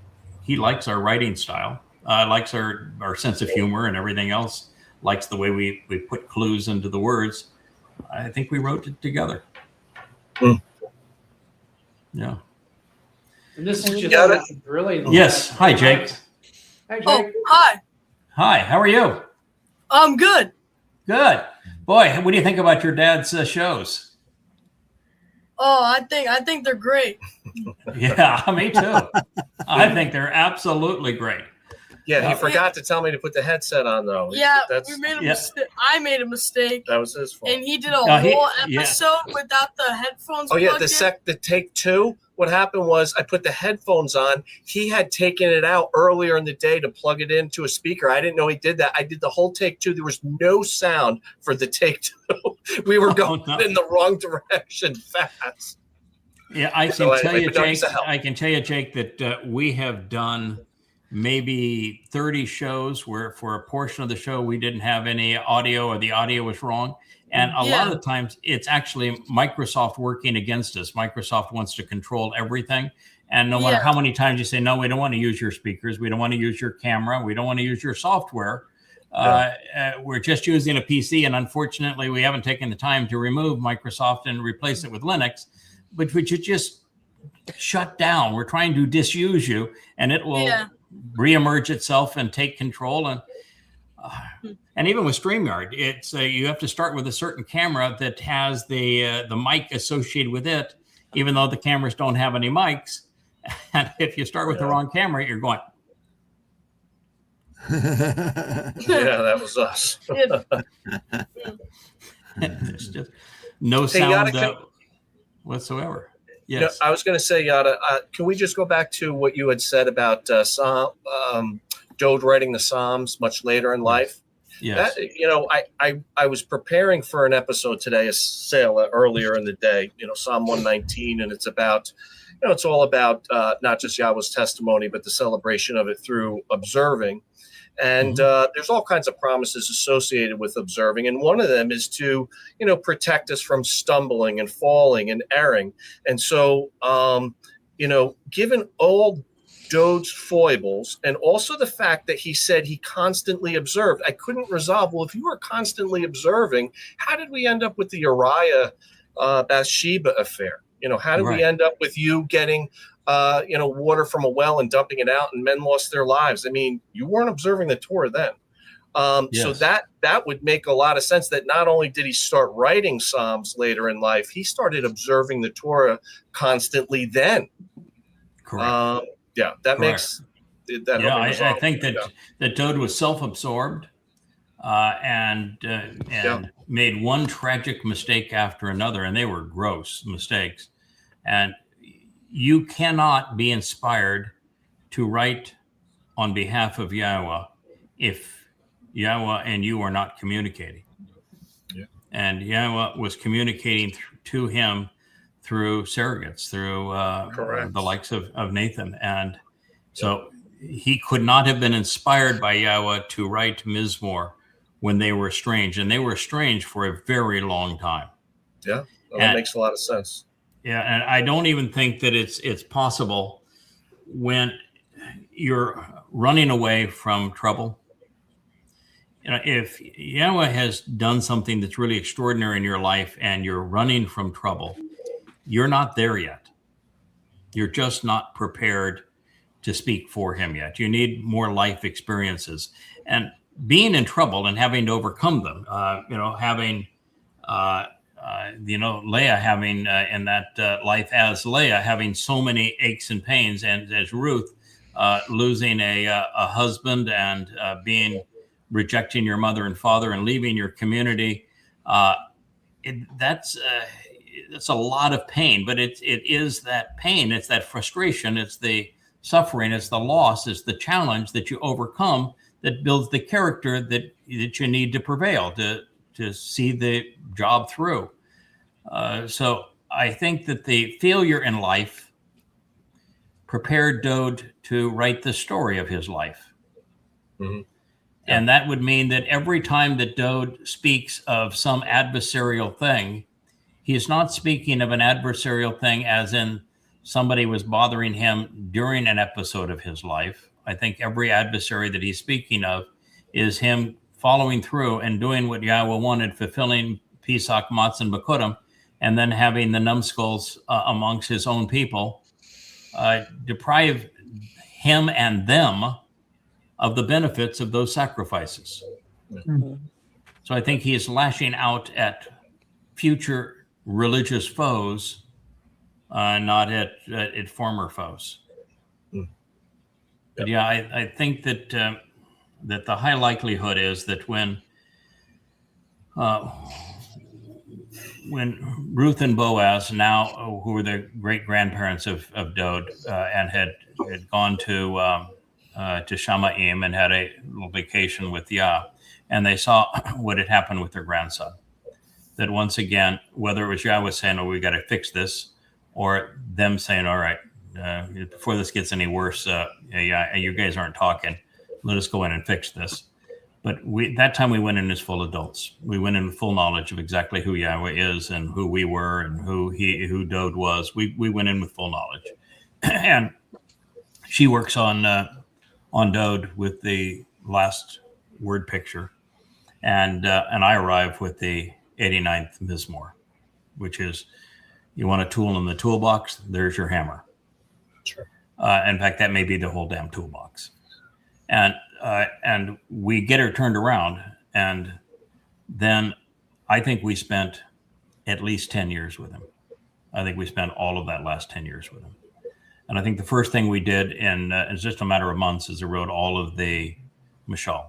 he likes our writing style, likes our sense of humor and everything else, likes the way we put clues into the words. I think we wrote it together. Yeah. And this is just really. Yes. Hi, Jake. Hi, Jake. Oh, hi. Hi. How are you? I'm good. Good. Boy, what do you think about your dad's shows? Oh, I think they're great. Yeah, me too. I think they're absolutely great. Yeah, he forgot to tell me to put the headset on, though. Yeah, we made a mistake. I made a mistake. That was his fault. And he did a whole episode without the headphones. Oh yeah, the take two. What happened was I put the headphones on. He had taken it out earlier in the day to plug it into a speaker. I didn't know he did that. I did the whole take two. There was no sound for the take two. We were going in the wrong direction fast. Yeah, I can tell you, Jake, that we have done maybe 30 shows where for a portion of the show we didn't have any audio or the audio was wrong. And a lot of the times it's actually Microsoft working against us. Microsoft wants to control everything. And no matter how many times you say, no, we don't want to use your speakers. We don't want to use your camera. We don't want to use your software. We're just using a PC. And unfortunately, we haven't taken the time to remove Microsoft and replace it with Linux, but which is just shut down. We're trying to disuse you and it will reemerge itself and take control. And even with StreamYard, it's you have to start with a certain camera that has the mic associated with it, even though the cameras don't have any mics. And if you start with the wrong camera, you're going. Yeah, that was us. There's just no sound whatsoever. Yes, I was going to say, Yada. Can we just go back to what you had said about Dode writing the Psalms much later in life? Yes. I was preparing for an episode today, a sale earlier in the day, Psalm 119, and it's about, it's all about not just Yahweh's testimony, but the celebration of it through observing. And there's all kinds of promises associated with observing. And one of them is to, protect us from stumbling and falling and erring. And so, given all Dode's foibles, and also the fact that he said he constantly observed, I couldn't resolve, well, if you were constantly observing, how did we end up with the Uriah Bathsheba affair? How did we end up with you getting, water from a well and dumping it out and men lost their lives? I mean, you weren't observing the Torah then. So that would make a lot of sense that not only did he start writing Psalms later in life, he started observing the Torah constantly then. Correct. That makes that. Yeah, I think that Dode was self-absorbed and made one tragic mistake after another, and they were gross mistakes. And you cannot be inspired to write on behalf of Yahweh if Yahweh and you are not communicating. Yeah. And Yahweh was communicating to him through surrogates, through the likes of Nathan. And so he could not have been inspired by Yahweh to write Mizmor when they were estranged. And they were estranged for a very long time. Yeah, that makes a lot of sense. Yeah, and I don't even think that it's possible when you're running away from trouble, if Yahweh has done something that's really extraordinary in your life and you're running from trouble, you're not there yet. You're just not prepared to speak for him yet. You need more life experiences. And being in trouble and having to overcome them, having Leah having in that life as Leah, having so many aches and pains, and as Ruth, losing a husband and rejecting your mother and father and leaving your community. That's a lot of pain, but it is that pain. It's that frustration. It's the suffering. It's the loss. It's the challenge that you overcome that builds the character that you need to prevail to see the job through. So I think that the failure in life prepared Dode to write the story of his life. Mm-hmm. Yeah. And that would mean that every time that Dode speaks of some adversarial thing, he is not speaking of an adversarial thing as in somebody was bothering him during an episode of his life. I think every adversary that he's speaking of is him following through and doing what Yahweh wanted, fulfilling Pesach, Matzah, and Bekurim, and then having the numbskulls amongst his own people deprive him and them of the benefits of those sacrifices. Mm-hmm. So I think he is lashing out at future religious foes, not at former foes. Mm. But yeah, I think that that the high likelihood is that when Ruth and Boaz, now who were the great grandparents of Dode, and had gone to Shamaim and had a little vacation with Yah, and they saw what had happened with their grandson, that once again, whether it was Yahweh saying, "Oh, we got to fix this," or them saying, "All right, before this gets any worse, you guys aren't talking. Let us go in and fix this." But that time we went in as full adults. We went in with full knowledge of exactly who Yahweh is and who we were and who Dode was. We went in with full knowledge, and she works on Dode with the last word picture, and I arrive with the 89th Mizmor, which is, you want a tool in the toolbox, there's your hammer. Sure. In fact, that may be the whole damn toolbox. And we get her turned around, and then I think we spent at least 10 years with him. I think we spent all of that last 10 years with him. And I think the first thing we did in just a matter of months is I wrote all of the Mashal.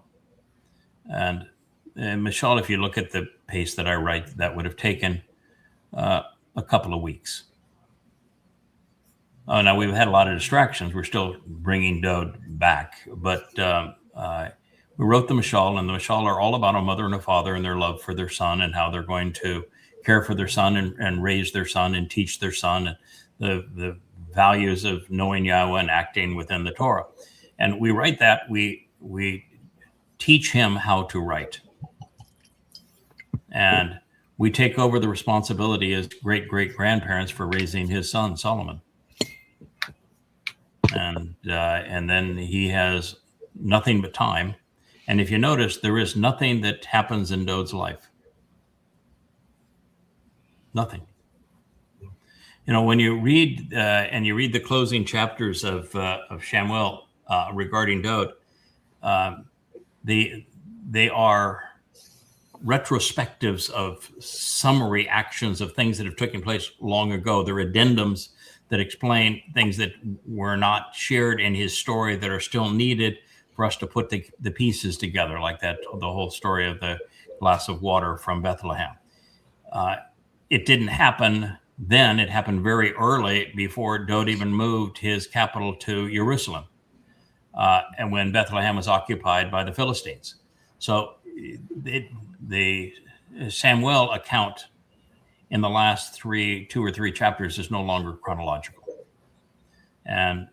And Mashal, if you look at the pace that I write, that would have taken a couple of weeks. Now we've had a lot of distractions. We're still bringing Dode back, but we wrote the Mashal, and the Mashal are all about a mother and a father and their love for their son and how they're going to care for their son and raise their son and teach their son and the values of knowing Yahweh and acting within the Torah. And we write that, we teach him how to write. And we take over the responsibility as great-great-grandparents for raising his son, Solomon. And then he has nothing but time. And if you notice, there is nothing that happens in Dode's life. Nothing. You know, when you read and you read the closing chapters of Shamuel regarding Dode, they are retrospectives of summary actions of things that have taken place long ago. They're addendums that explain things that were not shared in his story that are still needed for us to put the pieces together, like that, the whole story of the glass of water from Bethlehem. It didn't happen then. It happened very early, before Dode even moved his capital to Jerusalem, and when Bethlehem was occupied by the Philistines. So the Samuel account in the last 2 or 3 chapters is no longer chronological. And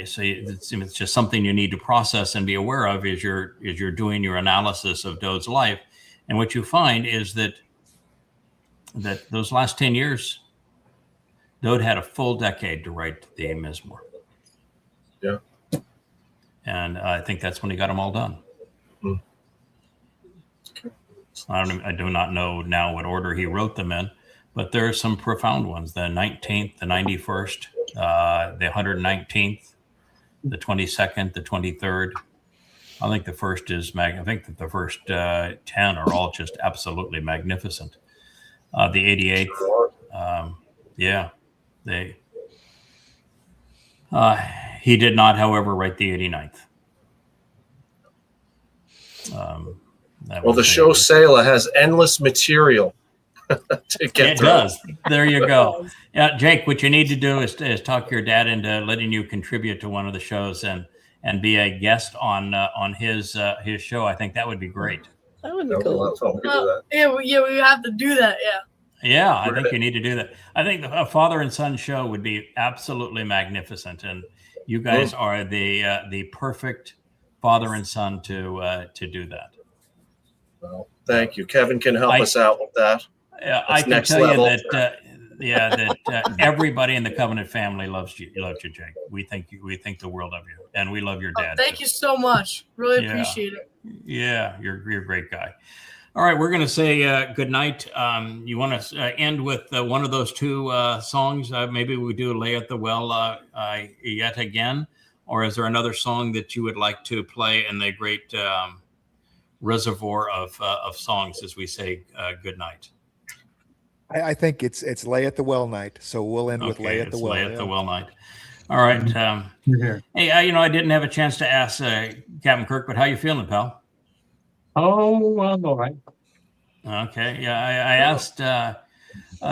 so it's just something you need to process and be aware of as you're doing your analysis of Dode's life. And what you find is that those last 10 years, Dode had a full decade to write the Mizmor. Yeah. And I think that's when he got them all done. I do not know now what order he wrote them in, but there are some profound ones. The 19th, the 91st, the 119th, the 22nd, the 23rd. I think the first is I think that the first 10 are all just absolutely magnificent. The 88th, he did not, however, write the 89th. Well, the show Selah has endless material to get it through. Does. There you go. Yeah, Jake, what you need to do is talk your dad into letting you contribute to one of the shows and be a guest on his show. I think that would be great. That would be cool. Yeah, we have to do that. Yeah. Yeah, I think you need to do that. I think a father and son show would be absolutely magnificent, and you guys are the perfect father and son to do that. Well, thank you. Kevin can help us out with that. Yeah, I can tell you that everybody in the Covenant family loves you, Jake. We think the world of you, and we love your dad. Thank you so much. Really appreciate it. Yeah, you're a great guy. All right, we're going to say good night. You want to end with one of those two songs? Maybe we do Lay at the Well yet again, or is there another song that you would like to play in the great reservoir of songs as we say good night? I think it's Lay at the Well night, so we'll end with Lay at the Well. Lay at the Well night. All right. Hey, I didn't have a chance to ask Captain Kirk, but how you feeling, pal? Oh, I'm all right. Okay. Yeah, I asked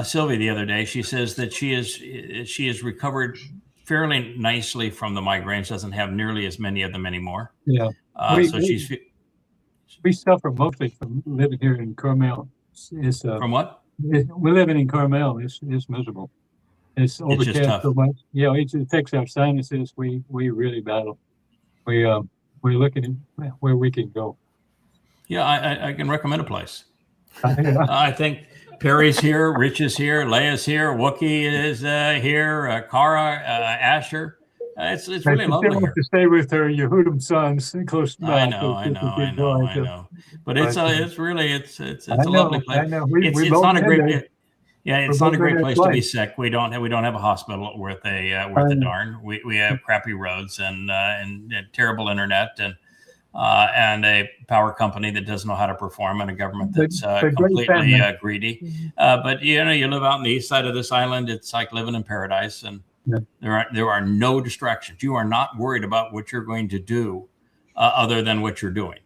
Sylvie the other day. She says that she has recovered fairly nicely from the migraines. Doesn't have nearly as many of them anymore. Yeah. We suffer mostly from living here in Carmel. From what? We're living in Carmel. It's miserable. It's overcast so much. Yeah, it affects our sinuses. We really battle. We're looking at where we can go. Yeah, I can recommend a place. I think Perry's here, Rich is here, Leia's here, Wookie is here, Kara, Asher. It's really lovely here. To stay with her Yehudim sons close by. I know. But it's really a lovely place. I know. It's not a great. Yeah, it's not a great place to be sick. We don't have a hospital worth a darn. We have crappy roads and terrible internet and a power company that doesn't know how to perform, and a government that's completely greedy. But you live out on the east side of this island. It's like living in paradise, and there are no distractions. You are not worried about what you're going to do other than what you're doing.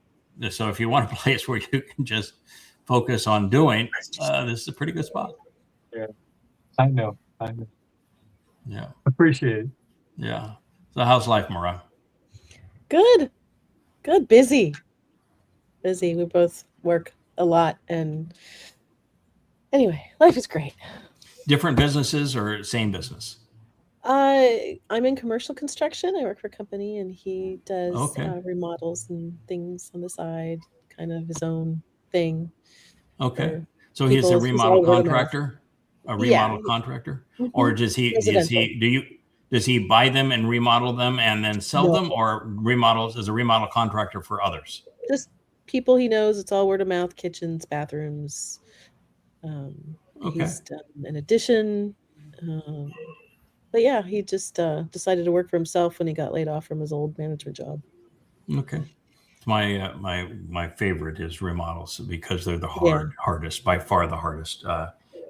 So if you want a place where you can just focus on doing, this is a pretty good spot. Yeah, I know. Yeah, appreciate it. Yeah. So how's life, Maura? Good. Busy. We both work a lot, and anyway, life is great. Different businesses or same business? I'm in commercial construction. I work for a company, and he does remodels and things on the side, kind of his own thing. Okay. So he's a remodel contractor? A remodel contractor? Mm-hmm. Or does he buy them and remodel them and then sell them, or remodels as a remodel contractor for others? Just people he knows. It's all word of mouth, kitchens, bathrooms. He's done an addition. But yeah, he just decided to work for himself when he got laid off from his old management job. Okay. My favorite is remodels because they're the hardest, by far the hardest.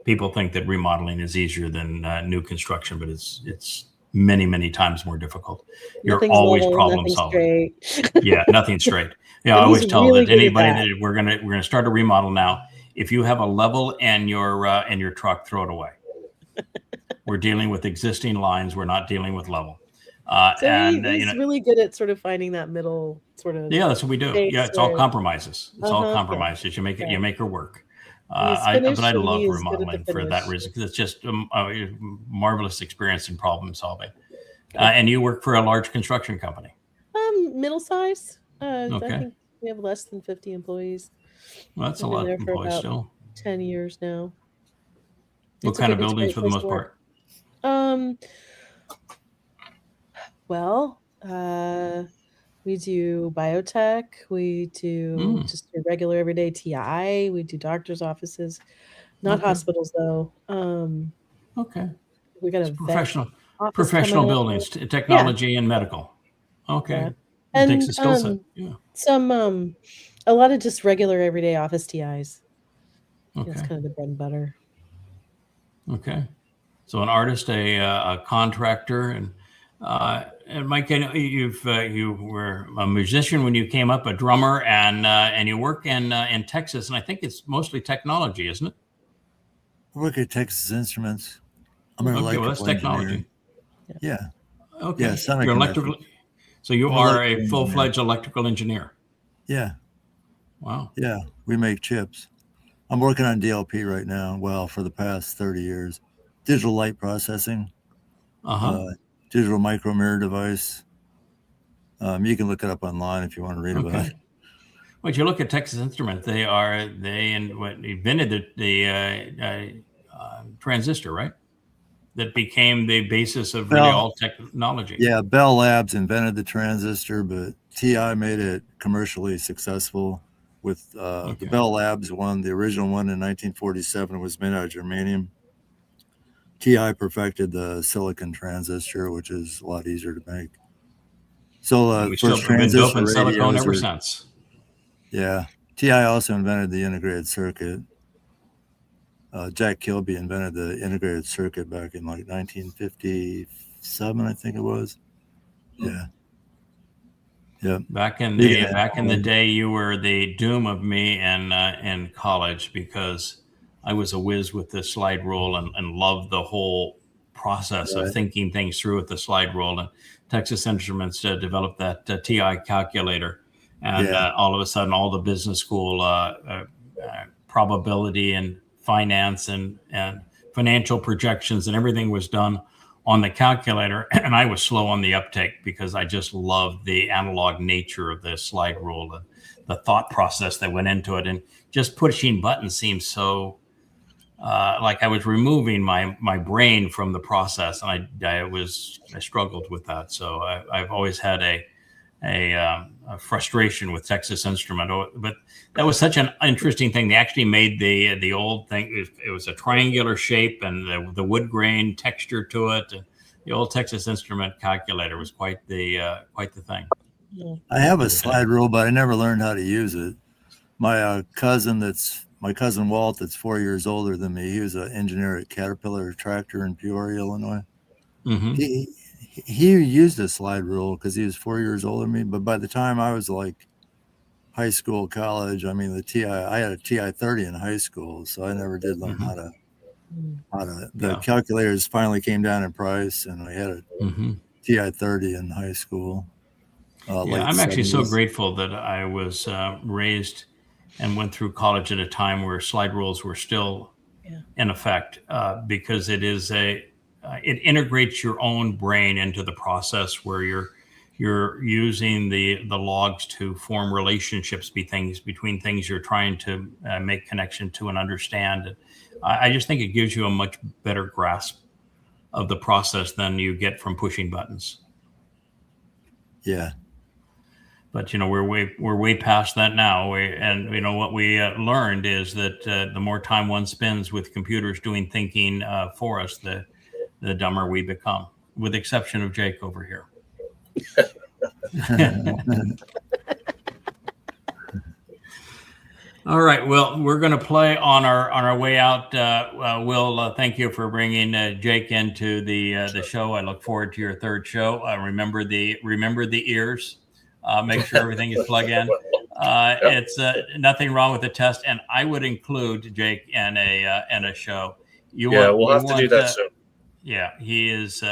People think that remodeling is easier than new construction, but it's many, many times more difficult. You're always problem solving. Yeah, nothing straight. Yeah, I always tell that anybody that we're gonna start a remodel now. If you have a level and your truck, throw it away. We're dealing with existing lines. We're not dealing with level. He's really good at sort of finding that middle sort of. Yeah, that's what we do. Yeah, it's all compromises. It's all compromises. You make her work. But I love remodeling for that reason, because it's just a marvelous experience in problem solving. And you work for a large construction company? Middle size. I think we have less than 50 employees. Well, that's a lot of employees still. 10 years now. What kind of buildings for the most part? We do biotech. We do just a regular everyday TI. We do doctor's offices, not hospitals though. Okay. We got a professional buildings, technology and medical. Okay. Yeah. It takes a skill set. Yeah. Some a lot of just regular everyday office TIs. Okay. That's kind of the bread and butter. Okay. So an artist, a contractor, and Mike, you were a musician when you came up, a drummer, and you work in Texas, and I think it's mostly technology, isn't it? I work at Texas Instruments. I'm an electrical well, that's technology. Engineer. Yeah. Okay. Yeah, you're electrical. So you are a full-fledged electrical engineer. Yeah. Wow. Yeah, we make chips. I'm working on DLP right now. Well, for the past 30 years, digital light processing, digital micro mirror device. You can look it up online if you want to read about it. Well, if you look at Texas Instruments, they invented the transistor, right? That became the basis of really all technology. Yeah, Bell Labs invented the transistor, but TI made it commercially successful. With the Bell Labs one, the original one in 1947 was made out of germanium. TI perfected the silicon transistor, which is a lot easier to make. So first transistor been silicone ever since. Yeah, TI also invented the integrated circuit. Jack Kilby invented the integrated circuit back in like 1957, I think it was. Yeah. Yeah. Back in the day, you were the doom of me in college because I was a whiz with the slide rule and loved the whole process of thinking things through with the slide rule. And Texas Instruments developed that TI calculator, and all of a sudden, all the business school probability and finance and financial projections and everything was done on the calculator, and I was slow on the uptake because I just loved the analog nature of the slide rule and the thought process that went into it. And just pushing buttons seemed so like I was removing my brain from the process, and I struggled with that. So I've always had a frustration with Texas Instrument, but that was such an interesting thing. They actually made the old thing. It was a triangular shape and the wood grain texture to it. The old Texas Instrument calculator was quite the thing. I have a slide rule, but I never learned how to use it. My cousin Walt, that's 4 years older than me, he was an engineer at Caterpillar Tractor in Peoria, Illinois. Mm-hmm. He used a slide rule because he was 4 years older than me. But by the time I was like high school, college, I mean, I had a TI 30 in high school, so I never did learn how to. The calculators finally came down in price, and I had a TI 30 in high school. I'm actually so grateful that I was raised and went through college at a time where slide rules were still in effect, because it is it integrates your own brain into the process where you're using the logs to form relationships between things you're trying to make connection to and understand. I just think it gives you a much better grasp of the process than you get from pushing buttons. Yeah. But we're way past that now. And what we learned is that the more time one spends with computers doing thinking for us, the dumber we become, with the exception of Jake over here. All right. Well, we're going to play on our way out. Will, thank you for bringing Jake into the show. I look forward to your third show. Remember the ears. Make sure everything is plugged in. It's nothing wrong with the test, and I would include Jake in a show. We'll have to do that soon. Yeah, he is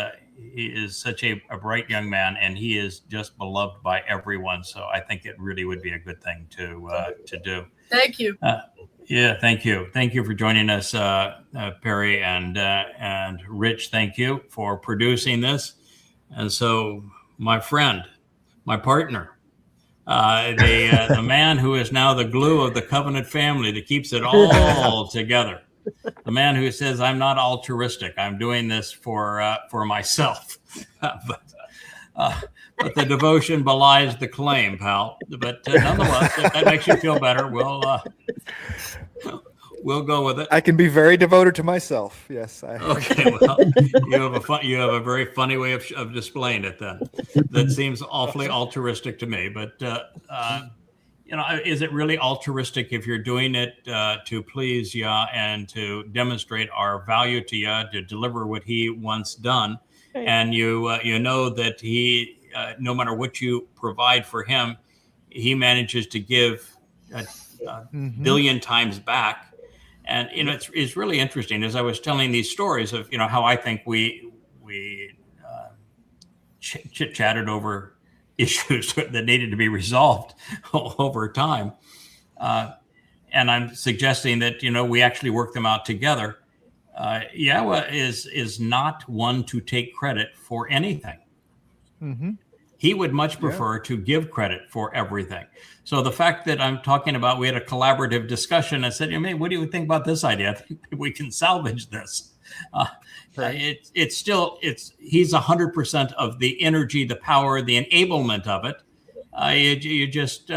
such a bright young man, and he is just beloved by everyone. So I think it really would be a good thing to do. Thank you. Thank you. Thank you for joining us, Perry and Rich. Thank you for producing this. And so, my friend, my partner, the man who is now the glue of the Covenant family that keeps it all together. The man who says, I'm not altruistic. I'm doing this for myself. But But the devotion belies the claim, pal. But nonetheless, if that makes you feel better, we'll go with it. I can be very devoted to myself. Yes. Okay. Well, you have a very funny way of displaying it. Then that seems awfully altruistic to me. But is it really altruistic if you're doing it to please Yah and to demonstrate our value to Yah, to deliver what He wants done, and you know that He, no matter what you provide for Him, He manages to give a billion times back. And it's really interesting, as I was telling these stories of how I think we chit-chatted over issues that needed to be resolved over time, and I'm suggesting that we actually work them out together. Yahowah is not one to take credit for anything. Mm-hmm. He would much prefer to give credit for everything. So the fact that I'm talking about, we had a collaborative discussion. I said, "Hey, what do you think about this idea? I think we can salvage this." He's 100% of the energy, the power, the enablement of it. You're just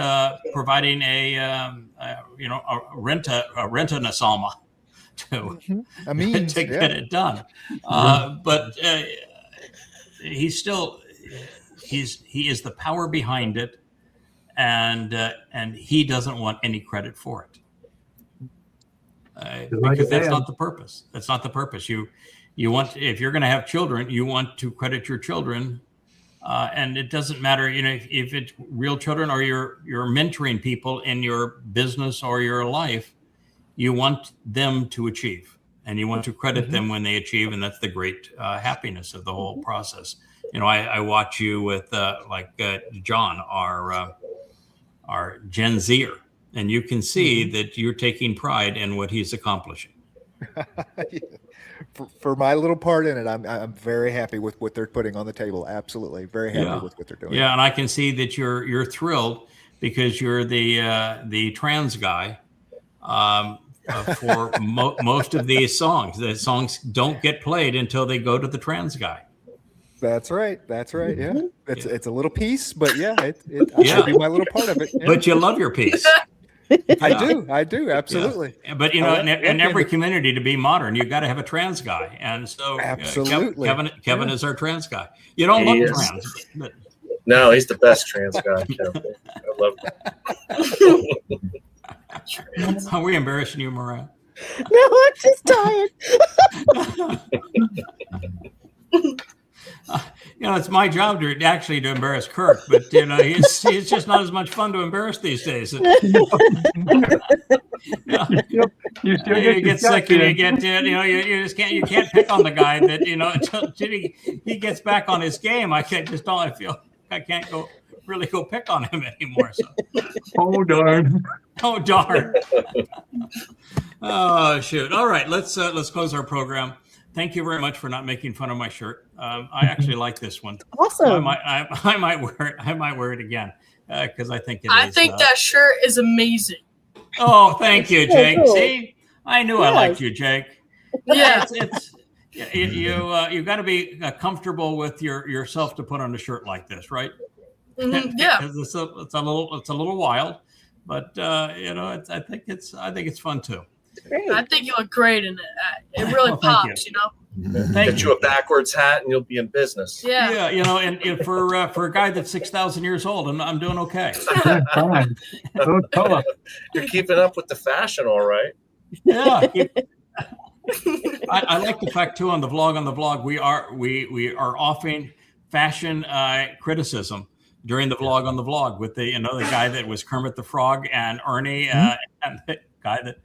providing a renta-nasalma to get it done. But he's still. He is the power behind it, and he doesn't want any credit for it, because that's not the purpose. That's not the purpose. You want, if you're going to have children, you want to credit your children, and it doesn't matter, if it's real children or you're mentoring people in your business or your life. You want them to achieve, and you want to credit them when they achieve, and that's the great happiness of the whole process. I watch you with John, our Gen Zer, and you can see that you're taking pride in what he's accomplishing. For my little part in it, I'm very happy with what they're putting on the table. Absolutely, very happy with what they're doing. Yeah, and I can see that you're thrilled because you're the trans guy for most of these songs. The songs don't get played until they go to the trans guy. That's right. Yeah, it's a little piece, but I should be my little part of it. Yeah. But you love your piece. I do, absolutely. Yeah. But in every community, to be modern, you've got to have a trans guy, and so absolutely, Kevin is our trans guy. You don't look trans, but no, he's the best trans guy. Kevin. I love him. Are we embarrassing you, Mariah? No, I'm just tired. It's my job to embarrass Kirk, but he's just not as much fun to embarrass these days. You get sick, and you get you can't pick on the guy that until he gets back on his game. I can't go pick on him anymore. So. Oh darn! Oh shoot! All right, let's close our program. Thank you very much for not making fun of my shirt. I actually like this one. Awesome. I might wear it. I might wear it again because I think I think that shirt is amazing. Oh, thank you, Jake. Cool. See, I knew I liked you, Jake. Yeah. You got to be comfortable with yourself to put on a shirt like this, right? Mm-hmm. Yeah. It's a little wild, but I think it's fun too. Great. I think you look great in it. It really pops, Get you a backwards hat and you'll be in business. Yeah. And for a guy that's 6,000 years old, I'm doing okay. You're keeping up with the fashion, all right. Yeah. I like the fact too on the vlog we are offering fashion criticism during the vlog with the the guy that was Kermit the Frog and Ernie and the guy that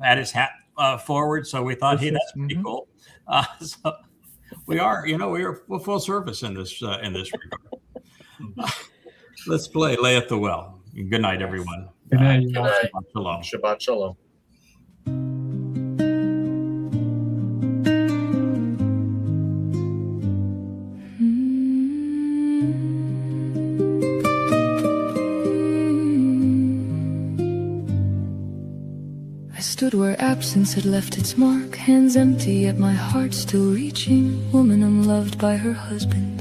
had his hat forward. So we thought, hey, that's pretty cool. So we are, we're full service in this regard. Let's play Lay at the Well. Good night, everyone. Good night. Shabbat shalom. Shabbat shalom. Stood where absence had left its mark, hands empty, yet my heart still reaching. Woman unloved by her husband.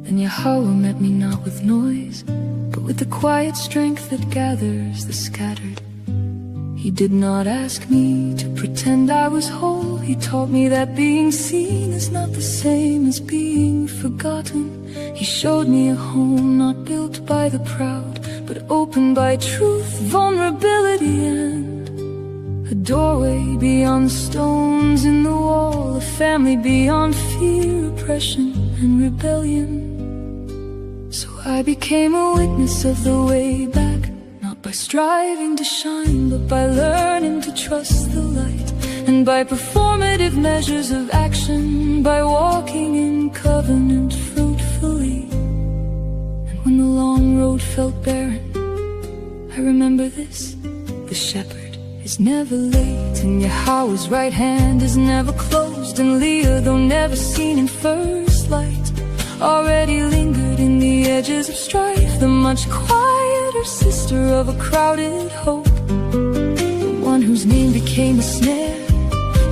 And Yahowah met me not with noise, but with the quiet strength that gathers the scattered. He did not ask me to pretend I was whole. He taught me that being seen is not the same as being forgotten. He showed me a home not built by the proud, but opened by truth, vulnerability, and a doorway beyond stones in the wall, a family beyond fear, oppression, and rebellion. So I became a witness of the way back, not by striving to shine, but by learning to trust the light, and by performative measures of action, by walking in covenant fruitfully. And when the long road felt barren, I remember this: the shepherd is never late, and Yahowah's right hand is never closed, and Leah, though never seen in first light, already lingered in the edges of strife, the much quieter sister of a crowded hope, the one whose name became a snare,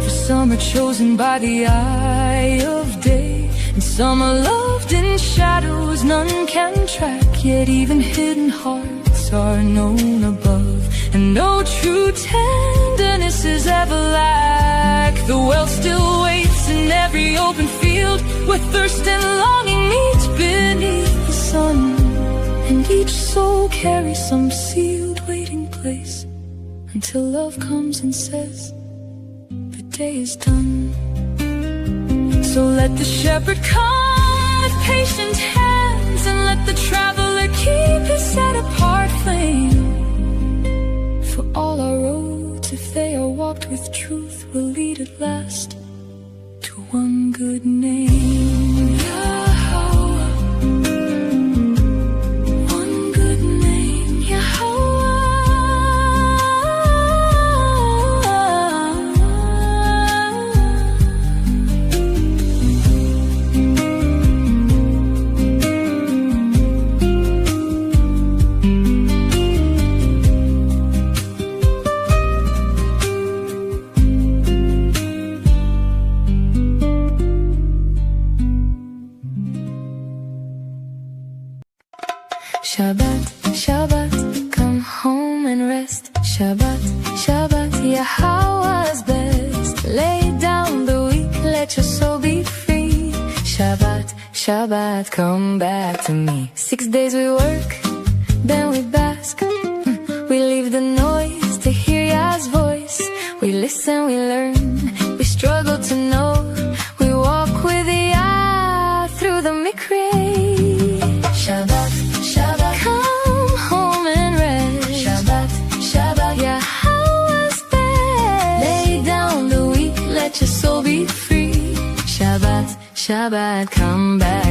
for some are chosen by the eye of day, and some are loved in shadows none can track, yet even hidden hearts are known above, and no true tenderness is ever lack. The well still waits in every open field, where thirst and longing meet beneath the sun, and each soul carries some sealed waiting place, until love comes and says, the day is done. So let the shepherd come with patient hands, and let the traveler keep his set-apart flame. For all our roads, if they are walked with truth, will lead at last to one good name. Yahowah. One good name, Yahowah. Shabbat, Shabbat, come home and rest. Shabbat, Shabbat, Yahowah's best. Lay down the weak, let your soul be free. Shabbat, Shabbat, come back to me. 6 days we work, then we bask. We leave the noise to hear Yah's voice. We listen, we learn, we struggle to know. We walk with Yah through the mikre. Shabbat, Shabbat, come home and rest. Shabbat, Shabbat, Yahowah's best. Lay down the weak, let your soul be free. Shabbat, Shabbat, come back.